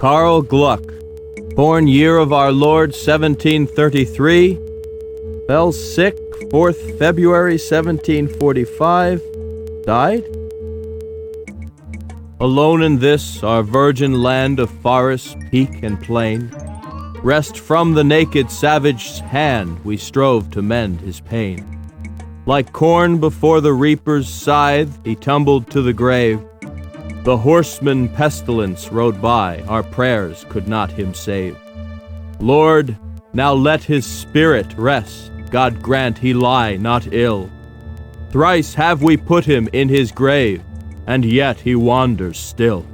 Carl Gluck, born year of our Lord 1733, fell sick 4th February 1745, died. Alone in this, our virgin land of forest, peak, and plain, wrest from the naked savage's hand we strove to mend his pain. Like corn before the reaper's scythe, he tumbled to the grave. The horseman pestilence rode by, our prayers could not him save. Lord, now let his spirit rest, God grant he lie not ill. Thrice have we put him in his grave, and yet he wanders still.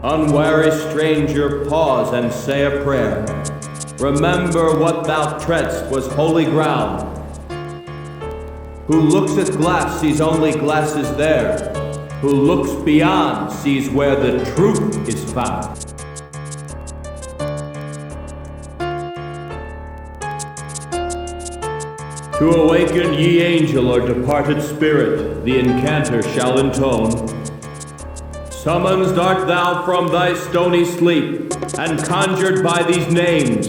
Unwary stranger, pause and say a prayer. Remember what thou treadst was holy ground. Who looks at glass sees only glasses there. Who looks beyond sees where the truth is found. To awaken ye angel or departed spirit, the incanter shall intone. Summoned art thou from thy stony sleep, and conjured by these names: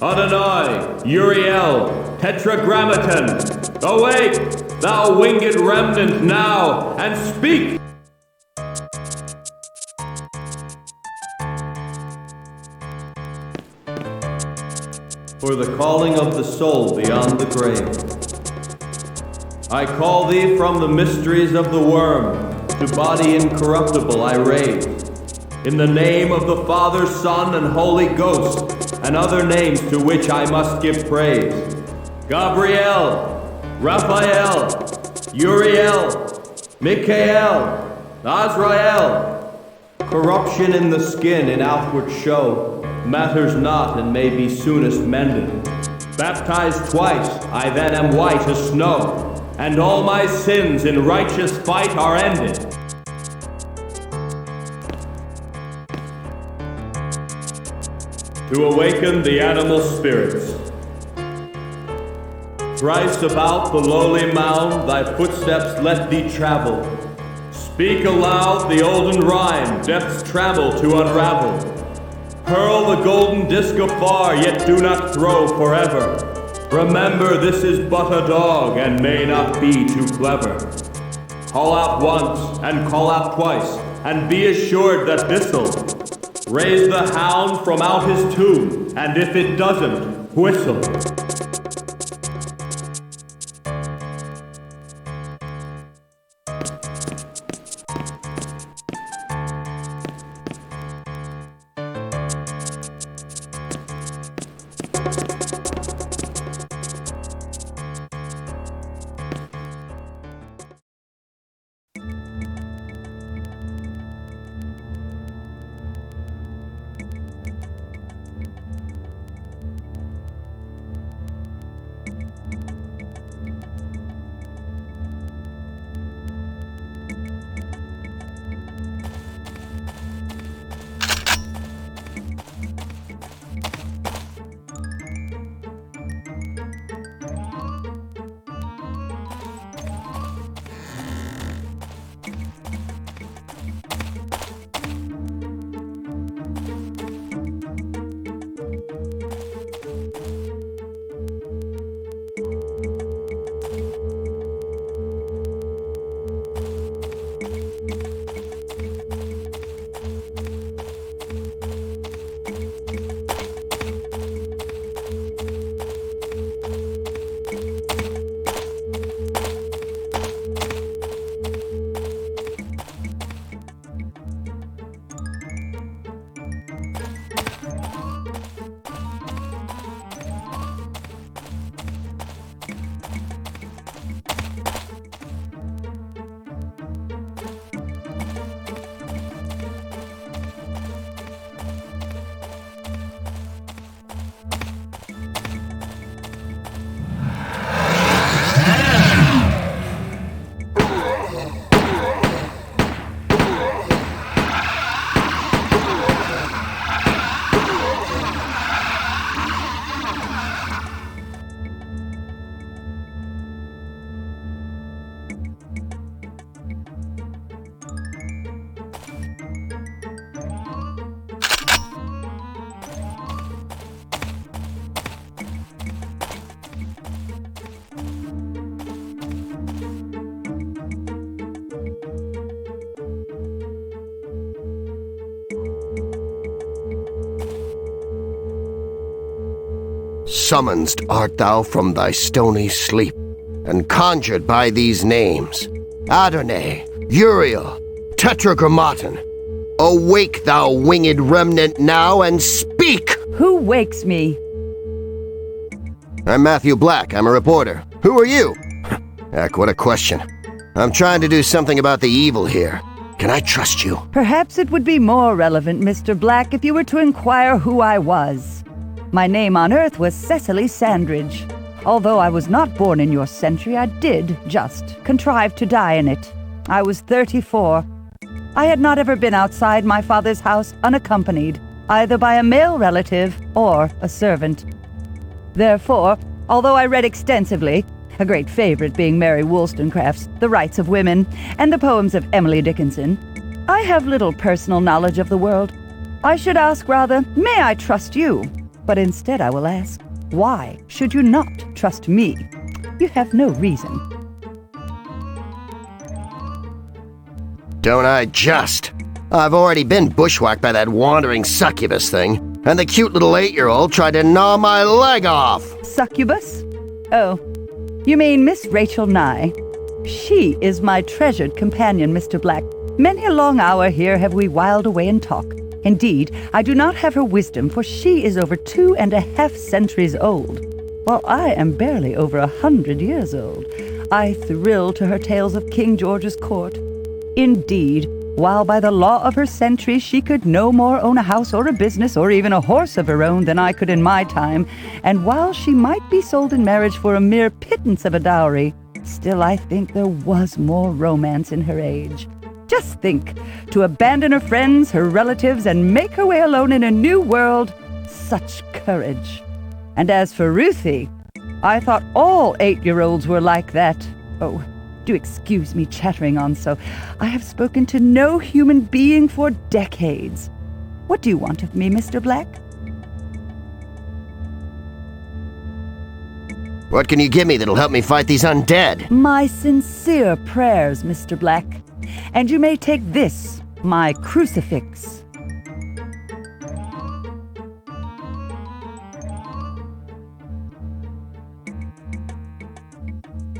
Adonai, Uriel, Tetragrammaton. Awake, thou winged remnant, now, and speak! For the calling of the soul beyond the grave. I call thee from the mysteries of the worm, to body incorruptible I raise. In the name of the Father, Son, and Holy Ghost, and other names to which I must give praise. Gabriel, Raphael, Uriel, Michael, Azrael. Corruption in the skin in outward show matters not and may be soonest mended. Baptized twice, I then am white as snow, and all my sins in righteous fight are ended. To awaken the animal spirits. Thrice about the lowly mound thy footsteps let thee travel. Speak aloud the olden rhyme, depths travel to unravel. Hurl the golden disc afar, yet do not throw forever. Remember this is but a dog, and may not be too clever. Call out once, and call out twice, and be assured that this'll raise the hound from out his tomb, and if it doesn't, whistle. Summoned art thou from thy stony sleep, and conjured by these names: Adonai, Uriel, Tetragrammaton. Awake, thou winged remnant, now, and speak! Who wakes me? I'm Matthew Black. I'm a reporter. Who are you? Heck, what a question. I'm trying to do something about the evil here. Can I trust you? Perhaps it would be more relevant, Mr. Black, if you were to inquire who I was. My name on Earth was Cecily Sandridge. Although I was not born in your century, I did just contrive to die in it. I was 34. I had not ever been outside my father's house unaccompanied, either by a male relative or a servant. Therefore, although I read extensively, a great favorite being Mary Wollstonecraft's The Rights of Women and the poems of Emily Dickinson, I have little personal knowledge of the world. I should ask rather, may I trust you? But instead I will ask, why should you not trust me? You have no reason. Don't I just? I've already been bushwhacked by that wandering succubus thing, and the cute little 8-year-old tried to gnaw my leg off. Succubus? Oh, you mean Miss Rachel Nye. She is my treasured companion, Mr. Black. Many a long hour here have we whiled away in talk. Indeed, I do not have her wisdom, for she is over 2.5 centuries old, while I am barely over 100 years old. I thrill to her tales of King George's court. Indeed, while by the law of her century she could no more own a house or a business or even a horse of her own than I could in my time, and while she might be sold in marriage for a mere pittance of a dowry, still I think there was more romance in her age. Just think, to abandon her friends, her relatives, and make her way alone in a new world, such courage. And as for Ruthie, I thought all 8-year-olds were like that. Oh, do excuse me chattering on so. I have spoken to no human being for decades. What do you want of me, Mr. Black? What can you give me that'll help me fight these undead? My sincere prayers, Mr. Black. And you may take this, my crucifix.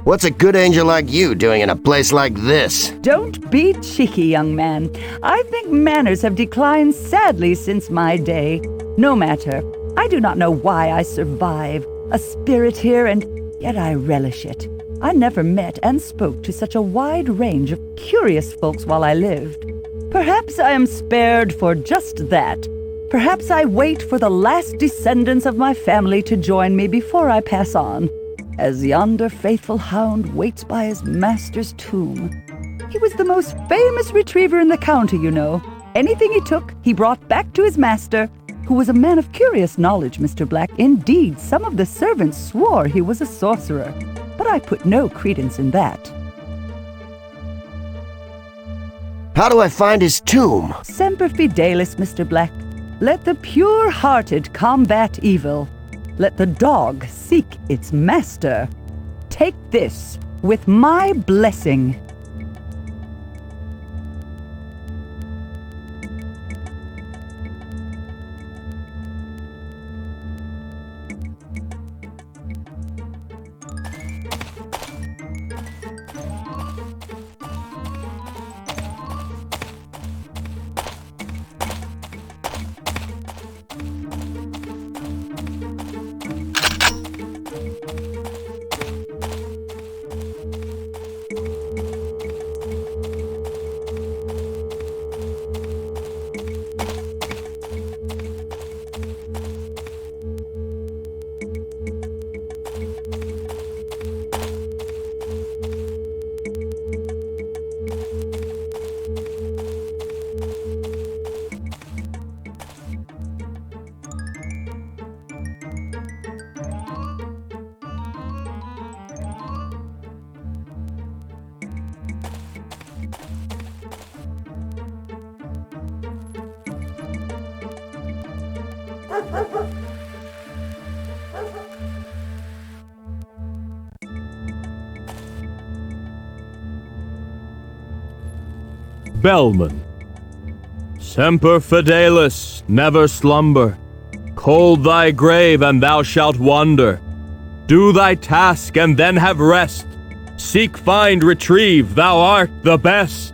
What's a good angel like you doing in a place like this? Don't be cheeky, young man. I think manners have declined sadly since my day. No matter. I do not know why I survive. A spirit here, and yet I relish it. I never met and spoke to such a wide range of curious folks while I lived. Perhaps I am spared for just that. Perhaps I wait for the last descendants of my family to join me before I pass on, as yonder faithful hound waits by his master's tomb. He was the most famous retriever in the county, you know. Anything he took, he brought back to his master, who was a man of curious knowledge, Mr. Black. Indeed, some of the servants swore he was a sorcerer, but I put no credence in that. How do I find his tomb? Semper Fidelis, Mr. Black. Let the pure-hearted combat evil. Let the dog seek its master. Take this with my blessing. Bellman. Semper Fidelis, never slumber. Cold thy grave, and thou shalt wonder. Do thy task, and then have rest. Seek, find, retrieve, thou art the best.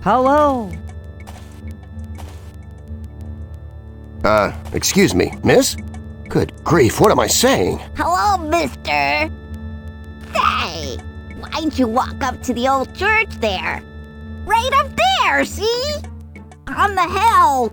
Hello. Excuse me, miss? Good grief, what am I saying? Hello, mister. Say, why'd you walk up to the old church there? Right up there, see? On the hill.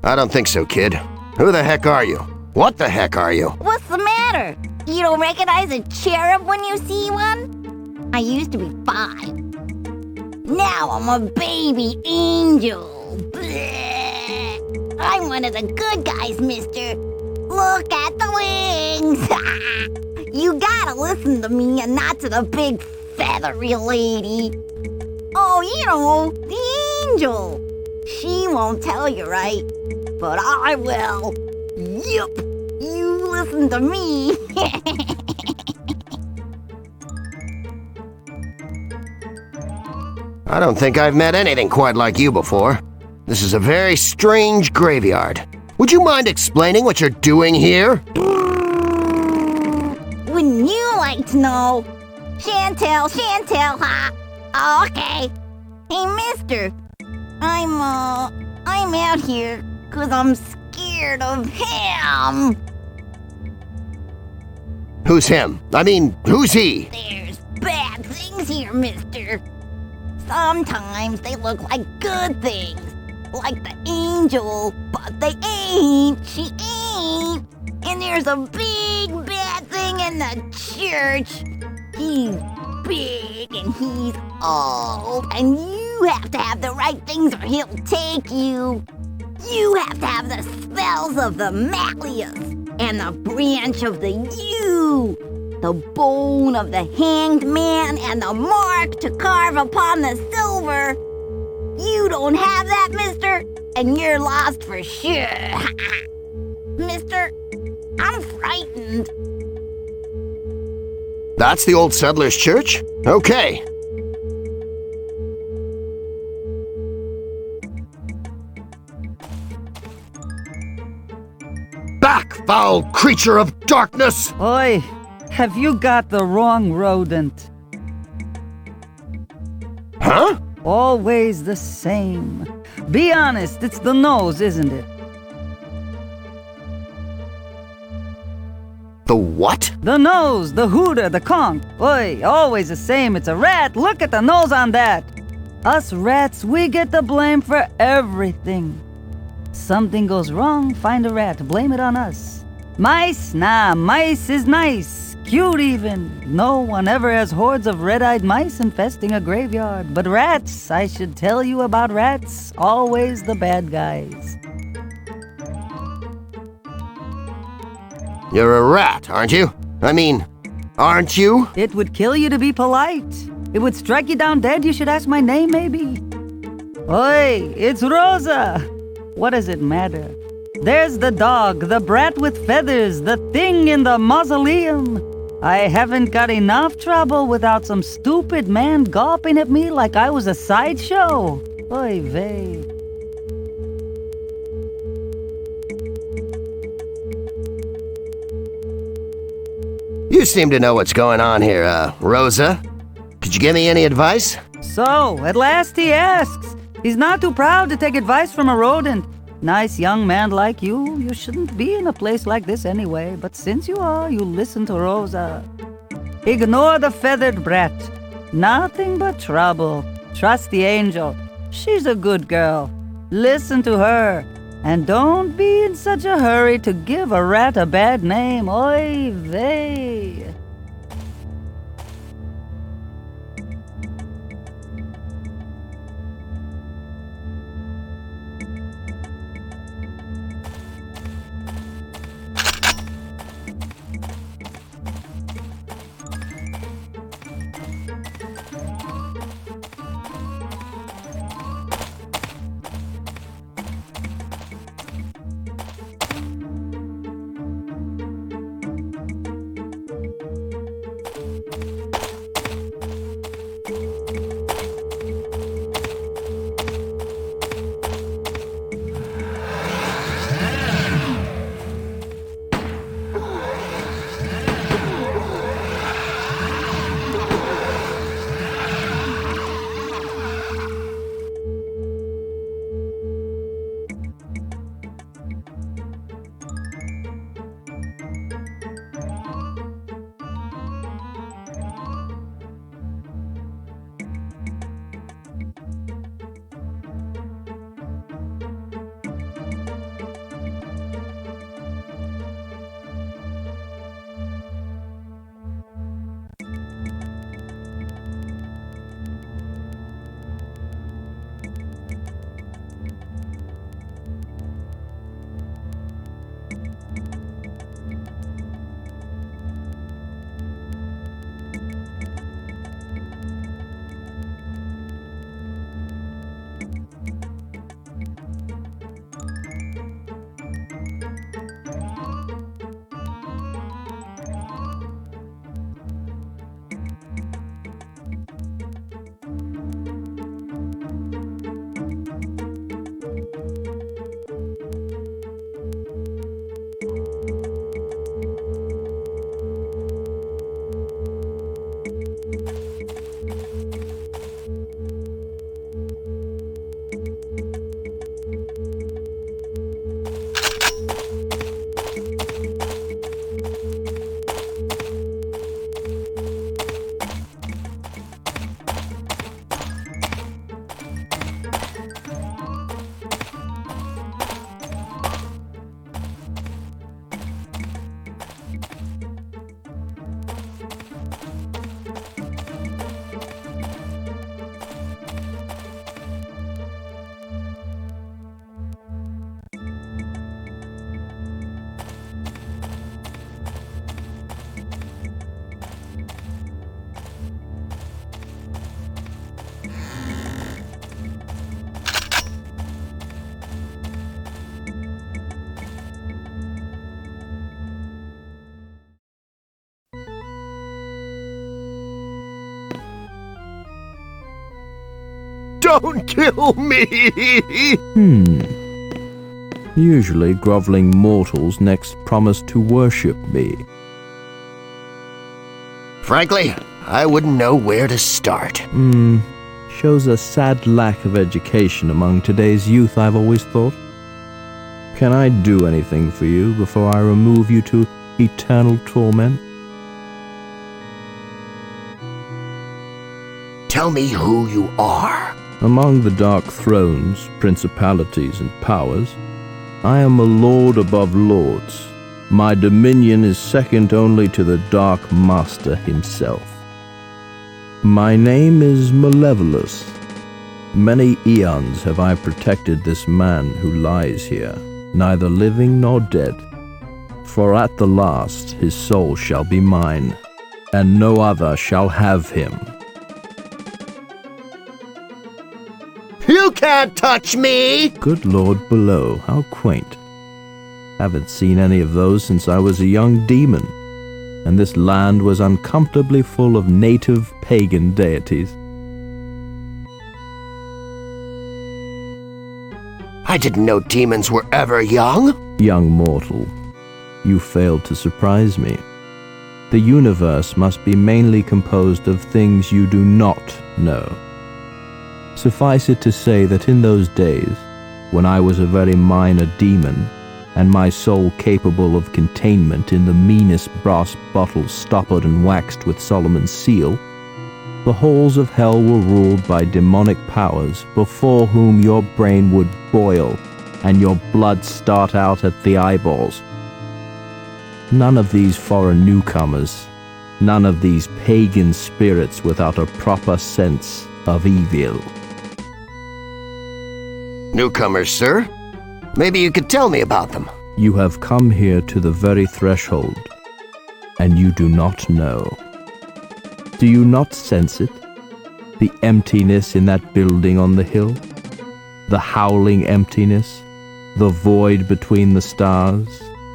I don't think so, kid. Who the heck are you? What the heck are you? What's the matter? You don't recognize a cherub when you see one? I used to be 5. Now I'm a baby angel. Bleh. I'm one of the good guys, mister. Look at the wings. You gotta listen to me and not to the big feathery lady. Oh, you know, the angel. She won't tell you, right? But I will. Yup. You listen to me. I don't think I've met anything quite like you before. This is a very strange graveyard. Would you mind explaining what you're doing here? Wouldn't you like to know? Chantel, ha. Okay. Hey, mister. I'm out here 'cause I'm scared of him. Who's him? I mean, who's he? There's bad things here, mister. Sometimes they look like good things, like the angel, but they ain't. She ain't. And there's a big bad thing in the church. He's big and he's old, and you have to have the right things or he'll take you. You have to have the spells of the Malleus and the branch of the yew, the bone of the hanged man, and the mark to carve upon the silver. You don't have that, mister, and you're lost for sure. Mister, I'm frightened. That's the old settlers' church? Okay. Back, foul creature of darkness! Oi, have you got the wrong rodent? Huh? Always the same. Be honest, it's the nose, isn't it? The what? The nose, the hooter, the conch. Oi, always the same. It's a rat. Look at the nose on that. Us rats, we get the blame for everything. Something goes wrong, find a rat, blame it on us. Mice? Nah, mice is nice. Cute even. No one ever has hordes of red-eyed mice infesting a graveyard. But rats, I should tell you about rats. Always the bad guys. You're a rat, aren't you? I mean, aren't you? It would kill you to be polite. It would strike you down dead. You should ask my name, maybe. Oi, it's Rosa. What does it matter? There's the dog, the brat with feathers, the thing in the mausoleum. I haven't got enough trouble without some stupid man gawping at me like I was a sideshow. Oy vey. You seem to know what's going on here, Rosa. Could you give me any advice? So, at last he asks. He's not too proud to take advice from a rodent. Nice young man like you, you shouldn't be in a place like this anyway. But since you are, you listen to Rosa. Ignore the feathered brat. Nothing but trouble. Trust the angel. She's a good girl. Listen to her. And don't be in such a hurry to give a rat a bad name. Oy vey. Don't kill me! Usually groveling mortals next promise to worship me. Frankly, I wouldn't know where to start. Shows a sad lack of education among today's youth, I've always thought. Can I do anything for you before I remove you to eternal torment? Tell me who you are. Among the dark thrones, principalities, and powers, I am a lord above lords. My dominion is second only to the Dark Master himself. My name is Malevolous. Many eons have I protected this man who lies here, neither living nor dead. For at the last his soul shall be mine, and no other shall have him. You can't touch me! Good Lord below, how quaint. Haven't seen any of those since I was a young demon, and this land was uncomfortably full of native pagan deities. I didn't know demons were ever young. Young mortal, you failed to surprise me. The universe must be mainly composed of things you do not know. Suffice it to say that in those days, when I was a very minor demon, and my soul capable of containment in the meanest brass bottle stoppered and waxed with Solomon's seal, the halls of hell were ruled by demonic powers before whom your brain would boil and your blood start out at the eyeballs. None of these foreign newcomers, none of these pagan spirits without a proper sense of evil. Newcomers, sir? Maybe you could tell me about them. You have come here to the very threshold, and you do not know. Do you not sense it? The emptiness in that building on the hill? The howling emptiness? The void between the stars?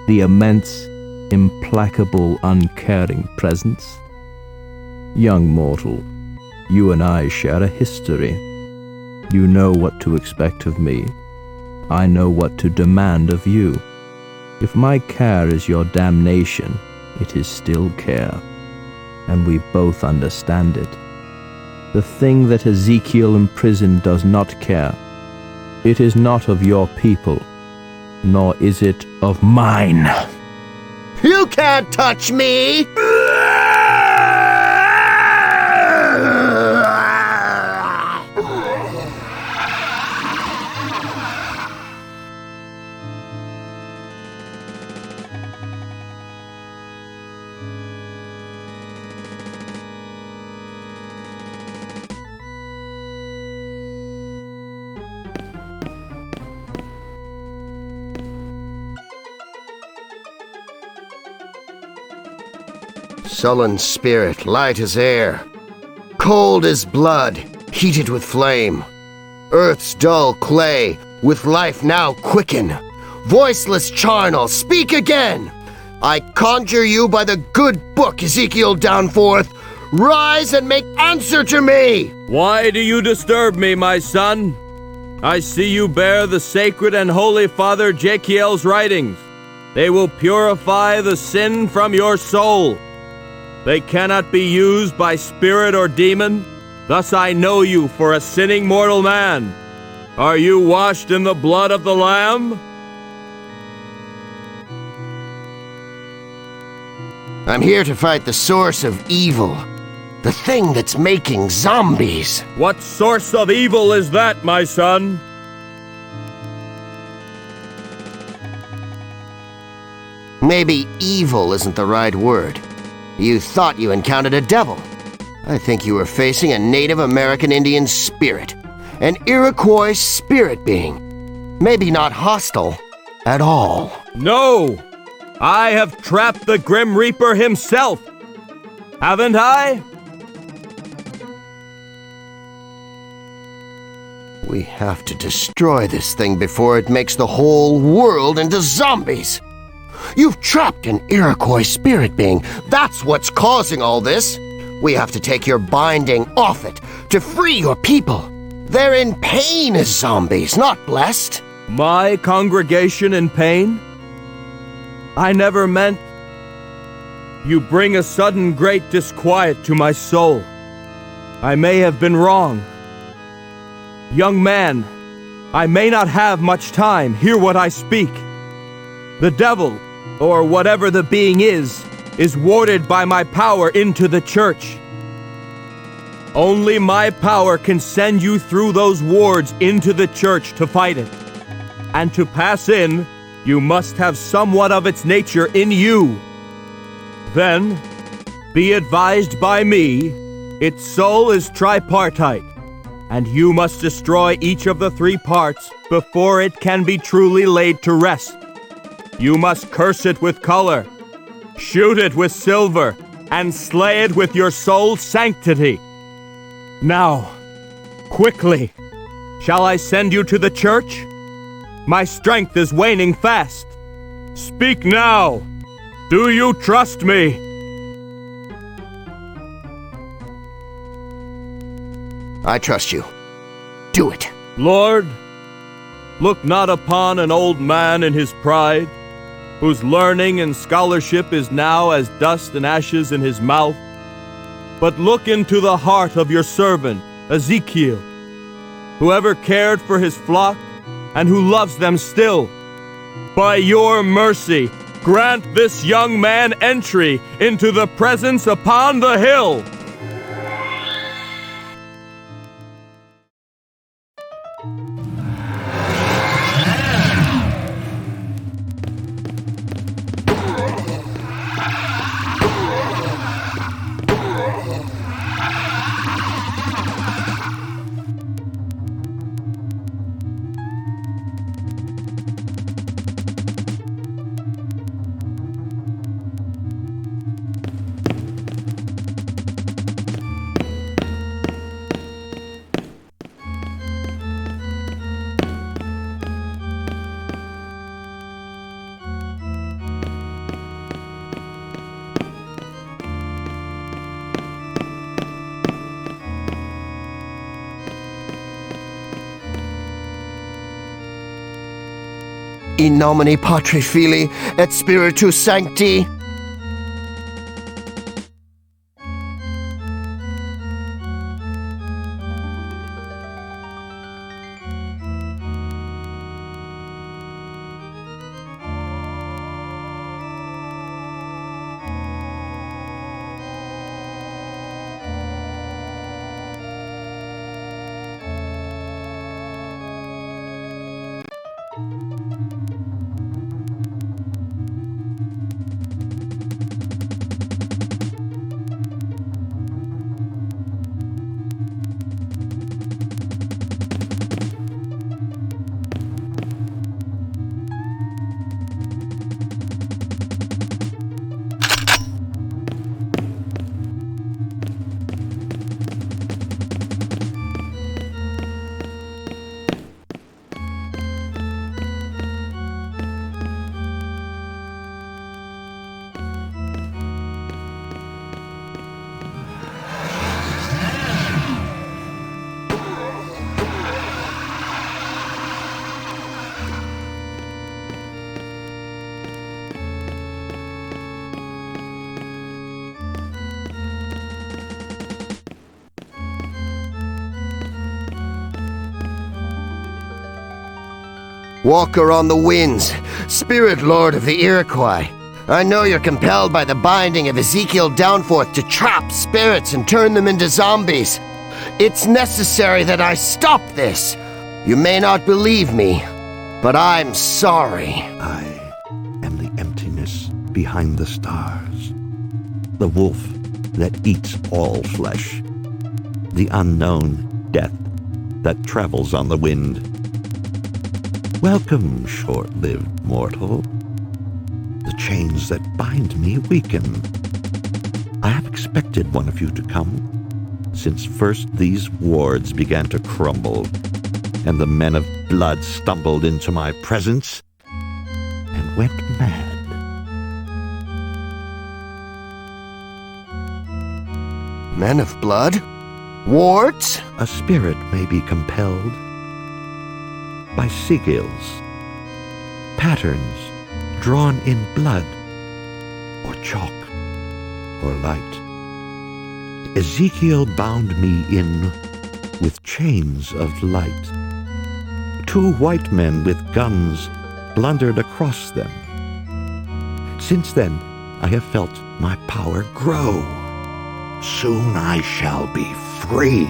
The immense, implacable, uncaring presence? Young mortal, you and I share a history. You know what to expect of me. I know what to demand of you. If my care is your damnation, it is still care, and we both understand it. The thing that Ezekiel imprisoned does not care. It is not of your people, nor is it of mine. You can't touch me! Sullen spirit, light as air, cold as blood, heated with flame. Earth's dull clay, with life now quicken. Voiceless charnel, speak again! I conjure you by the good book Ezekiel down forth, rise and make answer to me! Why do you disturb me, my son? I see you bear the sacred and holy Father Jekiel's writings. They will purify the sin from your soul. They cannot be used by spirit or demon. Thus I know you for a sinning mortal man. Are you washed in the blood of the Lamb? I'm here to fight the source of evil. The thing that's making zombies. What source of evil is that, my son? Maybe evil isn't the right word. You thought you encountered a devil. I think you were facing a Native American Indian spirit. An Iroquois spirit being. Maybe not hostile at all. No! I have trapped the Grim Reaper himself! Haven't I? We have to destroy this thing before it makes the whole world into zombies. You've trapped an Iroquois spirit being. That's what's causing all this. We have to take your binding off it to free your people. They're in pain as zombies, not blessed. My congregation in pain? I never meant... You bring a sudden great disquiet to my soul. I may have been wrong. Young man, I may not have much time. Hear what I speak. The devil, or whatever the being is warded by my power into the church. Only my power can send you through those wards into the church to fight it. And to pass in, you must have somewhat of its nature in you. Then, be advised by me, its soul is tripartite, and you must destroy each of the 3 parts before it can be truly laid to rest. You must curse it with color, shoot it with silver, and slay it with your soul's sanctity. Now, quickly, shall I send you to the church? My strength is waning fast. Speak now! Do you trust me? I trust you. Do it. Lord, look not upon an old man in his pride, whose learning and scholarship is now as dust and ashes in his mouth, but look into the heart of your servant, Ezekiel, who ever cared for his flock and who loves them still. By your mercy, grant this young man entry into the presence upon the hill. In nomine Patri Filii et Spiritus Sancti. Walker on the winds, Spirit Lord of the Iroquois. I know you're compelled by the binding of Ezekiel Downforth to trap spirits and turn them into zombies. It's necessary that I stop this. You may not believe me, but I'm sorry. I am the emptiness behind the stars, the wolf that eats all flesh, the unknown death that travels on the wind. Welcome, short-lived mortal. The chains that bind me weaken. I have expected one of you to come, since first these wards began to crumble, and the men of blood stumbled into my presence and went mad. Men of blood? Warts? A spirit may be compelled by sigils, patterns drawn in blood, or chalk, or light. Ezekiel bound me in with chains of light. 2 white men with guns blundered across them. Since then, I have felt my power grow. Soon I shall be free.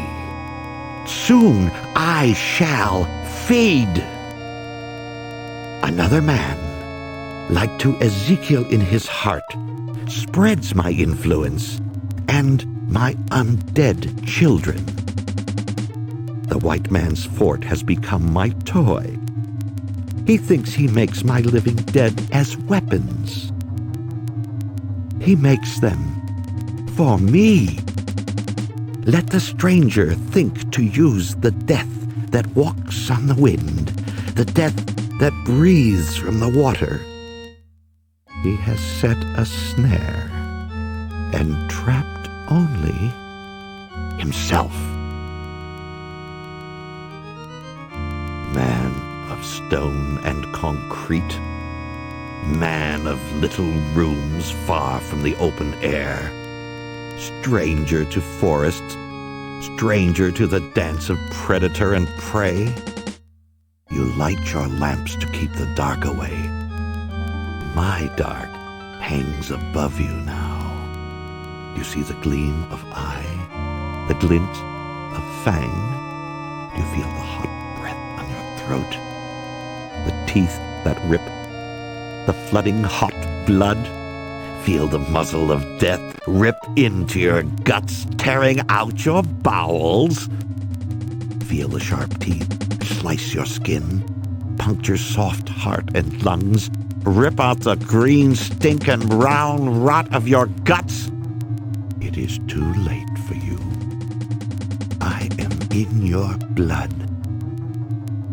Soon I shall feed. Another man, like to Ezekiel in his heart, spreads my influence and my undead children. The white man's fort has become my toy. He thinks he makes my living dead as weapons. He makes them for me. Let the stranger think to use the death that walks on the wind, the death that breathes from the water. He has set a snare and trapped only himself. Man of stone and concrete, man of little rooms far from the open air, stranger to forests, stranger to the dance of predator and prey, you light your lamps to keep the dark away. My dark hangs above you now. You see the gleam of eye, the glint of fang. You feel the hot breath on your throat, the teeth that rip, the flooding hot blood. Feel the muzzle of death rip into your guts, tearing out your bowels. Feel the sharp teeth slice your skin, puncture soft heart and lungs, rip out the green stink and brown rot of your guts. It is too late for you. I am in your blood.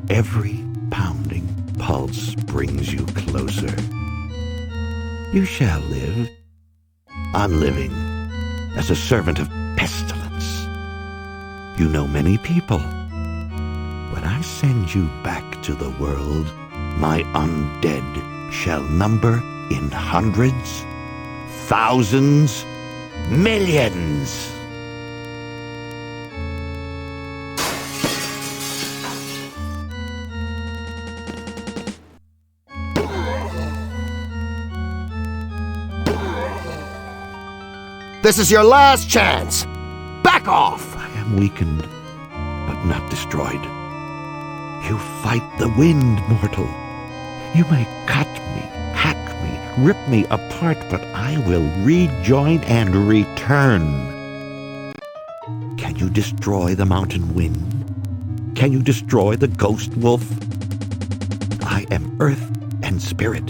Every pounding pulse brings you closer. You shall live, unliving, as a servant of pestilence. You know many people. When I send you back to the world, my undead shall number in hundreds, thousands, millions. This is your last chance. Back off! I am weakened, but not destroyed. You fight the wind, mortal. You may cut me, hack me, rip me apart, but I will rejoin and return. Can you destroy the mountain wind? Can you destroy the ghost wolf? I am earth and spirit,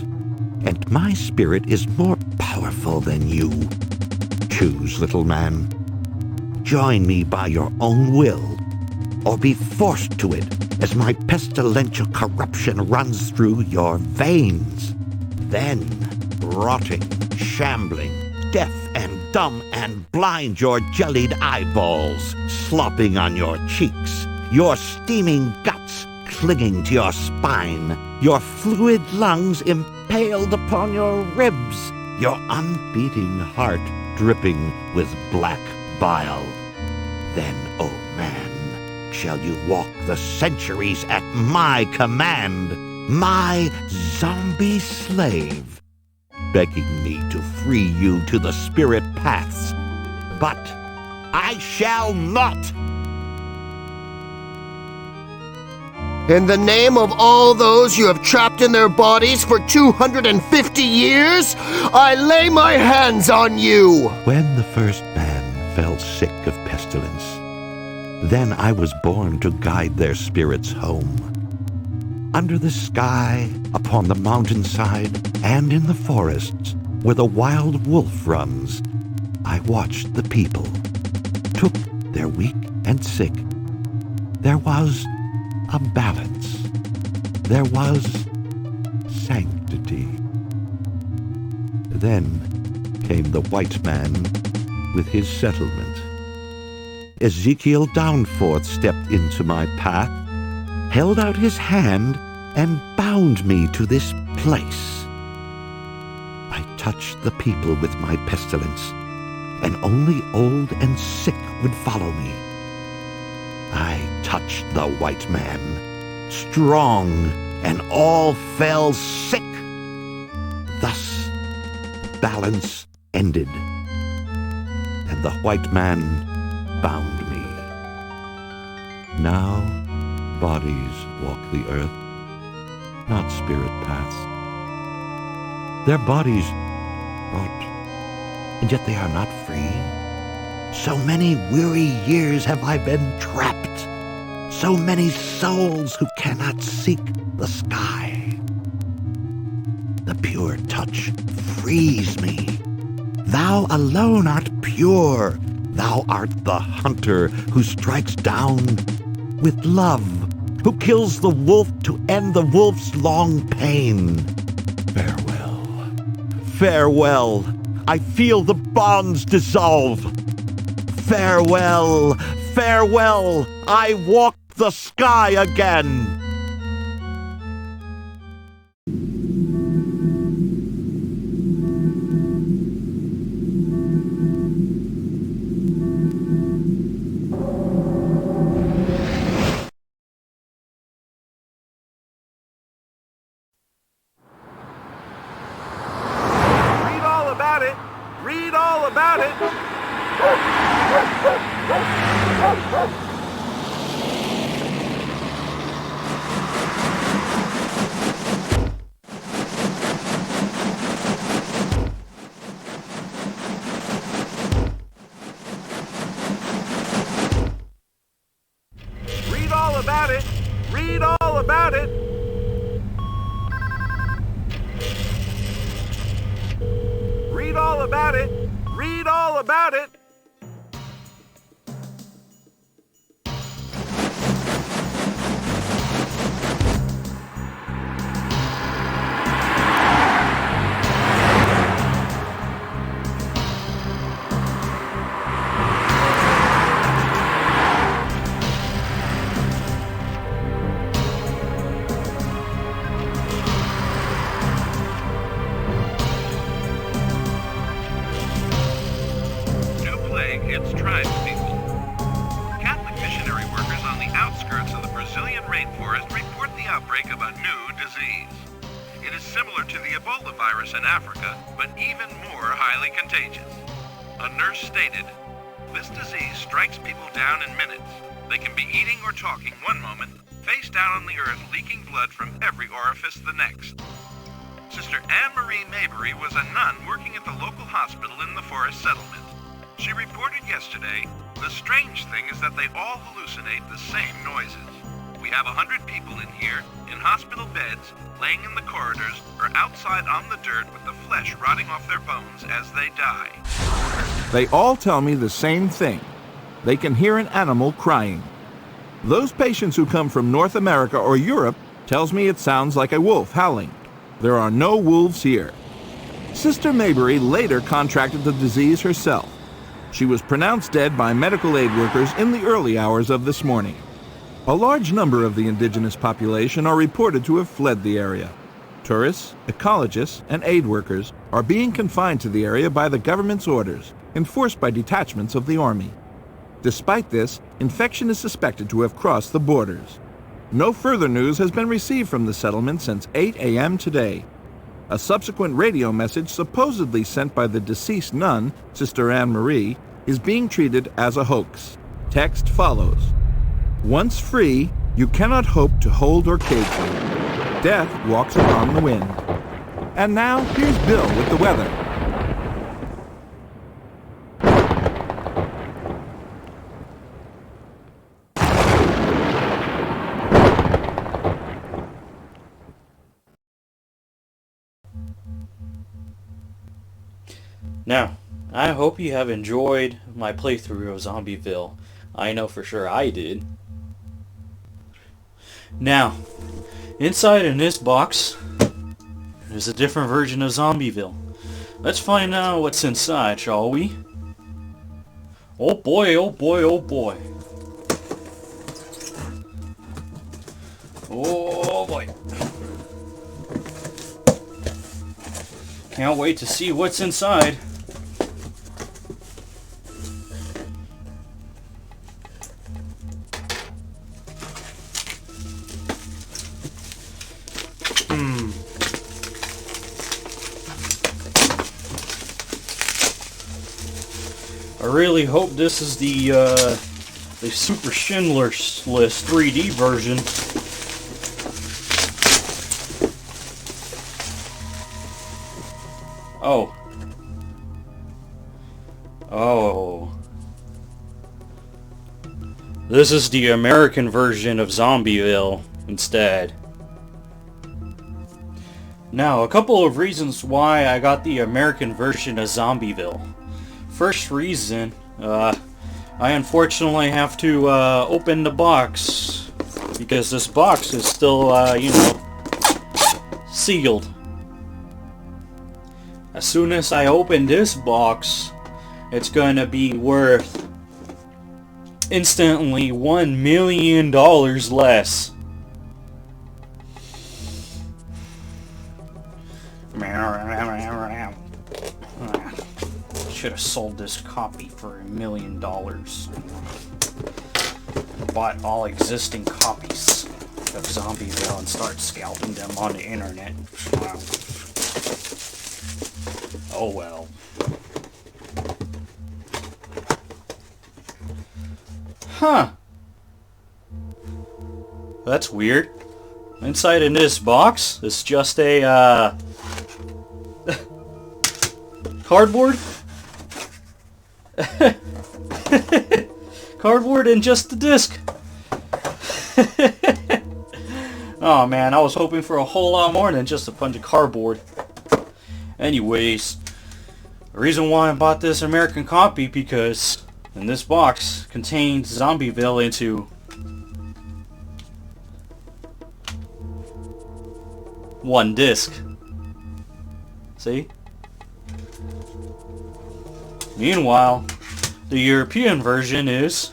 and my spirit is more powerful than you. Choose, little man. Join me by your own will, or be forced to it as my pestilential corruption runs through your veins. Then, rotting, shambling, deaf and dumb and blind your jellied eyeballs, slopping on your cheeks, your steaming guts clinging to your spine, your fluid lungs impaled upon your ribs, your unbeating heart dripping with black bile. Then, oh man, shall you walk the centuries at my command, my zombie slave, begging me to free you to the spirit paths. But I shall not! In the name of all those you have trapped in their bodies for 250 years, I lay my hands on you! When the first man fell sick of pestilence, then I was born to guide their spirits home. Under the sky, upon the mountainside, and in the forests, where the wild wolf runs, I watched the people, took their weak and sick. There was a balance. There was sanctity. Then came the white man with his settlement. Ezekiel Downforth stepped into my path, held out his hand, and bound me to this place. I touched the people with my pestilence, and only old and sick would follow me. I touched the white man, strong, and all fell sick. Thus, balance ended, and the white man bound me. Now, bodies walk the earth, not spirit paths. Their bodies rot, and yet they are not free. So many weary years have I been trapped, so many souls who cannot seek the sky. The pure touch frees me. Thou alone art pure. Thou art the hunter who strikes down with love, who kills the wolf to end the wolf's long pain. Farewell. Farewell. I feel the bonds dissolve. Farewell. Farewell. I walk the sky again. Read all about it. Read all about it. Read all about it. Read all about it. Read all about it. Its tribespeople. Catholic missionary workers on the outskirts of the Brazilian rainforest report the outbreak of a new disease. It is similar to the Ebola virus in Africa, but even more highly contagious. A nurse stated, "This disease strikes people down in minutes. They can be eating or talking one moment, face down on the earth leaking blood from every orifice the next." Sister Anne-Marie Mabry was a nun working at the local hospital in the forest settlement. She reported yesterday, "The strange thing is that they all hallucinate the same noises. We have 100 people in here, in hospital beds, laying in the corridors, or outside on the dirt with the flesh rotting off their bones as they die." They all tell me the same thing. They can hear an animal crying. Those patients who come from North America or Europe tells me it sounds like a wolf howling. There are no wolves here. Sister Mabry later contracted the disease herself. She was pronounced dead by medical aid workers in the early hours of this morning. A large number of the indigenous population are reported to have fled the area. Tourists, ecologists, and aid workers are being confined to the area by the government's orders, enforced by detachments of the army. Despite this, infection is suspected to have crossed the borders. No further news has been received from the settlement since 8 a.m. today. A subsequent radio message supposedly sent by the deceased nun, Sister Anne-Marie, is being treated as a hoax. Text follows: "Once free, you cannot hope to hold or cage them. Death walks upon the wind." And now, here's Bill with the weather. Now, I hope you have enjoyed my playthrough of Zombieville. I know for sure I did. Now, inside in this box, there's a different version of Zombieville. Let's find out what's inside, shall we? Oh boy, oh boy, oh boy. Oh boy. Can't wait to see what's inside. I really hope this is the Super Schindler's List 3D version. Oh. Oh. This is the American version of Zombieville instead. Now, a couple of reasons why I got the American version of Zombieville. First reason, I unfortunately have to open the box because this box is still, you know, sealed. As soon as I open this box, it's gonna be worth instantly $1 million less. Should have sold this copy for $1 million. Bought all existing copies of Zombieville and start scalping them on the internet. Wow. Oh well. Huh. That's weird. Inside in this box is just a cardboard. Cardboard and just the disc. Oh man, I was hoping for a whole lot more than just a bunch of cardboard. Anyways, the reason why I bought this American copy because in this box contains Zombieville into one disc. See? Meanwhile, the European version is...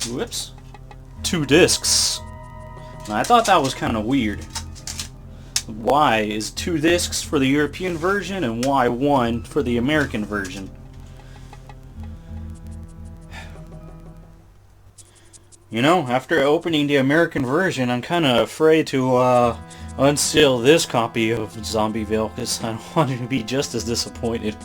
Whoops. 2 discs. Now, I thought that was kind of weird. Why is 2 discs for the European version and why 1 for the American version? You know, after opening the American version, I'm kind of afraid to unseal this copy of Zombieville because I don't want to be just as disappointed.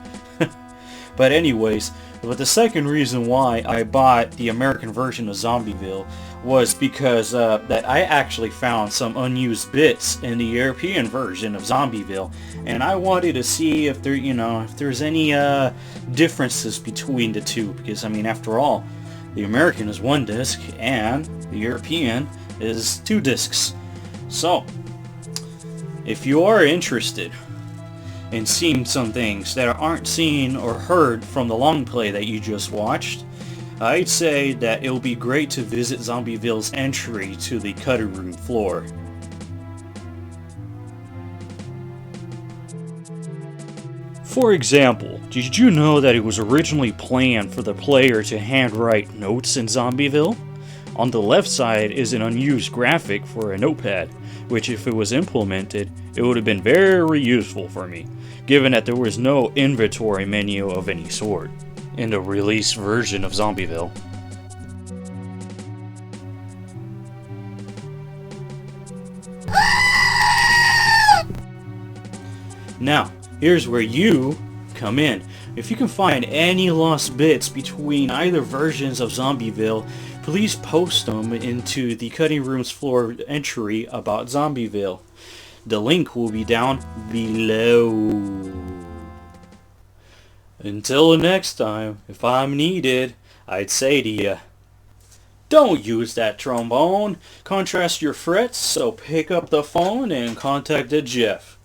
But anyways, the second reason why I bought the American version of Zombieville was because that I actually found some unused bits in the European version of Zombieville, and I wanted to see if there, you know, if there's any differences between the two, because I mean, after all, the American is 1 disc and the European is 2 discs. So, if you are interested in seeing some things that aren't seen or heard from the long play that you just watched, I'd say that it will be great to visit Zombieville's entry to the cutting room floor. For example, did you know that it was originally planned for the player to handwrite notes in Zombieville? On the left side is an unused graphic for a notepad, which if it was implemented, it would have been very useful for me, given that there was no inventory menu of any sort in the released version of Zombieville. Now, here's where you come in. If you can find any lost bits between either versions of Zombieville, please post them into the cutting room's floor entry about Zombieville. The link will be down below. Until next time, if I'm needed, I'd say to you, don't use that trombone. Contrast your frets, so pick up the phone and contact the Jeff.